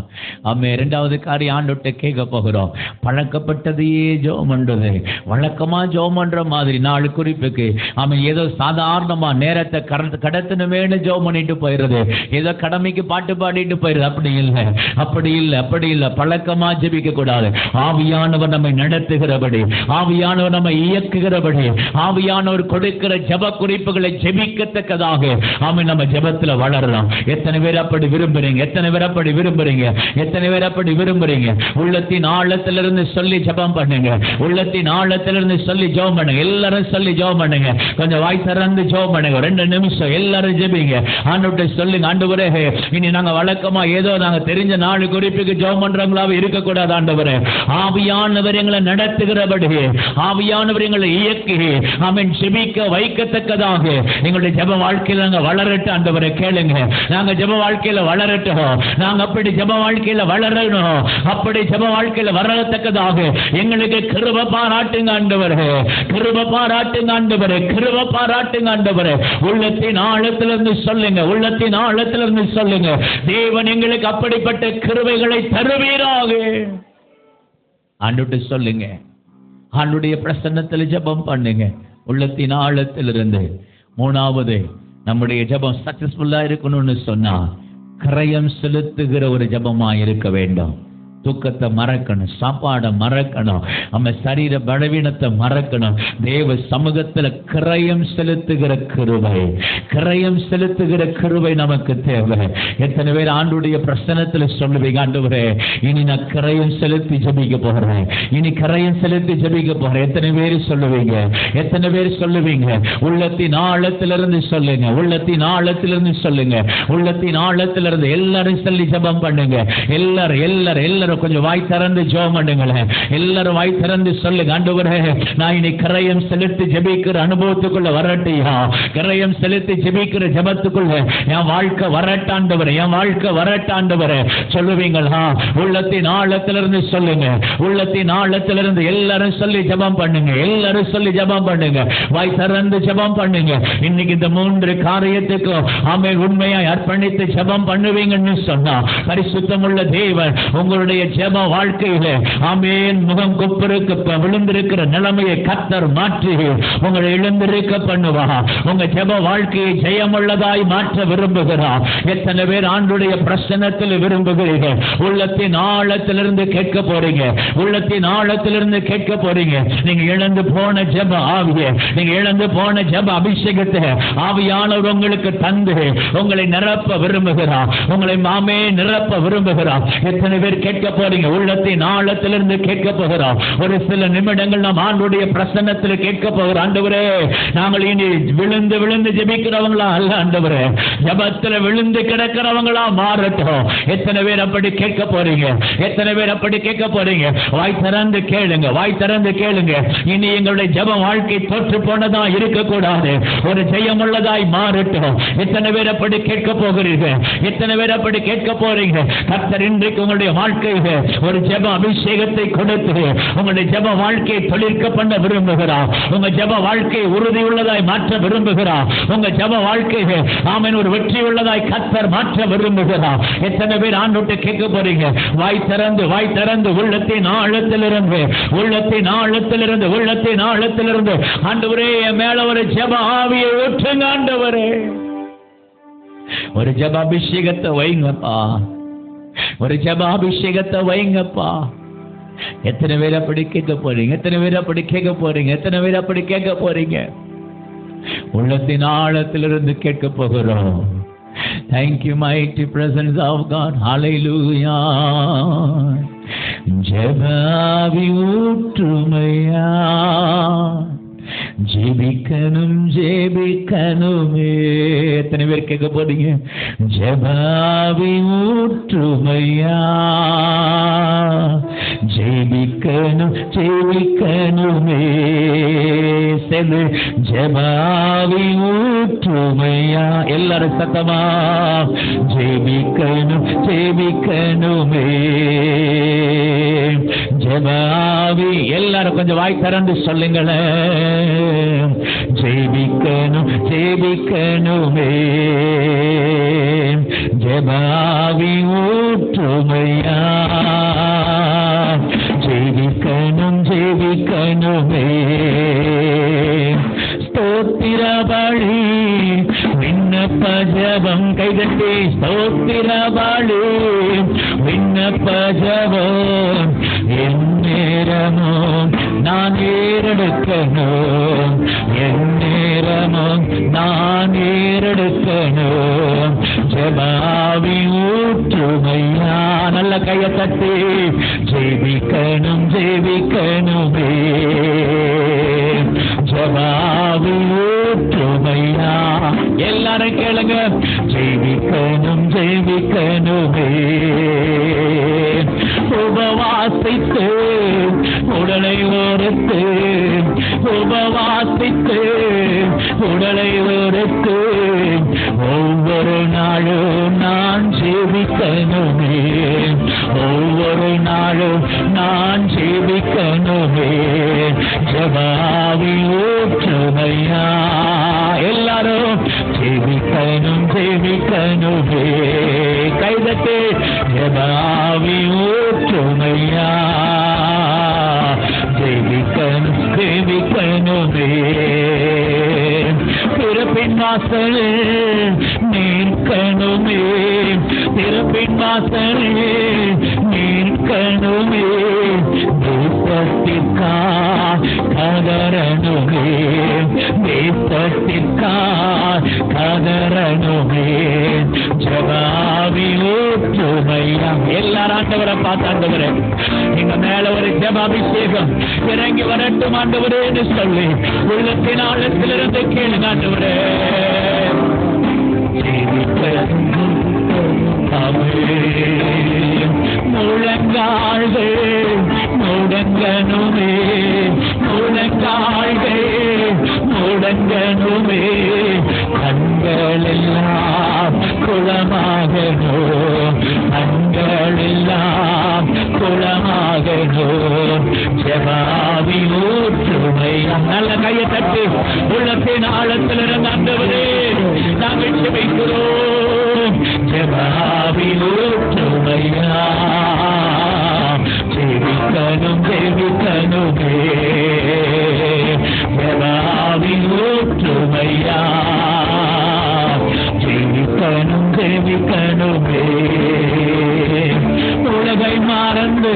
ஆமே. 2வது காரியம் ஆண்டவர்கிட்ட கேட்க போகிறோம். பழக்கப்பட்டதையே ஜெபம் பண்றது, வழக்கமா ஜெபம் பண்ற மாதிரி நாலு குறிப்புக்கு ஆமே ஏதோ சாதாரணமா நேரத்தை கடத்தணுமேனு ஜெபம் பண்ணிட்டு போயிடுறது, ஏதோ கடமைக்கு பாட்டு பாடிட்டு போயிடுது. அப்படி இல்லை, அப்படி இல்லை, அப்படி இல்லை. பழக்கமா ஜெபிக்க கூடாது. ஆவியானவர் நம்மை நடத்துகிறபடி, ஆவியானவர் நம்மை இயக்குகிறபடி, ஆவியானவர் கொடுக்கிற ஜெப குறிப்புகளை ஜெபிக்கத்தக்கதாக ஆமே நம்ம ஜெபத்துல வளரலாம். எத்தனை பேர் அப்படி விரும்புறீங்க? எத்தனை பேர் அப்படி விரும்புறீங்க? எத்தனை பேர் அப்படி விரும்புறீங்க? உள்ளத்தின் ஆழத்திலிருந்து சொல்லி ஜெபம் பண்ணுங்க. உள்ளத்தின் ஆழத்திலிருந்து சொல்லி ஜெபம் பண்ணுங்க. எல்லாரும் சொல்லி ஜெபம் பண்ணுங்க. கொஞ்சம் வாய் திறந்து ஜெபம் பண்ணுங்க. 2 நிமிஷம் எல்லாரும் ஜெபிங்க. ஆண்டவர்கிட்ட சொல்லுங்க, ஆண்டவரே இனி நாங்க வழக்கமா ஏதோ நாங்க தெரிஞ்ச 4 குறிப்புக்கு ஜெபம் பண்றவங்களாவே இருக்கக்கூடாது. ஆண்டவரே ஆவியானவர் எங்களை நடத்துகிறபடி, ஆவியானவர் எங்களை இயக்கி ஆமென் ஜெபிக்க வைக்கத்தக்கதாக எங்களுடைய ஜெப வாழ்க்கையில நாங்க வளரட்டும். ஆண்டவரே கேளுங்க, நாங்க ஜெப வாழ்க்கையில வளரட்டும். நாங்க அப்படி ஜெப வாழ்க்கையில வளரணும். அப்படி ஜெப வாழ்க்கையில வளரத்தக்கதாக எங்களுக்கு கிருபை பாராட்டுங்க ஆண்டவரே. கிருபை பாராட்டுங்க ஆண்டவரே. கிருபை பாராட்டுங்க ஆண்டவரே. உள்ளத்தின் ஆழத்திலிருந்து சொல்லுங்க. உள்ளத்தின் ஆழத்திலிருந்து சொல்லுங்க. தேவன் எங்களுக்கு அப்படிப்பட்ட கிருபைகளை தருவீராக. ஆண்டவர்கிட்ட சொல்லுங்க. ஆண்டுடைய பிரசன்னத்தில் ஜெபம் பண்ணுங்க. உள்ளத்தின் ஆழத்திலிருந்து. 3வது நம்முடைய ஜெபம் சக்சஸ்ஃபுல்லா இருக்கணும்னு சொன்னா கரையம் செலுத்துகிற ஒரு ஜெபமா இருக்க வேண்டும். துக்கத்தை மறக்கணும், சாப்பாடை மறக்கணும், நம்ம சரீர பலவீனத்தை மறக்கணும். தேவ சமூகத்தில் கிரயம் செலுத்துகிற கிருபை, கிரயம் செலுத்துகிற கிருபை நமக்கு தேவை. எத்தனை பேர் ஆண்டுடைய பிரசன்னத்தில் சொல்லுவீங்க, ஆண்டவரே இனி நான் கிரயம் செலுத்தி ஜெபிக்க போகிறேன், இனி கிரயம் செலுத்தி ஜெபிக்க போகிறேன். எத்தனை பேர் சொல்லுவீங்க? எத்தனை பேர் சொல்லுவீங்க? உள்ளத்தின் ஆழத்திலிருந்து சொல்லுங்க, உள்ளத்தின் ஆழத்திலிருந்து சொல்லுங்க, உள்ளத்தின் ஆழத்திலிருந்து எல்லாரும் சொல்லி ஜெபம் பண்ணுங்க. எல்லாரும் கொஞ்சம் வாய் திறந்து ஜெபம் பண்ணுங்களேன். எல்லாரும் வாய் திறந்து சொல்லுங்க, ஆண்டவரே நான் இனி கிரயம் செலுத்தி ஜெபிக்கிற அனுபவத்துக்குள்ள வரட்டியா, கிரயம் செலுத்தி ஜெபிக்கிற ஜெபத்துக்குள்ள என் வாழ்க்கை வரட்டாண்டவரே, என் வாழ்க்கை வரட்டாண்டவரே சொல்லுவீங்களா? உள்ளத்தின் ஆழத்திலிருந்து சொல்லுங்க, உள்ளத்தின் ஆழத்திலிருந்து எல்லாரும் சொல்லி ஜெபம் பண்ணுங்க, எல்லாரும் சொல்லி ஜெபம் பண்ணுங்க, வாய் திறந்து ஜெபம் பண்ணுங்க. இன்னைக்கு இந்த 3 காரியத்துக்கும் ஆமென் உண்மையாய் அர்ப்பணித்து ஜெபம் பண்ணுவீங்கன்னு சொன்னா பரிசுத்தமுள்ள தேவன் உங்களுடைய ஜெப வாழ்க்கையில ஆமென் முகம் குப்புருக்கு விழுந்திருக்கிற நிலைமையை கர்த்தர் மாற்றி உங்களை எழுந்திருக்க பண்ணுவா. உங்க ஜெப வாழ்க்கையை ஜெயமுள்ளதாய் மாற்ற விரும்புகிறார். எத்தனை பேர் ஆண்டுடைய பிரசன்னத்தில் விரும்புகிறீர்கள்? உள்ளத்தின் ஆழத்திலிருந்து கேட்க போறீங்க, உள்ளத்தின் ஆழத்திலிருந்து கேட்க போறீங்க. நீங்க இழந்து போன ஜெப ஆவியை, நீங்க இழந்து போன ஜெப அபிஷேகத்தை ஆவியானவர் உங்களுக்கு தந்து உங்களை நிரப்ப விரும்புகிறார், உங்களை மாமே நிரப்ப விரும்புகிறார். எத்தனை பேர் கேட்க போறீங்க? உள்ளத்தின் ஆழத்திலிருந்து கேட்க போகிறோம். ஒரு சில நிமிடங்கள் நாம் ஆண்டுடைய பிரசன்னத்தில் கேட்க போகிறோம். ஆண்டவரே நாங்கள் இனி விழுந்து விழுந்து ஜெபிக்கிறவங்களா அல்ல, ஆண்டவரே ஜெபத்தில் விழுந்து கிடக்கிறவங்களா மாறட்டும். எத்தனை பேர் அப்படி கேட்க போறீங்க? எத்தனை பேர் அப்படி கேட்க போறீங்க? வாய் திறந்து கேளுங்க, வாய் திறந்து கேளுங்க. இனி எங்களுடைய ஜெப வாழ்க்கை தோற்று போனதா இருக்கக்கூடாது, ஒரு ஜெயமுள்ளதாய் மாறட்டும். எத்தனை பேர் அப்படி கேட்க போகிறீர்கள்? எத்தனை பேர் அப்படி கேட்க போறீங்க? கர்த்தர் இன்றைக்கு உங்களுடைய வாழ்க்கையில் ஒரு ஜெப அபிஷேகத்தை கொடுத்து உங்களுடைய ஜெப வாழ்க்கையை தொழிற்க பண்ண விரும்புகிறார். உங்க ஜெப வாழ்க்கையை உறுதி உள்ளதாய் மாற்ற விரும்புகிறார். உங்க ஜெப வாழ்க்கையை ஆமென் ஒரு வெற்றி உள்ளதாய் கர்த்தர் மாற்ற விரும்புகிறார். எத்தனை பேர் ஆண்டவர்கிட்ட கேட்க போறீங்க? வாய் திறந்து, வாய் திறந்து உள்ளத்தின் ஆழத்திலிருந்து, உள்ளத்தின் ஆழத்திலிருந்து, உள்ளத்தின் ஆழத்திலிருந்து ஆண்டவரே என் மேல ஒரு ஜெப ஆவியை ஊற்றுங்க ஆண்டவரே. ஒரு ஜெப அபிஷேகத்தை வைங்கப்பா, ஒரு ஜெப அபிஷேகத்தை வைங்கப்பா. எத்தனை பேர் அப்படி கேட்க போறீங்க? எத்தனை பேர் அப்படி கேட்க போறீங்க? எத்தனை பேர் அப்படி கேட்க போறீங்க? உள்ளத்தின் ஆழத்திலிருந்து கேட்க போகிறோம். Thank you mighty presence of God. Hallelujah. ஜெப ஆவி ஊற்றுமையா, ஜெபிக்கணும் ஜெபிக்கணுமே. எத்தனை பேர் கேட்க போறீங்க? ஜெப ஆவி ஊற்றுமையா, ஜெபிக்கணும் ஜெபிக்கணுமே. செல்லு ஜெப ஆவி ஊற்றுமையா. எல்லாரும் சத்தமா ஜெபிக்கணும் ஜெபிக்கணுமே. ஜெப ஆவி எல்லாரும் கொஞ்சம் வாய் திறந்து சொல்லுங்களேன். ஜெபிக்கணும் ஜெபிக்கணுமே. ஜெப ஆவி ஊற்றுமையா, ஜெபிக்கணும் ஜெபிக்கணுமே. ஸ்தோத்திர பலி விண்ணப்ப ஜெபம் கைதட்டி, ஸ்தோத்திர பலி விண்ணப்ப ஜெபம் எந்நேரமும் நான் ஏறெடுக்கணும், எந்நேரமும் நான் ஏறெடுக்கணும். ஜெப ஆவி ஊற்றுமையா. நல்ல கையை தட்டி ஜெபிக்கணும் ஜெபிக்கணுமே. ஜெப ஆவி ஊற்றுமையா. எல்லாரும் கேளுங்க. ஜெபிக்கணும் ஜெபிக்கணுமே. உபவாசித்து உடலை ஒருத்து, உபவாசித்து உடலை ஒருத்து ஒவ்வொரு நாளும் நான் ஜெபிக்கணுமே, ஒவ்வொரு நாளும் நான் ஜெபிக்கணுமே. ஜெப ஆவி ஊற்றுமையா. எல்லாரும் ஜெபிக்கணும் ஜெபிக்கணுமே. கைதட்டு ஜெப ஆவி ஊற்றுமையா. ஜெபிக்கணும் ஜெபிக்கணுமே. பிறப்பின் வாசலில் நிற்கணுமே, பிறப்பின் வாசலில் நிற்க ஜெபிக்கணுமே, தேசத்திற்கா கதறணுமே, தேசத்திற்கா கதறணுமே, ஜெபாவி ஊற்றுமையா. எல்லாரும் ஆண்டவரை பார்த்து, ஆண்டவரே எங்க மேல ஒரு ஜெபாபிஷேகம் இறங்கி வரட்டும் ஆண்டவரே என்று சொல்லி உள்ளத்தின் ஆழத்திலிருந்து கேளுங்க ஆண்டவரே. முழங்கால்கள் முடங்கணுமே, முழங்கால்கள் முடங்கணுமே, கண்கள் எல்லாம் குளமாகனோ, கண்கள் எல்லாம் குளமாகனோ, ஜெபாவி ஊற்றுமையா. நல்ல கையை தட்டி உள்ளத்தின் ஆழத்தில் இருந்து ஆண்டவரே நாங்கள் ஜெபிக்கிறோம், ஜெபாவி ஊற்றுமையா. ஜெபிக்கணும் ஜெபிக்கணுமே, ஜெபாவி ஊற்றுமையா, ஜெபிக்கணும் ஜெபிக்கணுமே. உலகை மறந்து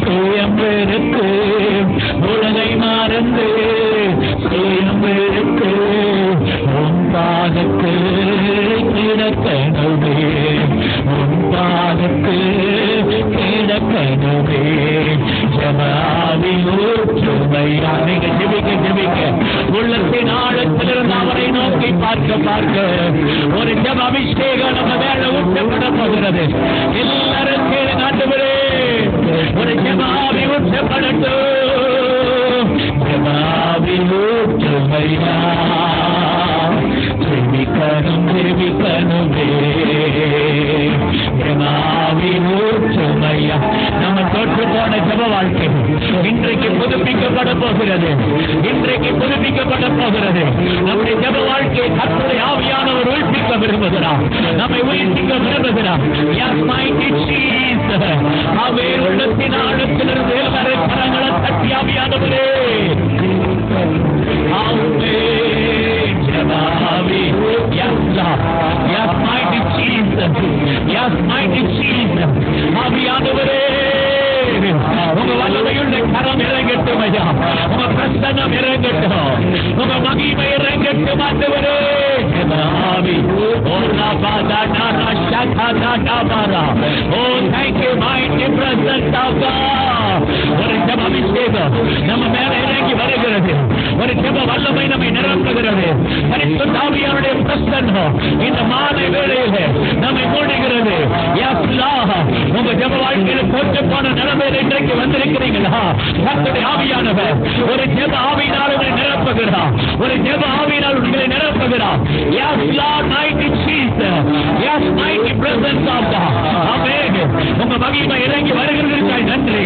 சுயம் வெறுத்து, உலகை மறந்து சுயம் வெறுத்து உன் பாதத்து கிடக்கணுமே, உன் பாதத்து கிடக்கணுமே, ஜெபாவி ஊற்றுமையா. நீங்க ஜெபிக்க ஜெபிக்க உள்ளத்தின் ஆழத்திலிருந்து அவரை நோக்கி பார்க்க பார்க்க ஒரு ஜெப அபிஷேகம் நம்ம மேல ஊற்றப்பட போகிறது. எல்லாரும் கேளுங்க ஆண்டவரே, ஒரு ஜெபாவி ஊற்றப்படட்டும், ஜெபாவி ஊற்றுமையா. ஜெபிக்கணும் ஜெபிக்கணுமே, ஜெபாவி ஊற்றுமையா. நம்ம தொற்று போன ஜெப வாழ்க்கை இன்றைக்கு புதுப்பிக்கப்பட போகிறது, இன்றைக்கு புதுப்பிக்கப்பட போகிறது. நம்முடைய ஜெப வாழ்க்கை கர்த்தருடைய ஆவியானவர் உயிர்ப்பிக்க விரும்புகிறார், நம்மை உயிர்ப்பிக்க விரும்புகிறார். அவை உள்ளத்தின் ஆழத்திலிருந்து எல்லாரும் கரங்களை தட்டி ஆவியானவரே ஜெபாவி. Yes, Lord. Yes, mighty Jesus. Yes, mighty Jesus. ஆவியானவரே உங்க வல்லமையுள்ள கரம் இறங்கட்டும் ஐயா, உங்க பிரசன்னம் இறங்கட்டும், உங்க மகிமை இறங்கட்டும் ஆண்டவரே. ஒரு ஜெப அபிஷேகம் நம்ம மேல இறங்கி வருகிறது, ஒரு ஜெப வல்லமை நம்மை நிரப்புகிறது. பரிசுத்த ஆவியானுடைய பிரசன்னம் இந்த மாலை வேளையில நம்மை மூடுகிறது. உங்க ஜெப வாழ்க்கையில போட்டு போன நிலைமையில இன்றைக்கு வந்திருக்கிறீங்களா? கர்த்தருடைய ஆவியானவர் ஒரு ஜெப ஆவியினால் உங்களை நிரப்புகிறார், ஒரு ஜெப ஆவியினால் உங்களை நிரப்புகிறார். Yes, Lord, mighty Jesus. Yes, mighty presence of God. Amen. உங்க மகிமை இறங்கி வருகிறதற்காய் நன்றி,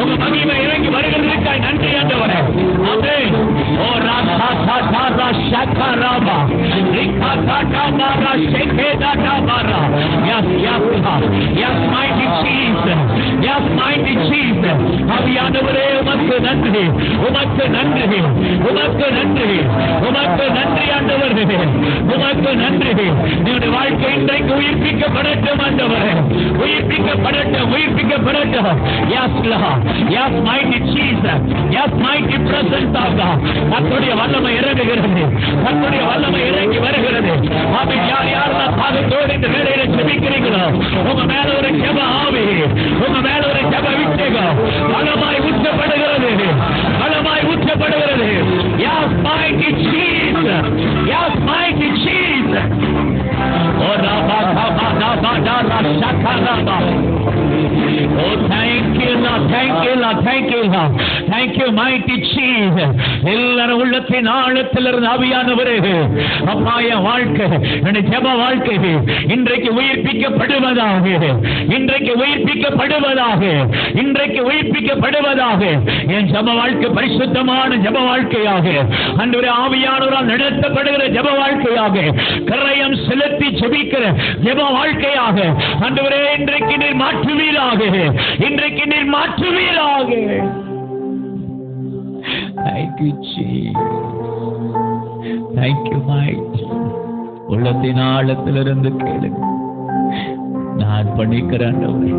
உங்க மகிமை இறங்கி வருகிறதற்காய் நன்றி ஆண்டவரே. ஆமென். ஓ ராசா சாரா ஷக்கராபா ரிகாடா மாரா ஷெகேடா மாரா. Yes, yes, yes, mighty Jesus. Yes, mighty Jesus. ஆவியானவரே உமக்கு நன்றி, உமக்கு நன்றி, உமக்கு நன்றி, உமக்கு நன்றி ஆண்டவரே, உமக்கு நன்றி. என்னுடைய வாழ்க்கை இன்றைக்கு உயிர்ப்பிக்கப்படட்டும் ஆண்டவரே, உயிர்ப்பிக்கப்படட்டும், உயிர்ப்பிக்கப்படட்டும். Yes, Lord. Yes, mighty Jesus. Yes, mighty presence of God. கர்த்தருடைய வல்லமை இறங்குகிறது, கர்த்தருடைய வல்லமை இறங்கி வருகிறது. ஆமென். யார் யாரெல்லாம் பாதத்தோடு இந்த வேளையில ஜெபிக்கிறீங்களோ உங்க மேல ஒரு ஜெப ஆவி, உங்க மேல ஒரு ஜெப அபிஷேகம் பலமாய் ஊற்றப்படுகிறது, பலமாய் ஊற்றப்படுகிறது. Yes, mighty Jesus. Yes, mighty Jesus. Oh, thank you, Lord. Thank you, Lord. Thank you, Lord. Thank you, mighty Jesus. எல்லாரும் உள்ளத்தின் ஆழத்திலிருந்து ஆவியானவரே அப்பா, என் வாழ்க்கை, என் ஜெப வாழ்க்கை இன்றைக்கு உயிர்ப்பிக்கப்படுவதாக, இன்றைக்கு உயிர்ப்பிக்கப்படுவதாக, இன்றைக்கு உயிர்ப்பிக்கப்படுவதாக. என் ஜெப வாழ்க்கை பரிசுத்தமான ஜெப வாழ்க்கையாக, ஆண்டவரே ஆவியானவரால் நடத்தப்படுகிற ஜெப வாழ்க்கையாக, கரையம் செலுத்தி ஜெபிக்கிற ஜெப வாழ்க்கையாக ஆண்டவரே இன்றைக்கு நீர் மாற்றுவீராக, இன்றைக்கு நீர் மாற்றுவீராக. Thank you, Jesus. Thank you, mighty. உள்ளத்தின் ஆழத்திலிருந்து கேளுங்க. நான் பண்ணிக்கிறேன் ஆண்டவரே,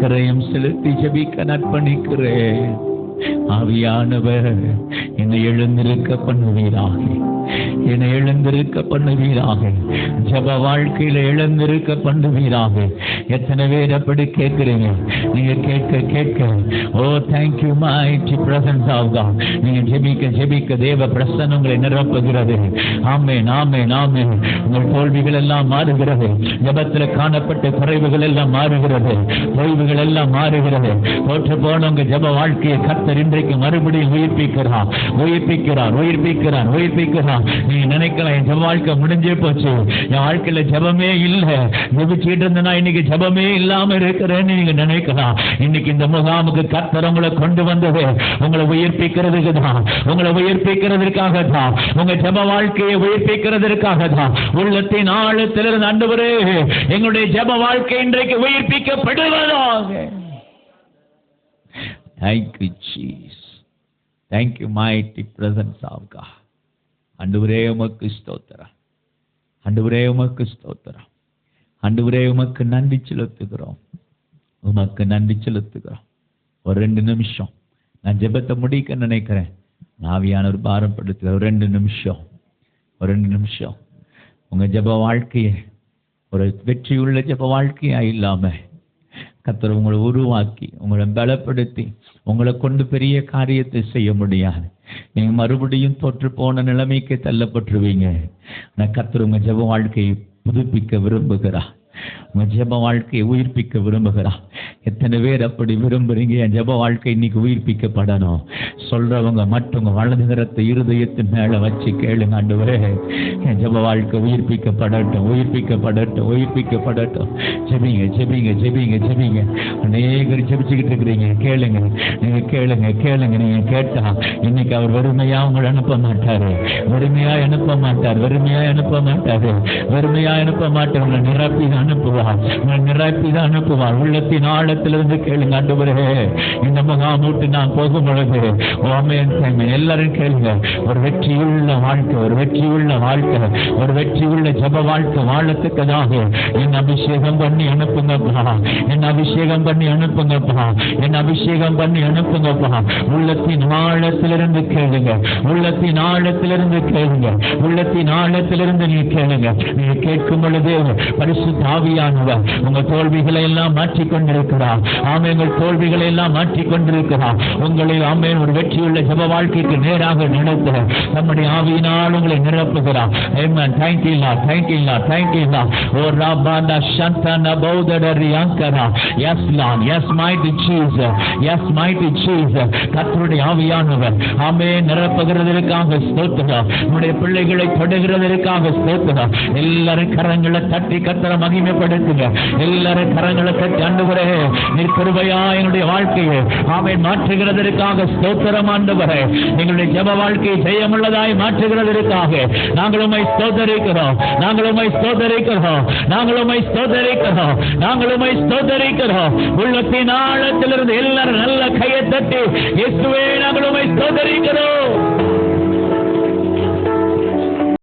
கரையம் செலுத்தி ஜெபிக்க அர்ப்பணிக்கிறேன். ஆவியானவர் என்னை எழுந்திருக்க பண்ணுவீராக, என்னை எழுந்திருக்க பண்ணுவீராக, ஜப வாழ்க்கையில எழுந்திருக்க பண்ணுவீராக. எத்தனை பேர் அப்படி கேட்கிறீங்க? நீங்க கேட்க கேட்க ஓ thank you mighty presence of God. நீங்க ஜெபிக்க ஜெபிக்க தேவ பிரசன்னம் உங்களை நிரப்புகிறது. ஆமென் ஆமென் ஆமென். உங்கள் தோல்விகள் எல்லாம் மாறுகிறது. ஜபத்துல காணப்பட்ட குறைவுகள் எல்லாம் மாறுகிறது. தொய்வுகள் எல்லாம் மாறுகிறது. தோற்று போன உங்க ஜப வாழ்க்கையை கர்த்தர் இன்றைக்கு மறுபடியும் உயிர்ப்பிக்கிறார் உயிர்ப்பிக்கிறார் உயிர்ப்பிக்கிறார் உயிர்ப்பிக்கிறார். நீங்க நினைக்கலாம் என் ஜப வாழ்க்கை முடிஞ்சே போச்சு, என் வாழ்க்கையில ஜபமே இல்லை, ஜபிச்சுட்டு இருந்தனா இன்னைக்கு ஜபமே இல்லாம இருக்கிறேன்னு நீங்க நினைக்கலாம். இன்னைக்கு இந்த முகாமுக்கு கர்த்தர் உங்களை கொண்டு வந்தது உங்களை உயிர்ப்பிக்கிறதுக்கு தான், உங்களை உயிர்ப்பிக்கிறதுக்காக தான், உங்க ஜப வாழ்க்கையை உயிர்ப்பிக்கிறதுக்காக தான். உள்ளத்தின் ஆழத்திலிருந்து ஆண்டவரே எங்களுடைய ஜப வாழ்க்கை இன்றைக்கு உயிர்ப்பிக்கப்படுவதாக. Thank you Jesus. Thank you mighty presence of God. ஆண்டவரே உமக்கு ஸ்தோத்திரம், ஆண்டவரே உமக்கு ஸ்தோத்திரம், ஆண்டவரே உமக்கு நன்றி செலுத்துகிறோம், உமக்கு நன்றி செலுத்துகிறோம். ஒரு 2 நிமிஷம் நான் ஜெபத்தை முடிக்க நினைக்கிறேன். ஆவியான ஒரு பாரப்படுத்த ஒரு 2 நிமிஷம், ஒரு 2 நிமிஷம் உங்க ஜெப வாழ்க்கையை ஒரு வெற்றியுள்ள ஜெப வாழ்க்கையா இல்லாம கர்த்தர் உங்களை உருவாக்கி உங்களை பலப்படுத்தி உங்களை கொண்டு பெரிய காரியத்தை செய்ய முடியாது. நீங்க மறுபடியும் தோற்று போன நிலைமைக்கு தள்ளப்பட்டுருவீங்க. நான் கர்த்தர் உங்க ஜெப வாழ்க்கையை புதுப்பிக்க விரும்புகிறார், உங்க ஜெப வாழ்க்கையை உயிர்ப்பிக்க விரும்புகிறார். எத்தனை பேர் அப்படி விரும்புறீங்க? என் ஜெப வாழ்க்கை இன்னைக்கு உயிர்ப்பிக்கப்படணும் சொல்றவங்க மட்டும் உங்க வலது கரத்தை இருதயத்தின் மேல வச்சு கேளுங்க. ஆண்டவரே என் ஜெப வாழ்க்கை உயிர்ப்பிக்கப்படட்டும், உயிர்ப்பிக்கப்படட்டும், உயிர்ப்பிக்கப்படட்டும். ஜெபிங்க ஜெபிங்க ஜெபிங்க ஜெபிங்க. அநேகர் ஜெபிச்சுக்கிட்டு இருக்கிறீங்க. கேளுங்க, நீங்க கேளுங்க கேளுங்க. நீங்க கேட்டா இன்னைக்கு அவர் வெறுமையா உங்களை அனுப்ப மாட்டாரு, வெறுமையா அனுப்ப மாட்டார், வெறுமையா அனுப்ப மாட்டாரு, வெறுமையா அனுப்ப மாட்டார். உங்களை நிரப்பி அனுப்புவார், உங்களை நிரப்பி தான் அனுப்புவார். உள்ளத்தின் ஆழத்திலிருந்து கேளுங்க. ஆண்டவரே இந்த முகாம் விட்டு நான் போகும் பொழுது எல்லாரும் கேளுங்க, ஒரு வெற்றியுள்ள வாழ்க்கை, ஒரு வெற்றியுள்ள வாழ்க்கை, ஒரு வெற்றியுள்ள ஜப வாழ்க்கை வாழத்துக்கதாக என் அபிஷேகம் பண்ணி அனுப்புங்கப்பா, என் அபிஷேகம் பண்ணி அனுப்புங்கப்பா, என் அபிஷேகம் பண்ணி அனுப்புங்கப்பா. உள்ளத்தின் ஆழத்திலிருந்து கேளுங்க, உள்ளத்தின் ஆழத்திலிருந்து கேளுங்க, உள்ளத்தின் ஆழத்திலிருந்து நீ கேளுங்க. நீங்க கேட்கும் பொழுது பரிசுத்த ஆவியானவர் உங்க தோல்விகளை எல்லாம் மாற்றிக் கொண்டிருக்கிறார். ஆமே, உங்கள் தோல்விகளை எல்லாம் மாற்றிக் கொண்டிருக்கிறார். உங்களை ஆமே ஒரு வெற்றியுள்ள ஜப வாழ்க்கைக்கு நேராக நடத்த நம்முடைய ஆவியினால் உங்களை நிரப்புகிறார். ஆமென். Thank you Lord, thank you Lord, thank you Lord. ஓ ராபாண்டா சந்தன பௌதரி அங்கரா. Yes Lord, yes mighty Jesus, yes mighty Jesus. கர்த்தருடைய ஆவியானவர் ஆமே நிரப்புகிறதற்காக ஸ்தோத்திரம். நம்முடைய பிள்ளைகளை தொடுகிறதற்காக ஸ்தோத்திரம். எல்லாரும் கரங்களை தட்டி கர்த்தரை மகிமைப்படுத்துங்க. எல்லாரும் கரங்களை தட்டி ஆண்டவரே நீர் கிருபையா எங்களுடைய வாழ்க்கையை ஆமென் மாற்றுகிறதற்காக ஸ்தோத்திரம். ஆண்டவரே எங்களுடைய ஜெப வாழ்க்கையை ஜெயமுள்ளதாய் மாற்றுகிறதற்காக நாங்கள் உம்மை ஸ்தோத்திரிக்கிறோம், நாங்கள் உம்மை ஸ்தோத்திரிக்கிறோம், நாங்கள் உம்மை ஸ்தோத்திரிக்கிறோம், நாங்கள் உம்மை ஸ்தோத்திரிக்கிறோம். உள்ளத்தின் ஆழத்திலிருந்து எல்லாரும் நல்ல கையை தட்டி இயேசுவே நாங்கள் உம்மை ஸ்தோத்திரிக்கிறோம்.